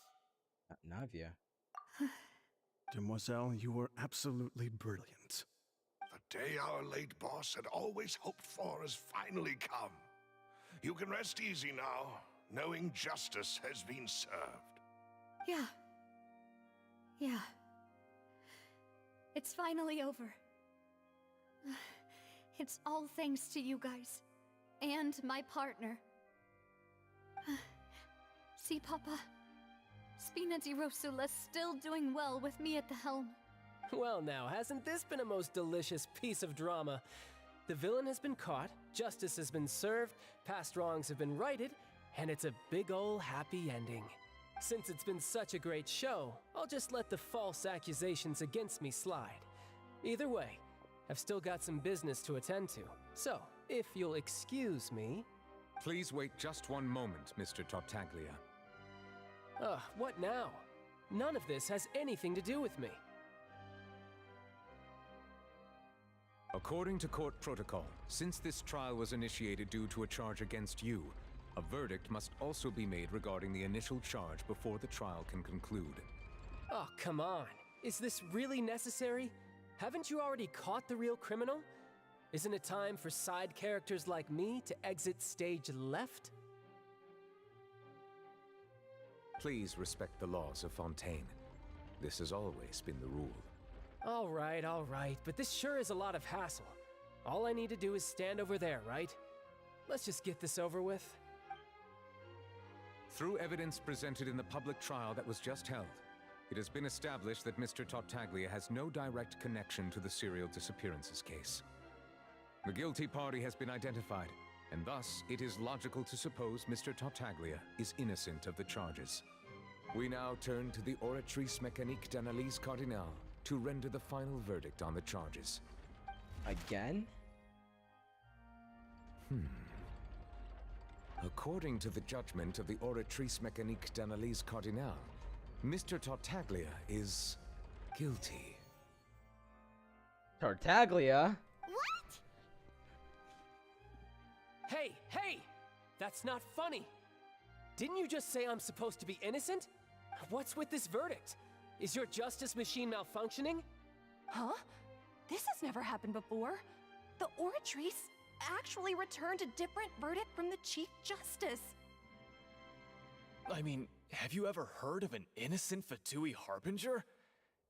Navia. Demoiselle, you were absolutely brilliant. The day our late boss had always hoped for has finally come. You can rest easy now, knowing justice has been served. Yeah. It's finally over. It's all thanks to you guys. And my partner. See, Papa? Spina di Rosula's still doing well with me at the helm. Well now, hasn't this been a most delicious piece of drama? The villain has been caught, justice has been served, past wrongs have been righted, and it's a big ol' happy ending. Since it's been such a great show, I'll just let the false accusations against me slide. Either way, I've still got some business to attend to, so if you'll excuse me... Please wait just one moment, Mr. Tartaglia. What now? None of this has anything to do with me. According to court protocol, since this trial was initiated due to a charge against you, a verdict must also be made regarding the initial charge before the trial can conclude. Oh, come on. Is this really necessary? Haven't you already caught the real criminal? Isn't it time for side characters like me to exit stage left? Please respect the laws of Fontaine. This has always been the rule. All right, but this sure is a lot of hassle. All I need to do is stand over there, right? Let's just get this over with. Through evidence presented in the public trial that was just held, it has been established that Mr. Tartaglia has no direct connection to the serial disappearances case. The guilty party has been identified, and thus it is logical to suppose Mr. Tartaglia is innocent of the charges. We now turn to the Oratrice Mécanique d'Analyse Cardinale to render the final verdict on the charges. Again? According to the judgment of the Oratrice Mécanique d'Analyse Cardinale, Mr. Tartaglia is guilty. Tartaglia? What? Hey! That's not funny! Didn't you just say I'm supposed to be innocent? What's with this verdict? Is your justice machine malfunctioning? Huh? This has never happened before. The Oratrice actually returned a different verdict from the Chief Justice. I mean, have you ever heard of an innocent Fatui Harbinger?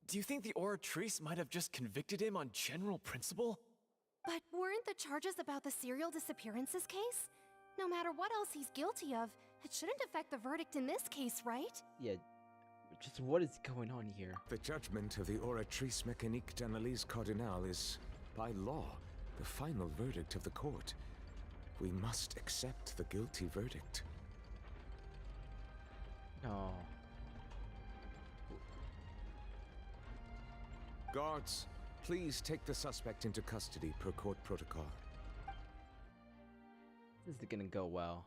Do you think the Oratrice might have just convicted him on general principle? But weren't the charges about the serial disappearances case? No matter what else he's guilty of, it shouldn't affect the verdict in this case, right? Yeah, just what is going on here? The judgment of the Oratrice Mécanique d'Analyse Cardinale is, by law, the final verdict of the court. We must accept the guilty verdict. No. Guards, please take the suspect into custody per court protocol. This is gonna go well.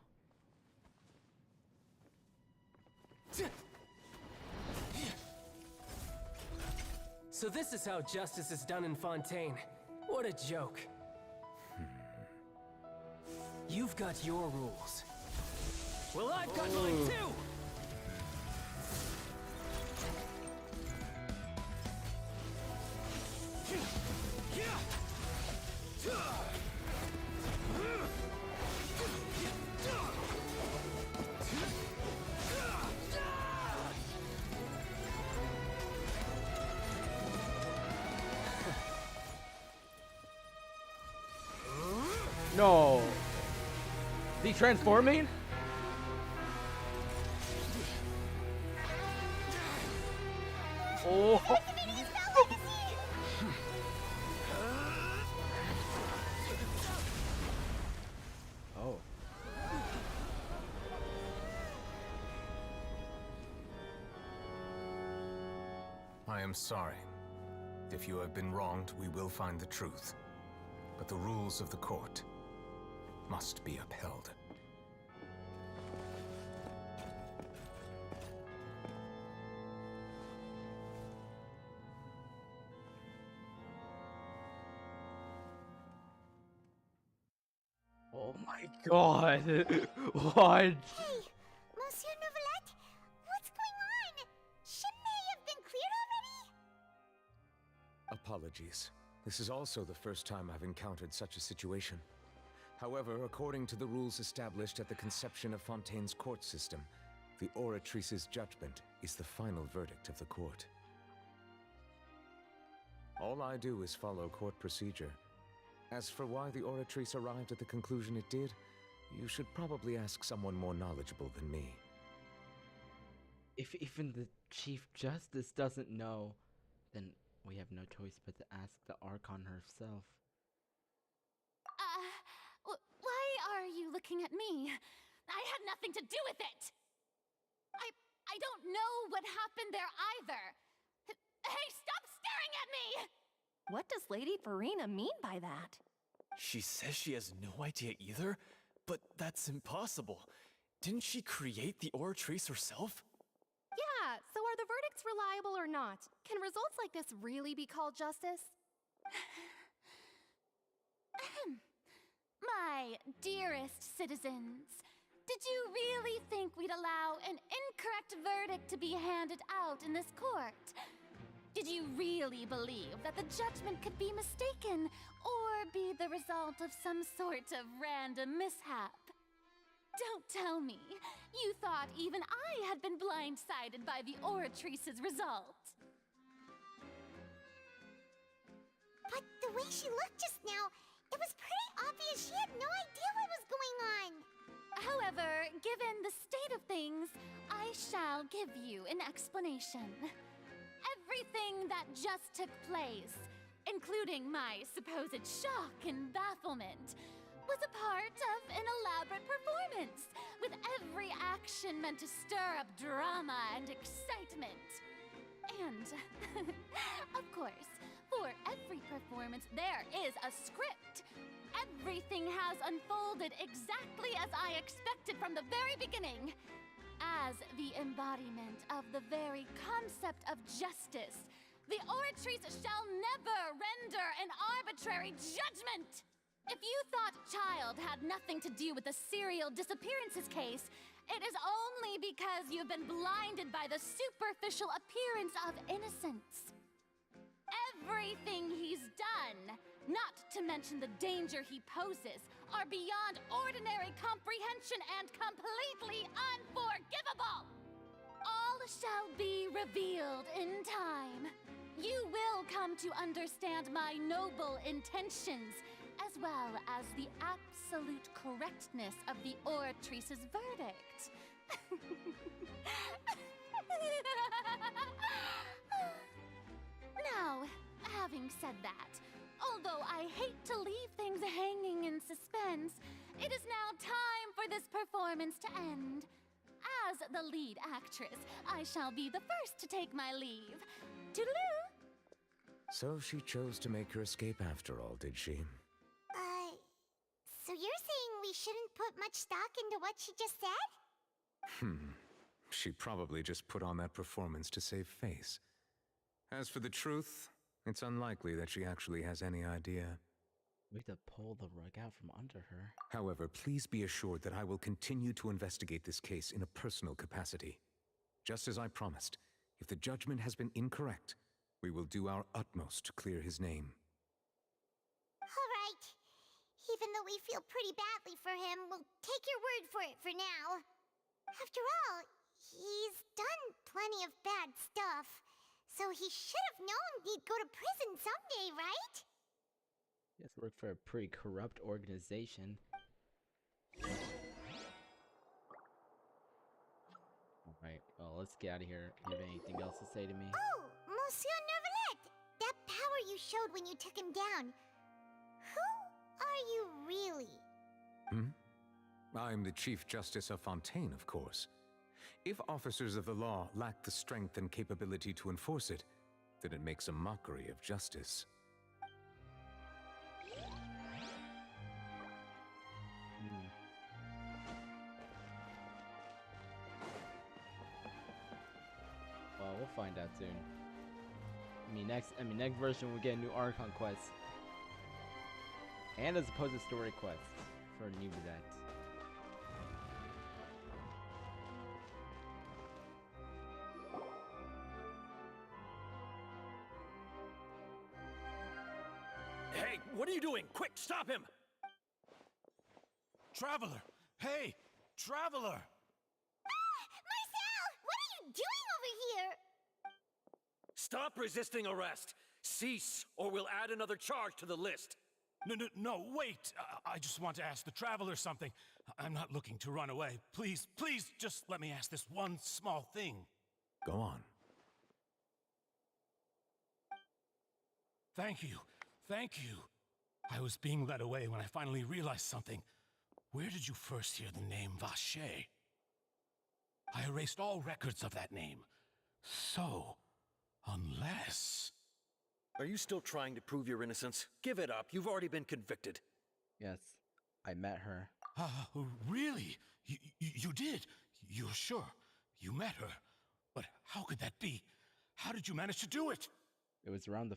So this is how justice is done in Fontaine. What a joke. You've got your rules. Well, I've got mine too! No. Is he transforming? Oh. Oh. I am sorry. If you have been wronged, we will find the truth. But the rules of the court must be upheld. Oh my god. What? Hey, Monsieur Novelette, what's going on? Shouldn't they have been cleared already? Apologies. This is also the first time I've encountered such a situation. However, according to the rules established at the conception of Fontaine's court system, the Oratrice's judgment is the final verdict of the court. All I do is follow court procedure. As for why the Oratrice arrived at the conclusion it did, you should probably ask someone more knowledgeable than me. If even the Chief Justice doesn't know, then we have no choice but to ask the Archon herself. Why are you looking at me? I had nothing to do with it! I don't know what happened there either! Hey, stop staring at me! What does Lady Farina mean by that? She says she has no idea either, but that's impossible. Didn't she create the Oratrice herself? Yeah, so are the verdicts reliable or not? Can results like this really be called justice? My dearest citizens, did you really think we'd allow an incorrect verdict to be handed out in this court? Did you really believe that the judgment could be mistaken or be the result of some sort of random mishap? Don't tell me you thought even I had been blindsided by the Oratrice's result. But the way she looked just now, it was pretty obvious she had no idea what was going on. However, given the state of things, I shall give you an explanation. Everything that just took place, including my supposed shock and bafflement, was a part of an elaborate performance, with every action meant to stir up drama and excitement. And, of course, for every performance there is a script. Everything has unfolded exactly as I expected from the very beginning. As the embodiment of the very concept of justice, the Oratrice shall never render an arbitrary judgment! If you thought Child had nothing to do with the serial disappearances case, it is only because you've been blinded by the superficial appearance of innocence. Everything he's done, not to mention the danger he poses, are beyond ordinary comprehension and completely unforgivable! All shall be revealed in time. You will come to understand my noble intentions, as well as the absolute correctness of the Oratrice's verdict. Now, having said that, although I hate to leave things hanging in suspense, it is now time for this performance to end. As the lead actress, I shall be the first to take my leave. Toodaloo! So she chose to make her escape after all, did she? So you're saying we shouldn't put much stock into what she just said? She probably just put on that performance to save face. As for the truth, it's unlikely that she actually has any idea. We have to pull the rug out from under her. However, please be assured that I will continue to investigate this case in a personal capacity. Just as I promised, if the judgment has been incorrect, we will do our utmost to clear his name. All right. Even though we feel pretty badly for him, we'll take your word for it for now. After all, he's done plenty of bad stuff, so he should have known he'd go to prison someday, right? He has worked for a pretty corrupt organization. Alright, well, let's get out of here. Do you have anything else to say to me? Oh, Monsieur Neuvillette! That power you showed when you took him down. Who are you really? I'm the Chief Justice of Fontaine, of course. If officers of the law lack the strength and capability to enforce it, then it makes a mockery of justice. Well, we'll find out soon. Next version we'll get a new Archon quest. And as opposed to story quests for a new vet. Hey, what are you doing? Quick, stop him! Traveler! Hey! Traveler! Marcel! What are you doing over here? Stop resisting arrest! Cease, or we'll add another charge to the list! No, wait! I just want to ask the traveler something. I'm not looking to run away. Please, please, just let me ask this one small thing. Go on. Thank you. Thank you. I was being led away when I finally realized something. Where did you first hear the name Vacher? I erased all records of that name. So, unless... Are you still trying to prove your innocence? Give it up. You've already been convicted. Yes, I met her. Really? You did? You're sure? You met her? But how could that be? How did you manage to do it? It was around the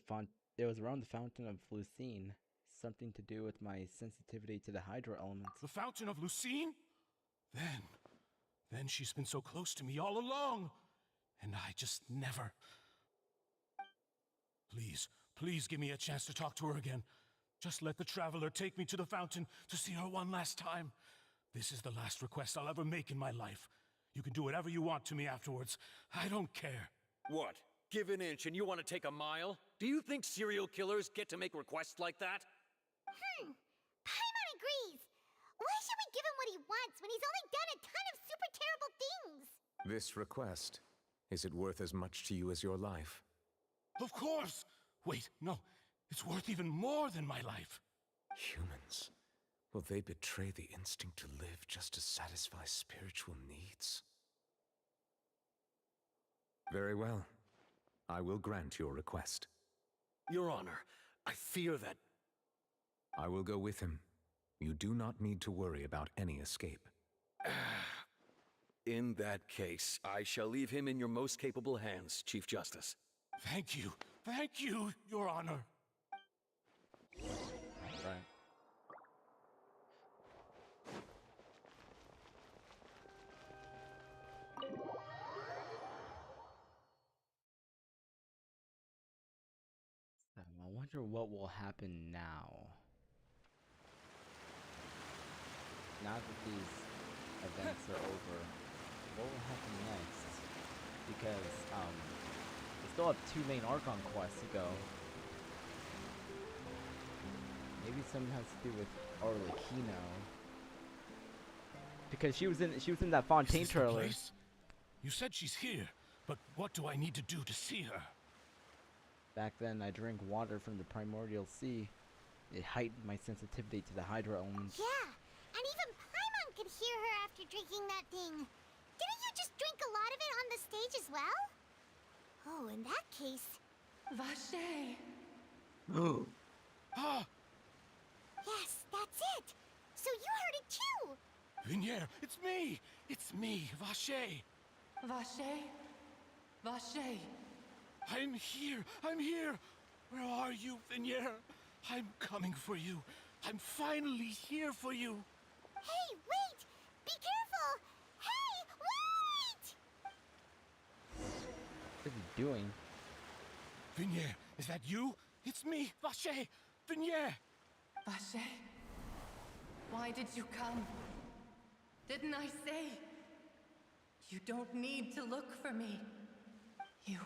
fountain of Lucine. Something to do with my sensitivity to the hydro elements. The fountain of Lucine? Then she's been so close to me all along. And I just never... Please give me a chance to talk to her again. Just let the traveler take me to the fountain to see her one last time. This is the last request I'll ever make in my life. You can do whatever you want to me afterwards. I don't care. What? Give an inch and you want to take a mile? Do you think serial killers get to make requests like that? Paimon agrees. Why should we give him what he wants when he's only done a ton of super terrible things? This request, is it worth as much to you as your life? Of course! Wait, no. It's worth even more than my life. Humans. Will they betray the instinct to live just to satisfy spiritual needs? Very well. I will grant your request. Your Honor, I fear that... I will go with him. You do not need to worry about any escape. In that case, I shall leave him in your most capable hands, Chief Justice. Thank you, Your Honor. Right. I wonder what will happen now. Now that these events are over, what will happen next? Because, we still have 2 main Archon quests to go. Maybe something has to do with Arlecchino. Because she was in that Fontaine trailer. You said she's here, but what do I need to do to see her? Back then, I drank water from the primordial sea. It heightened my sensitivity to the hydro elements. Yeah, and even Paimon could hear her after drinking that thing. Didn't you just drink a lot of it on the stage as well? Oh, in that case... Vacher! Oh. Yes, that's it! So you heard it too! Vinier, it's me! It's me, Vacher! Vacher? Vacher! I'm here! Where are you, Vinier? I'm coming for you. I'm finally here for you. Hey, wait! Be careful! Hey, wait! What is he doing? Vinier, is that you? It's me, Vacher! Vinier! Vacher? Why did you come? Didn't I say? You don't need to look for me. You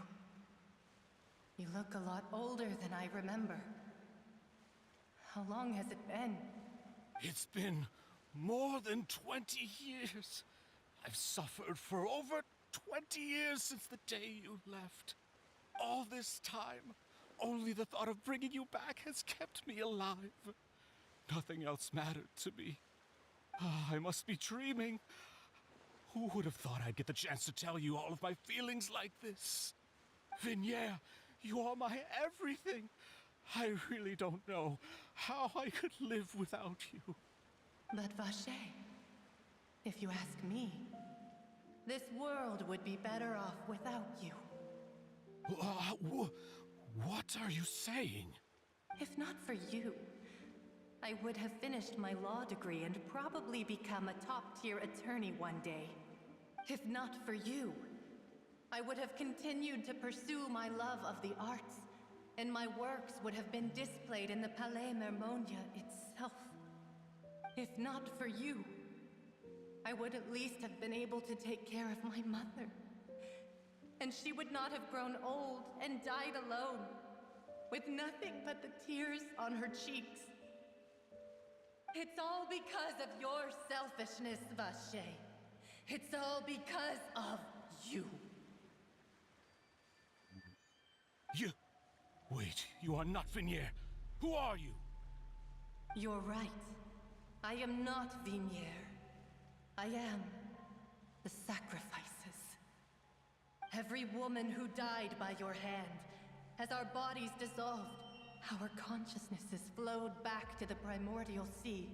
look a lot older than I remember. How long has it been? It's been more than 20 years. I've suffered for over 20 years since the day you left. All this time, only the thought of bringing you back has kept me alive. Nothing else mattered to me. I must be dreaming. Who would have thought I'd get the chance to tell you all of my feelings like this? Vinier, you are my everything. I really don't know how I could live without you. But Vacher, if you ask me, this world would be better off without you. What are you saying? If not for you, I would have finished my law degree and probably become a top-tier attorney one day. If not for you, I would have continued to pursue my love of the arts, and my works would have been displayed in the Palais Mermonia itself. If not for you, I would at least have been able to take care of my mother. And she would not have grown old and died alone, with nothing but the tears on her cheeks It's all because of your selfishness, Vache. It's all because of you. You... Wait, you are not Vignier. Who are you? You're right. I am not Vignier. I am the sacrifices. Every woman who died by your hand, as our bodies dissolved, our consciousnesses flowed back to the primordial sea.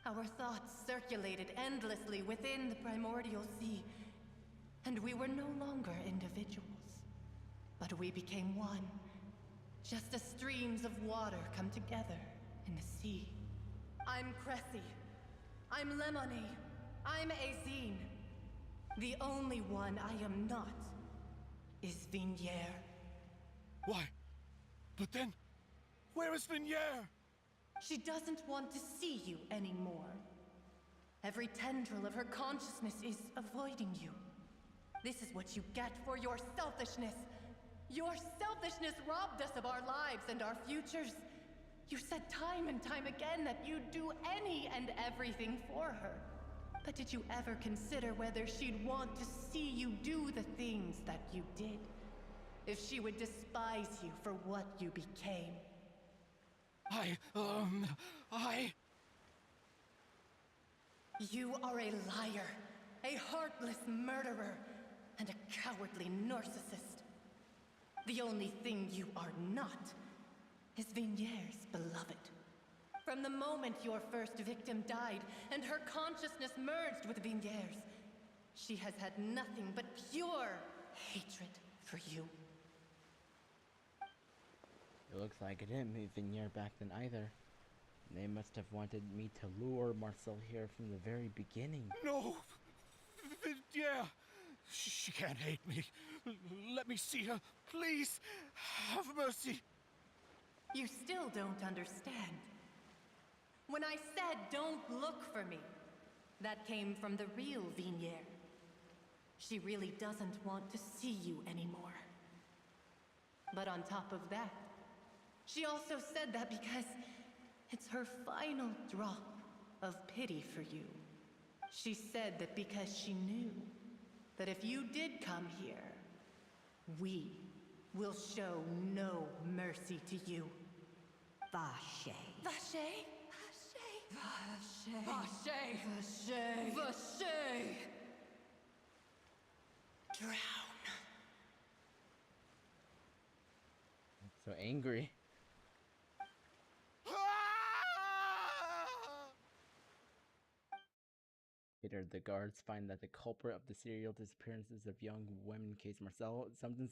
Our thoughts circulated endlessly within the primordial sea, and we were no longer individuals, but we became one, just as streams of water come together in the sea. I'm Cressy. I'm Lemony. I'm Azine. The only one I am not is Vignier. Why? But then, where is Vignier? She doesn't want to see you anymore. Every tendril of her consciousness is avoiding you. This is what you get for your selfishness. Your selfishness robbed us of our lives and our futures. You said time and time again that you'd do any and everything for her. But did you ever consider whether she'd want to see you do the things that you did? If she would despise you for what you became? You are a liar, a heartless murderer, and a cowardly narcissist. The only thing you are not is Vignier's beloved. From the moment your first victim died and her consciousness merged with Vignier's, she has had nothing but pure hatred for you. It looks like I didn't meet Vignier back then either. They must have wanted me to lure Marcel here from the very beginning. No! Vignier! She can't hate me. Let me see her, please. Have mercy. You still don't understand. When I said don't look for me, that came from the real Vignier. She really doesn't want to see you anymore. But on top of that, she also said that because it's her final drop of pity for you. She said that because she knew that if you did come here, we will show no mercy to you. Vache. Vache? Vache. Vache. Vache. Vache. Drown. So angry. Later, the guards find that the culprit of the serial disappearances of young women case Marcel something.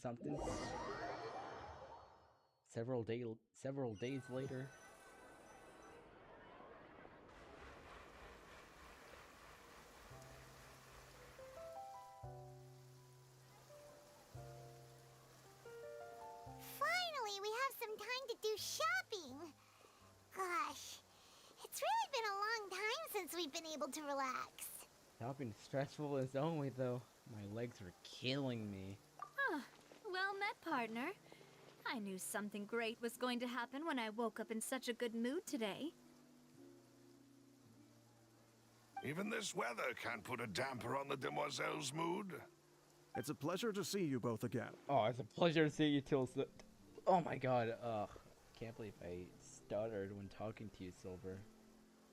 Several days later. Finally, we have some time to do shopping. Gosh, it's really been a long time since we've been able to relax. Shopping is stressful in its own way, though. My legs are killing me. Huh. Well met, partner. I knew something great was going to happen when I woke up in such a good mood today. Even this weather can't put a damper on the demoiselle's mood. It's a pleasure to see you both again. Oh, it's a pleasure to see you, Tilsa. Oh my god, can't believe I stuttered when talking to you, Silver.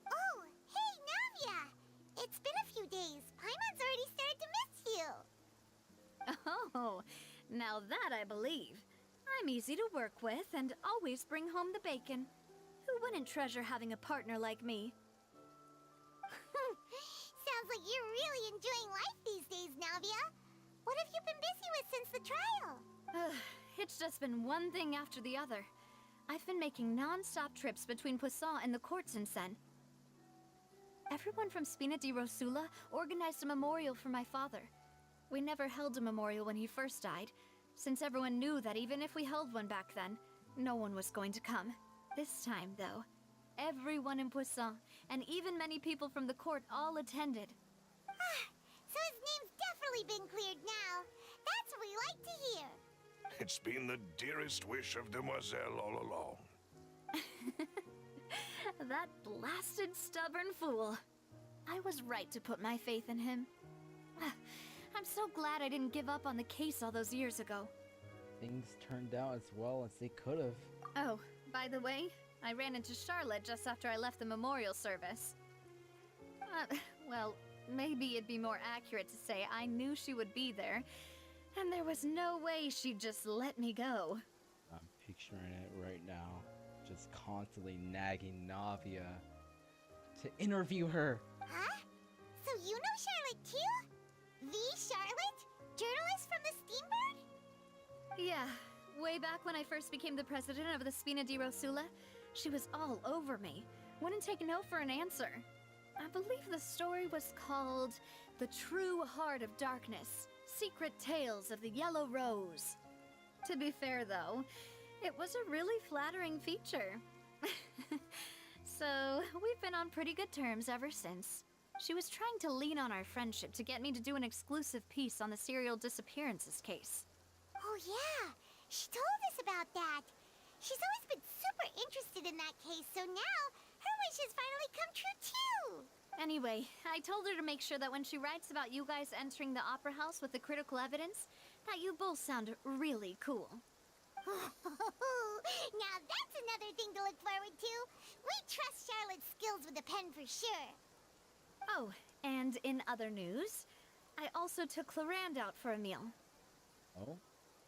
Oh, hey, Navia! It's been a few days. Paimon's already started to miss you. Oh, now that I believe. I'm easy to work with and always bring home the bacon. Who wouldn't treasure having a partner like me? Sounds like you're really enjoying life these days, Navia. What have you been busy with since the trial? It's just been one thing after the other. I've been making non-stop trips between Poisson and the courts in Sen. Everyone from Spina di Rosula organized a memorial for my father. We never held a memorial when he first died, since everyone knew that even if we held one back then, no one was going to come. This time, though, everyone in Poisson, and even many people from the court all attended. So his name's definitely been cleared now. That's what we like to hear. It's been the dearest wish of Demoiselle all along. That blasted stubborn fool. I was right to put my faith in him. I'm so glad I didn't give up on the case all those years ago. Things turned out as well as they could have. Oh, by the way, I ran into Charlotte just after I left the memorial service. Well, maybe it'd be more accurate to say I knew she would be there, and there was no way she'd just let me go. I'm picturing it right now. Just constantly nagging Navia to interview her. Huh? So you know Charlotte too? The Charlotte? Journalist from the Steambird? Yeah, way back when I first became the president of the Spina di Rosula, she was all over me. Wouldn't take no for an answer. I believe the story was called The True Heart of Darkness, Secret Tales of the Yellow Rose. To be fair though, it was a really flattering feature. So, we've been on pretty good terms ever since. She was trying to lean on our friendship to get me to do an exclusive piece on the serial disappearances case. Oh yeah, she told us about that. She's always been super interested in that case, so now her wishes finally come true too. Anyway, I told her to make sure that when she writes about you guys entering the opera house with the critical evidence, that you both sound really cool. Now that's another thing to look forward to. We trust Charlotte's skills with a pen for sure. Oh, and in other news, I also took Clarand out for a meal. Oh?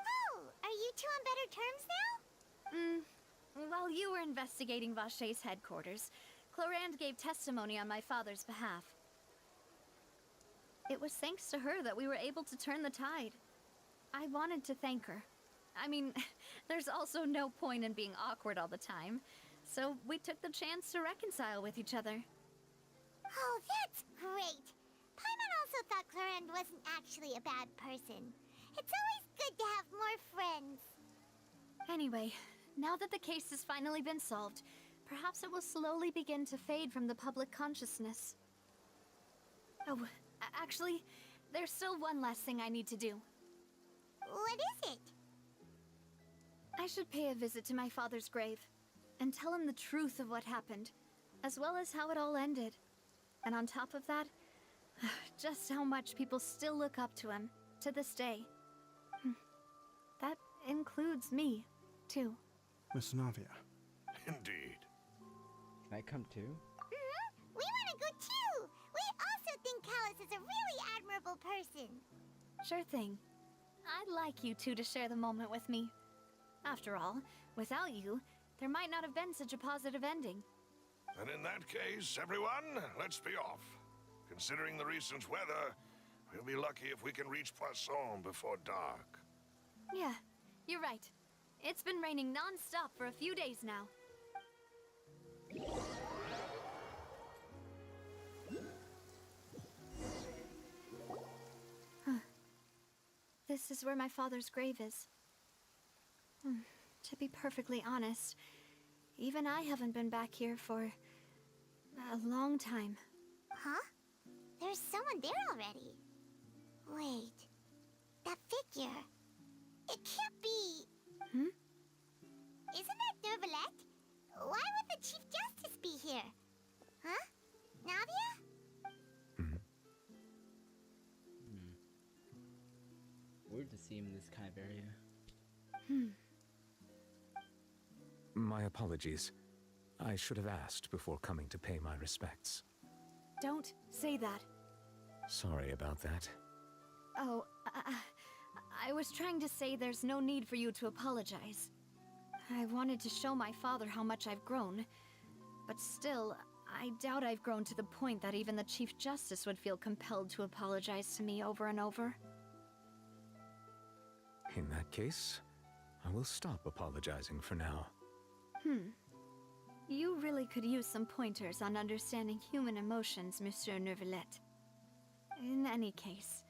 Oh, are you two on better terms now? While you were investigating Vache's headquarters, Clarand gave testimony on my father's behalf. It was thanks to her that we were able to turn the tide. I wanted to thank her. I mean, there's also no point in being awkward all the time, so we took the chance to reconcile with each other. Oh, that's great. Paimon also thought Clarand wasn't actually a bad person. It's always good to have more friends. Anyway, now that the case has finally been solved, perhaps it will slowly begin to fade from the public consciousness. Oh, actually, there's still one last thing I need to do. What is it? I should pay a visit to my father's grave, and tell him the truth of what happened, as well as how it all ended. And on top of that, just how much people still look up to him, to this day. That includes me, too. Miss Navia. Indeed. Can I come too? We want to go too! We also think Callus is a really admirable person. Sure thing. I'd like you two to share the moment with me. After all, without you, there might not have been such a positive ending. And in that case, everyone, let's be off. Considering the recent weather, we'll be lucky if we can reach Poisson before dark. Yeah, you're right. It's been raining non-stop for a few days now. This is where my father's grave is. To be perfectly honest, even I haven't been back here for a long time. Huh? There's someone there already. Wait, that figure. It can't be. Isn't that Neuvillette? Why would the Chief Justice be here? Huh? Navia? Weird to see him in this kind of area. My apologies. I should have asked before coming to pay my respects. Don't say that. Sorry about that. Oh, I was trying to say there's no need for you to apologize. I wanted to show my father how much I've grown, but still, I doubt I've grown to the point that even the Chief Justice would feel compelled to apologize to me over and over. In that case, I will stop apologizing for now. You really could use some pointers on understanding human emotions, Monsieur Neuvillette. In any case,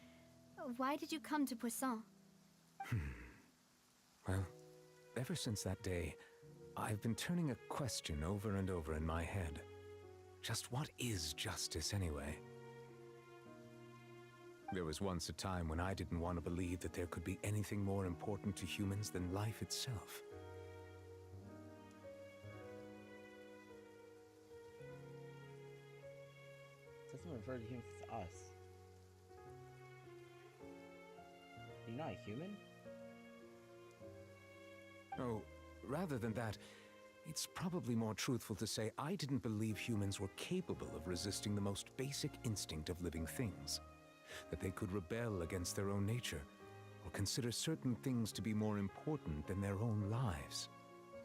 why did you come to Poisson? Well, ever since that day, I've been turning a question over and over in my head. Just what is justice anyway? There was once a time when I didn't want to believe that there could be anything more important to humans than life itself. refer to humans as us. You're not a human? Oh, rather than that, it's probably more truthful to say I didn't believe humans were capable of resisting the most basic instinct of living things. That they could rebel against their own nature, or consider certain things to be more important than their own lives.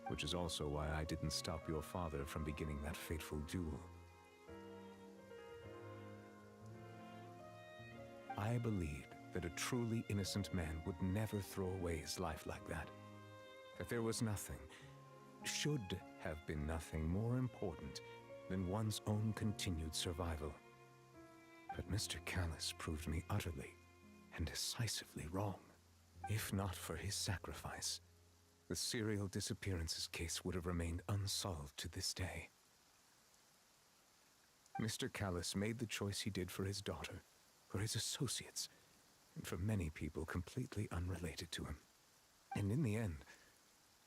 Which is also why I didn't stop your father from beginning that fateful duel. I believed that a truly innocent man would never throw away his life like that. That there was nothing, should have been nothing more important than one's own continued survival. But Mr. Callus proved me utterly and decisively wrong. If not for his sacrifice, the serial disappearances case would have remained unsolved to this day. Mr. Callus made the choice he did for his daughter, for his associates, and for many people completely unrelated to him. And in the end,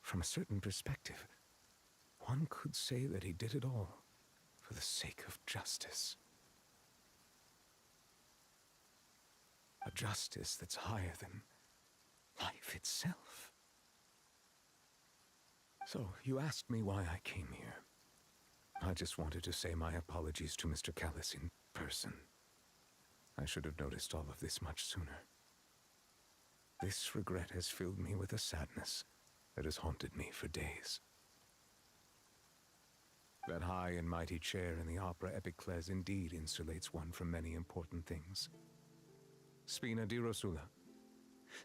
from a certain perspective, one could say that he did it all for the sake of justice. A justice that's higher than life itself. So, you asked me why I came here. I just wanted to say my apologies to Mr. Callus in person. I should have noticed all of this much sooner. This regret has filled me with a sadness that has haunted me for days. That high and mighty chair in the Opera Epiclese indeed insulates one from many important things. Spina di Rosula,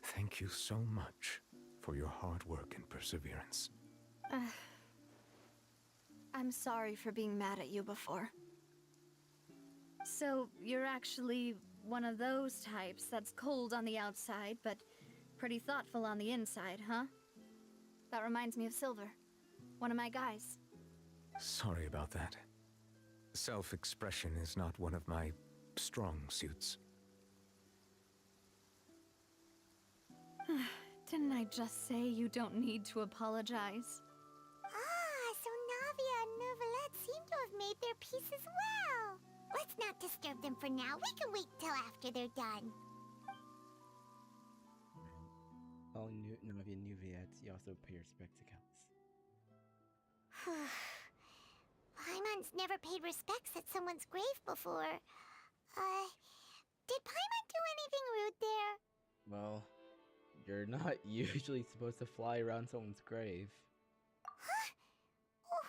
thank you so much for your hard work and perseverance. I'm sorry for being mad at you before. So, you're actually one of those types that's cold on the outside, but pretty thoughtful on the inside, huh? That reminds me of Silver, one of my guys. Sorry about that. Self-expression is not one of my strong suits. Didn't I just say you don't need to apologize? Ah, so Navia and Neuvillette seem to have made their peace as well. Let's not disturb them for now. We can wait till after they're done. Oh, Navia and Neuvillette, you also pay your respects to Callus. Paimon's never paid respects at someone's grave before. Did Paimon do anything rude there? Well, you're not usually supposed to fly around someone's grave. Huh? Oh,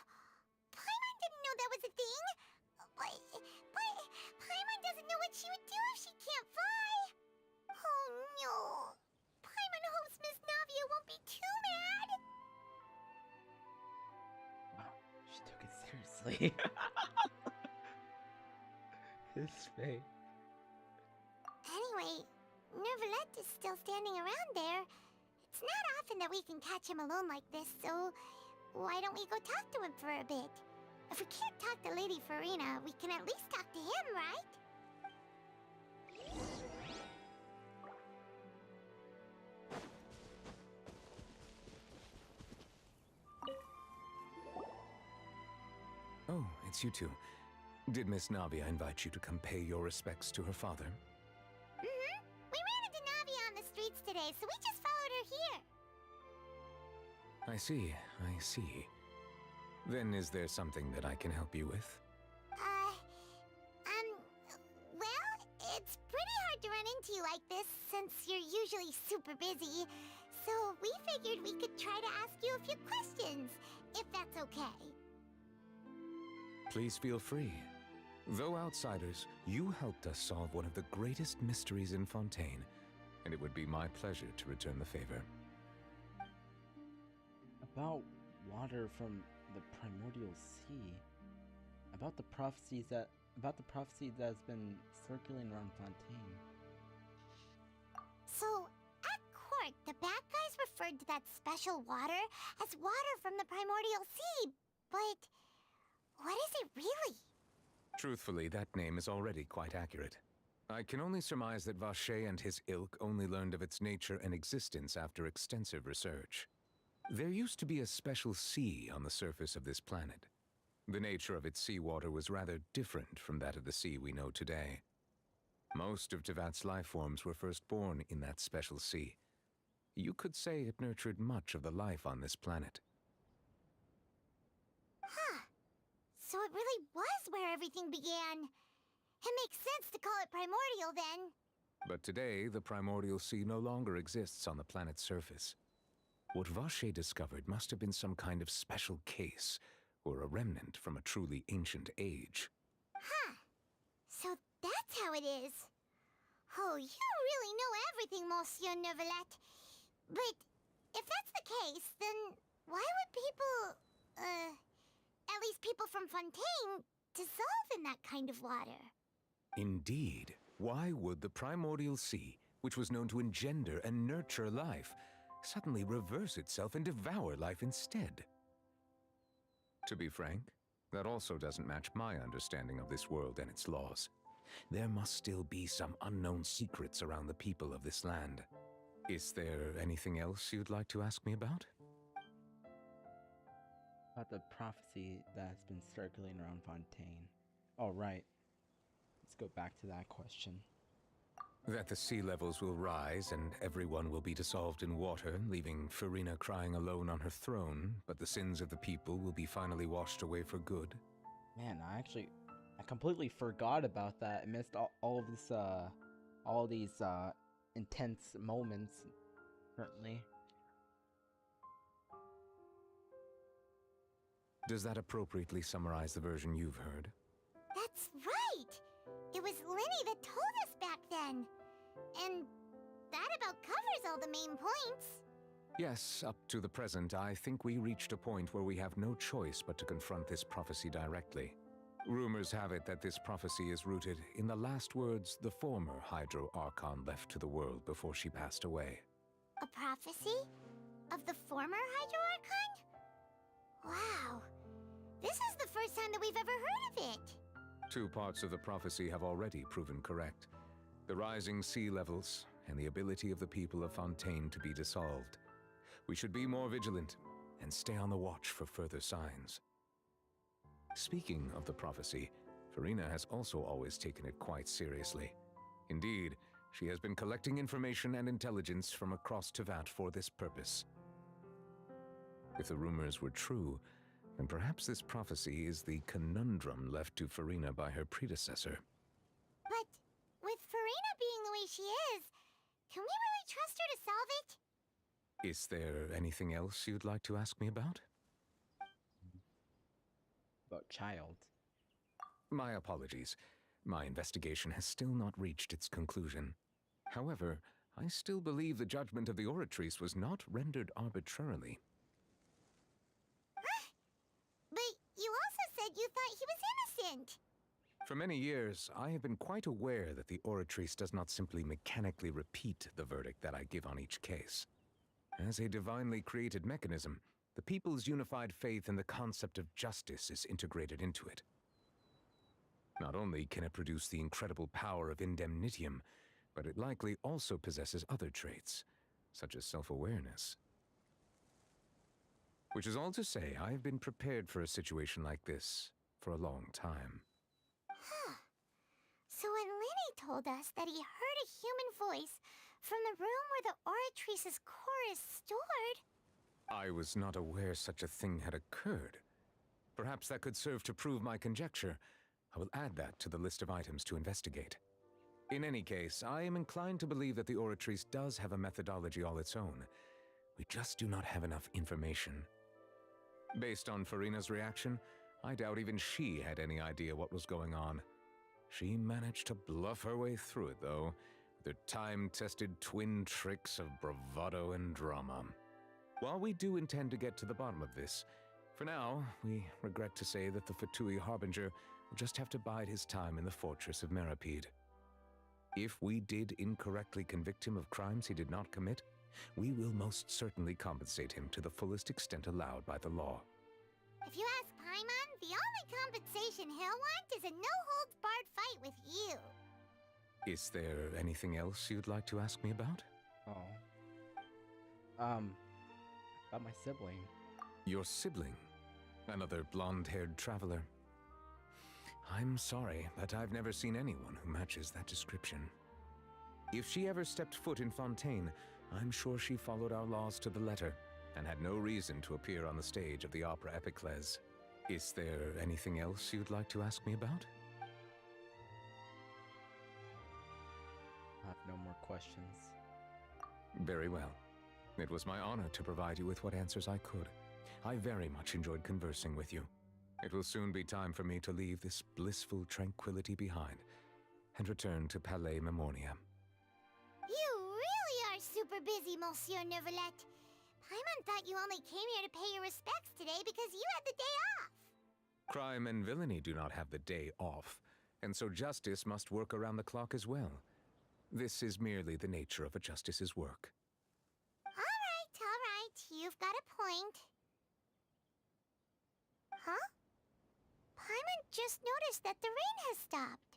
Paimon didn't know that was a thing. But Paimon doesn't know what she would do if she can't fly. Oh no. Paimon hopes Miss Navia won't be too mad. Wow, she took it seriously. His face. Anyway, Neuvillette is still standing around there. It's not often that we can catch him alone like this, so why don't we go talk to him for a bit? If we can't talk to Lady Farina, we can at least talk to him, right? Oh, it's you two. Did Miss Navia invite you to come pay your respects to her father? Mm-hmm. We ran into Navia on the streets today, so we just followed her here. I see. Then is there something that I can help you with? Well, it's pretty hard to run into you like this since you're usually super busy. So we figured we could try to ask you a few questions, if that's okay. Please feel free. Though outsiders, you helped us solve one of the greatest mysteries in Fontaine, and it would be my pleasure to return the favor. About water from the primordial sea. About the prophecy that's been circulating around Fontaine. So, at court, the bad guys referred to that special water as water from the primordial sea, but what is it really? Truthfully, that name is already quite accurate. I can only surmise that Vacher and his ilk only learned of its nature and existence after extensive research. There used to be a special sea on the surface of this planet. The nature of its seawater was rather different from that of the sea we know today. Most of Tevat's life forms were first born in that special sea. You could say it nurtured much of the life on this planet. Huh. So it really was where everything began. It makes sense to call it primordial then. But today, the primordial sea no longer exists on the planet's surface. What Vache discovered must have been some kind of special case, or a remnant from a truly ancient age. Huh. So that's how it is. Oh, you really know everything, Monsieur Neuvillette. But if that's the case, then why would people, at least people from Fontaine, dissolve in that kind of water? Indeed. Why would the primordial sea, which was known to engender and nurture life, suddenly reverse itself and devour life instead? To be frank, that also doesn't match my understanding of this world and its laws. There must still be some unknown secrets around the people of this land. Is there anything else you'd like to ask me about? About the prophecy that's been circling around Fontaine. Oh, right. Let's go back to that question. That the sea levels will rise and everyone will be dissolved in water, leaving Farina crying alone on her throne, but the sins of the people will be finally washed away for good. Man, I completely forgot about that. I missed all these intense moments, certainly. Does that appropriately summarize the version you've heard? That's right! It was Lenny that told us back then. And that about covers all the main points. Yes, up to the present, I think we reached a point where we have no choice but to confront this prophecy directly. Rumors have it that this prophecy is rooted in the last words the former Hydro Archon left to the world before she passed away. A prophecy? Of the former Hydro Archon? Wow. This is the first time that we've ever heard of it. 2 parts of the prophecy have already proven correct. The rising sea levels and the ability of the people of Fontaine to be dissolved. We should be more vigilant and stay on the watch for further signs. Speaking of the prophecy, Farina has also always taken it quite seriously. Indeed, she has been collecting information and intelligence from across Tevat for this purpose. If the rumors were true, then perhaps this prophecy is the conundrum left to Farina by her predecessor. But with Farina being the way she is, can we really trust her to solve it? Is there anything else you'd like to ask me about? About child. My apologies. My investigation has still not reached its conclusion. However, I still believe the judgment of the Oratrice was not rendered arbitrarily. But you also said you thought he was innocent. For many years, I have been quite aware that the Oratrice does not simply mechanically repeat the verdict that I give on each case. As a divinely created mechanism, the people's unified faith in the concept of justice is integrated into it. Not only can it produce the incredible power of indemnitium, but it likely also possesses other traits, such as self-awareness. Which is all to say, I have been prepared for a situation like this for a long time. Huh. So when Lenny told us that he heard a human voice from the room where the Oratrice's core is stored... I was not aware such a thing had occurred. Perhaps that could serve to prove my conjecture. I will add that to the list of items to investigate. In any case, I am inclined to believe that the Oratrice does have a methodology all its own. We just do not have enough information. Based on Farina's reaction, I doubt even she had any idea what was going on. She managed to bluff her way through it, though, with her time-tested twin tricks of bravado and drama. While we do intend to get to the bottom of this, for now, we regret to say that the Fatui Harbinger will just have to bide his time in the fortress of Meripede. If we did incorrectly convict him of crimes he did not commit, we will most certainly compensate him to the fullest extent allowed by the law. If you ask Paimon, the only compensation he'll want is a no-holds-barred fight with you. Is there anything else you'd like to ask me about? Oh. About my sibling. Your sibling? Another blonde-haired traveler. I'm sorry, but I've never seen anyone who matches that description. If she ever stepped foot in Fontaine, I'm sure she followed our laws to the letter, and had no reason to appear on the stage of the opera Epiclese. Is there anything else you'd like to ask me about? I have no more questions. Very well. It was my honor to provide you with what answers I could. I very much enjoyed conversing with you. It will soon be time for me to leave this blissful tranquility behind and return to Palais Memornia. You really are super busy, Monsieur Neuvillette. Paimon thought you only came here to pay your respects today because you had the day off. Crime and villainy do not have the day off, and so justice must work around the clock as well. This is merely the nature of a justice's work. All right. You've got a point. Huh? Paimon just noticed that the rain has stopped.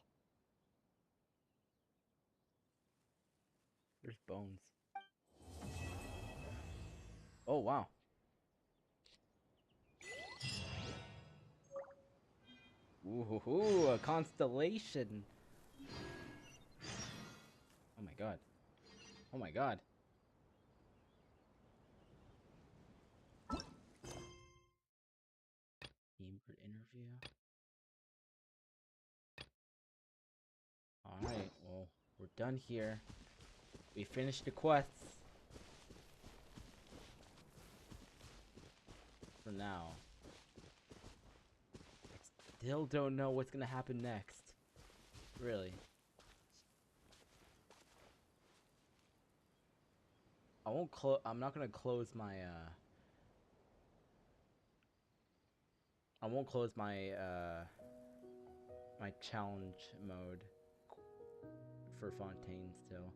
There's bones. Oh, wow. Ooh, a constellation. Oh my god. Oh my god. Teamward interview. Alright, well, we're done here. We finished the quests. For now. I still don't know what's gonna happen next. Really. I'm not gonna close my, I won't close my, my challenge mode for Fontaine still.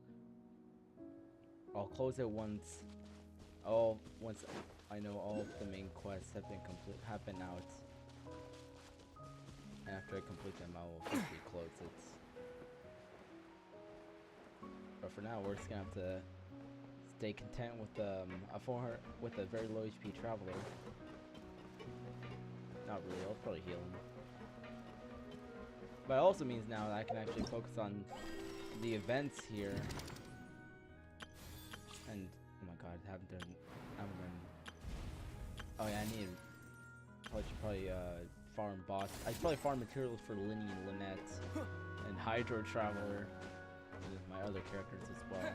I'll close it once I know all of the main quests have been out. And after I complete them, I will officially close it. But for now, we're just gonna have to stay content with a very low HP traveler. Not really, I'll probably heal him. But it also means now that I can actually focus on the events here. And oh my god, I haven't done. Oh yeah, I should probably farm boss. I should probably farm materials for Linny and Lynette and Hydro Traveler and my other characters as well.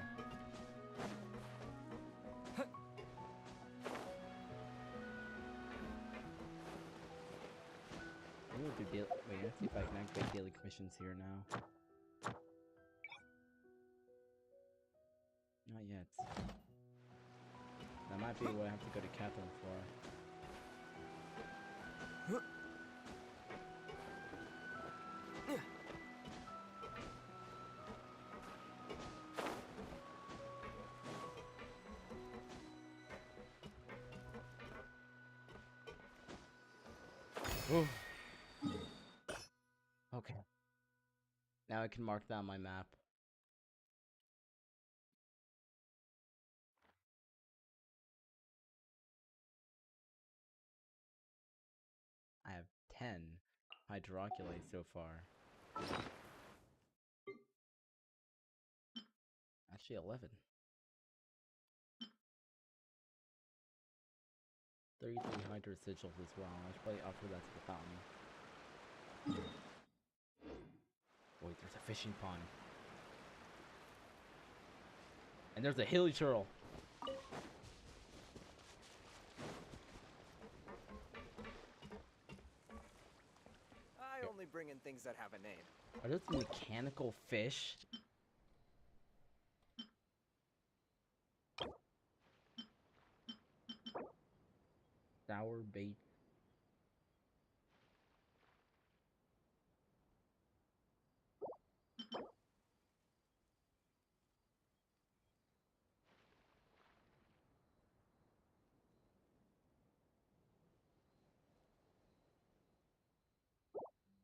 Maybe we'll do daily. Wait, let's see if I can activate daily commissions here now. Not yet. That might be what I have to go to Catherine for. Oof. Okay. Now I can mark down my map. I have 10 Hydroculi so far. Actually 11. 33 Hydro Sigils as well. I should probably offer that to the fountain. Wait, there's a fishing pond. And there's a hilly turtle. I only bring in things that have a name. Are those mechanical fish? Sour bait.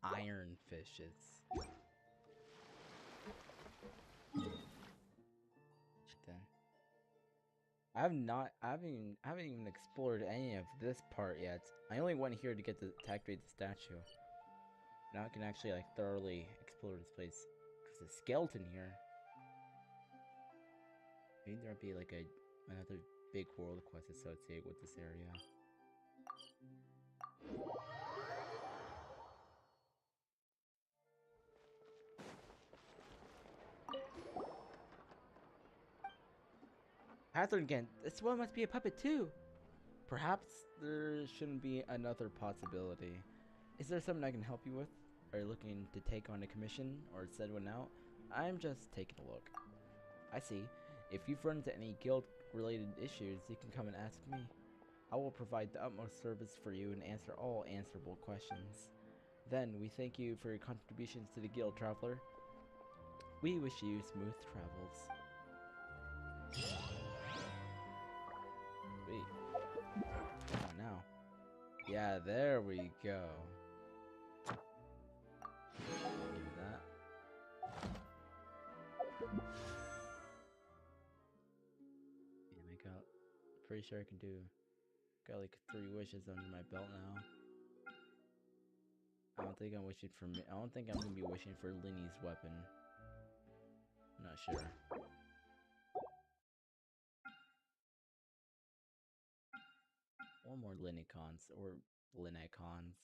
Iron fishes. Then I haven't even explored any of this part yet. I only went here to activate the statue. Now I can actually like thoroughly explore this place. There's a skeleton here. Maybe there'll be like another big world quest associated with this area. Hazard again. This one must be a puppet too. Perhaps there shouldn't be another possibility. Is there something I can help you with? Are you looking to take on a commission or send one out? I'm just taking a look. I see. If you've run into any guild-related issues, you can come and ask me. I will provide the utmost service for you and answer all answerable questions. Then, we thank you for your contributions to the guild, traveler. We wish you smooth travels. Wait. Come on now. Yeah, there we go. Give me that. And I got, pretty sure I can got like 3 wishes under my belt now. I don't think I'm wishing for me. I don't think I'm gonna be wishing for Linny's weapon. I'm not sure. Or more Linicons or Linicons.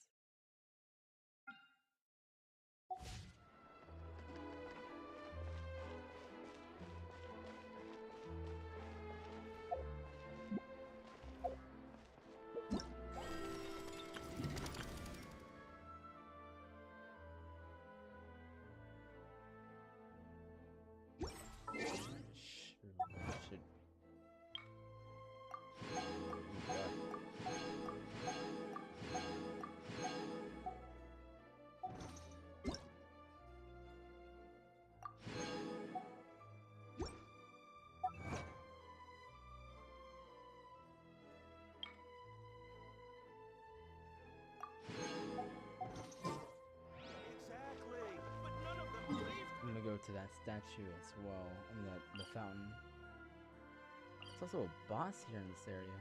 Should I'm gonna go to that statue as well, and the fountain. There's also a boss here in this area.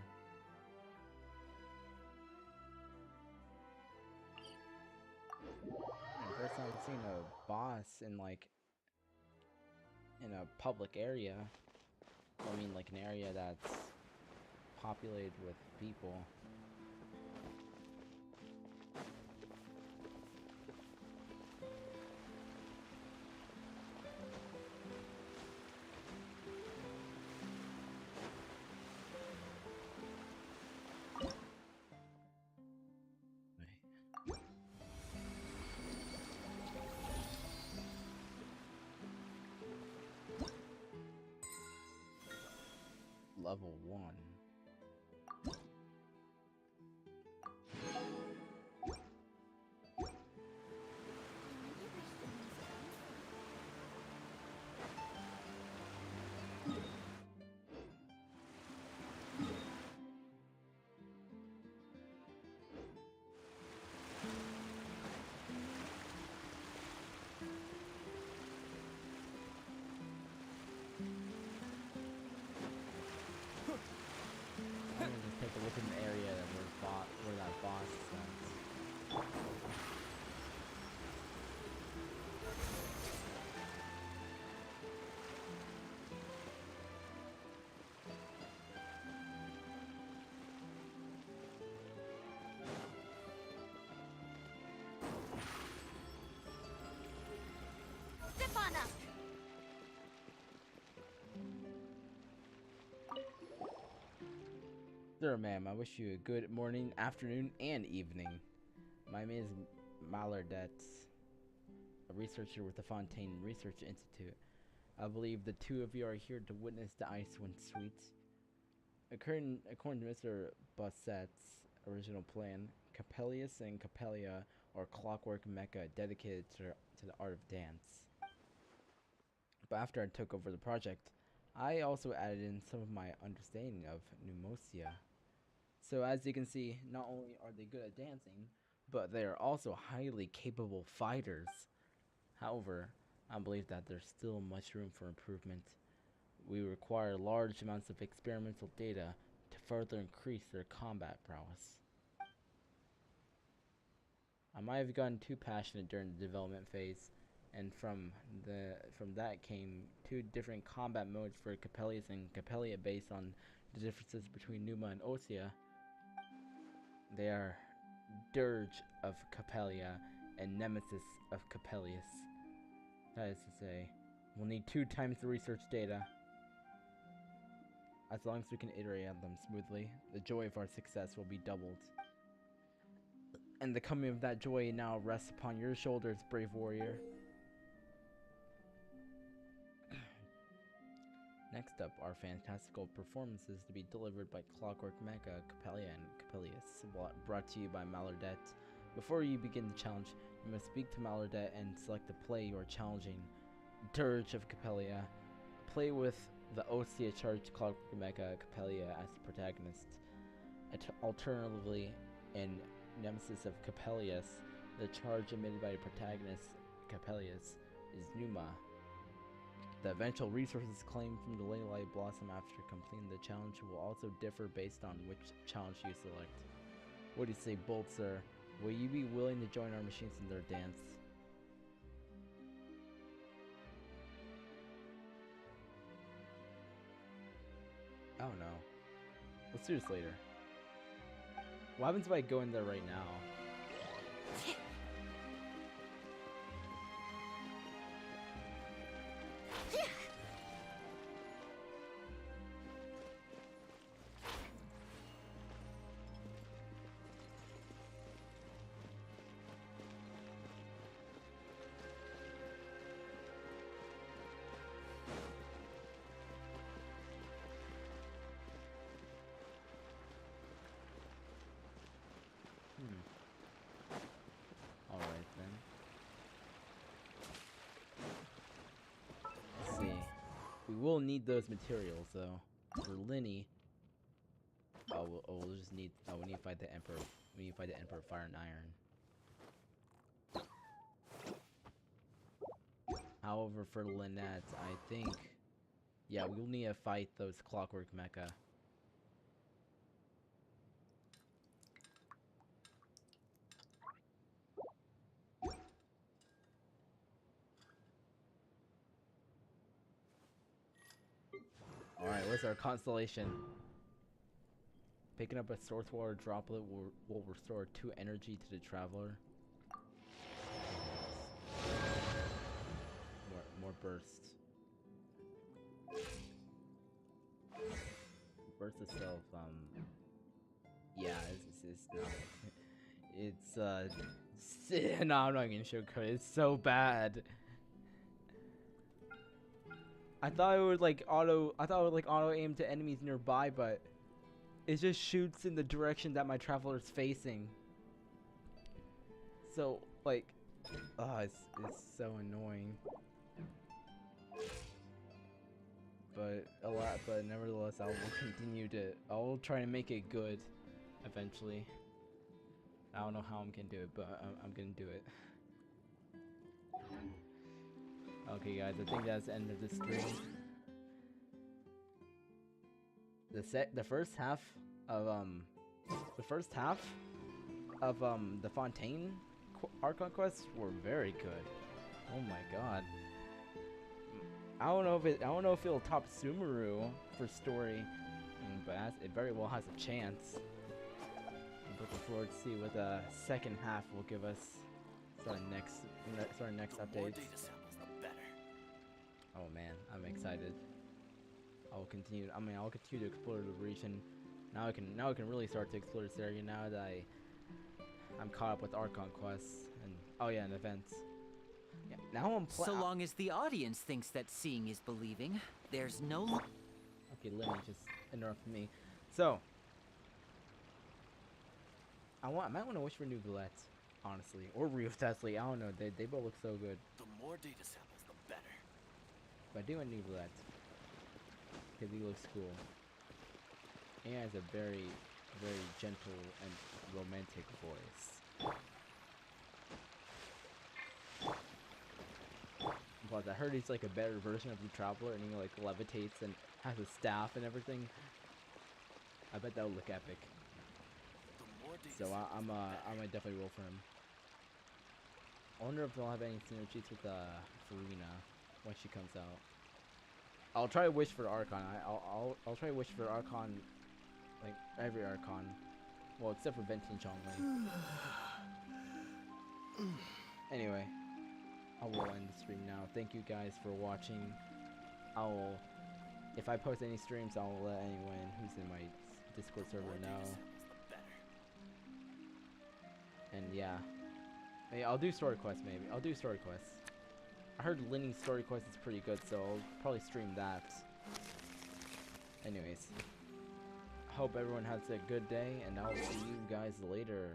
First time I've seen a boss in in a public area. I mean like an area that's populated with people. Level 1. Take a look in the area where that boss is at. Zip on up! Sir, ma'am, I wish you a good morning, afternoon, and evening. My name is Malardette, a researcher with the Fontaine Research Institute. I believe the two of you are here to witness the Icewind Suite. According to Mr. Bassett's original plan, Capellius and Capellia are clockwork mecha dedicated to the art of dance. But after I took over the project, I also added in some of my understanding of pneumosia. So as you can see, not only are they good at dancing, but they are also highly capable fighters. However, I believe that there's still much room for improvement. We require large amounts of experimental data to further increase their combat prowess. I might have gotten too passionate during the development phase, and from that came 2 different combat modes for Capellius and Capellia based on the differences between Numa and Osea. They are Dirge of Capellia and Nemesis of Capellius. That is to say, we'll need 2 times the research data. As long as we can iterate on them smoothly, the joy of our success will be doubled. And the coming of that joy now rests upon your shoulders, brave warrior. Next up are fantastical performances to be delivered by Clockwork Mecha, Capellia, and Capellius, brought to you by Malardette. Before you begin the challenge, you must speak to Malardette and select the play you are challenging. Dirge of Capellia. Play with the Osea charged Clockwork Mecha, Capellia as the protagonist. Alternatively, in Nemesis of Capellius, the charge emitted by the protagonist, Capellius, is Numa. The eventual resources claimed from the Lady Blossom after completing the challenge will also differ based on which challenge you select. What do you say, Bolt Sir? Will you be willing to join our machines in their dance? I don't know. Let's do this later. What happens if I go in there right now? Alright then. Let's see. We will need those materials though. For Linny. We'll just need we need to fight the Emperor. We need to fight the Emperor of Fire and Iron. However, for Lynette, I think we'll need to fight those Clockwork Mecha. Alright, what's our constellation? Picking up a source water droplet will restore 2 energy to the traveler. More burst. Burst itself, it's no, I'm not gonna sugarcoat it. It's so bad. I thought it would auto aim to enemies nearby, but it just shoots in the direction that my traveler's facing. So it's so annoying. But nevertheless, I will try to make it good eventually. I don't know how I'm gonna do it, but I'm gonna do it. Okay guys, I think that's the end of the stream. The first half of the Fontaine Archon quests were very good. Oh my god. I don't know if it'll top Sumeru for story, but it very well has a chance. I'm looking forward to see what the second half will give us. Our next update. Oh man, I'm excited. I'll continue to explore the region. Now I can really start to explore this area now that I'm caught up with Archon quests and events. Yeah, now I'm so long as the audience thinks that seeing is believing, there's no. Okay, Lily just interrupted me. So I might want to wish for new Gillette, honestly, or Rio Tesla. I don't know. They both look so good. The more data samples, the better. But I do want new Gillette because he looks cool. He has a very, very gentle and romantic voice. Claus. I heard he's like a better version of the Traveler, and he like levitates and has a staff and everything. I bet that would look epic. So I'm gonna definitely roll for him. I wonder if they'll have any synergies with Farina when she comes out. I'll try to wish for Archon. I'll try to wish for Archon, like every Archon. Well, except for Ventin Chongwei. Anyway, I will end the stream now. Thank you guys for watching. If I post any streams, I'll let anyone who's in my Discord server know. And yeah, hey, I'll do story quests maybe. I'll do story quests. I heard Linny's story quest is pretty good, so I'll probably stream that. Anyways, hope everyone has a good day, and I'll see you guys later.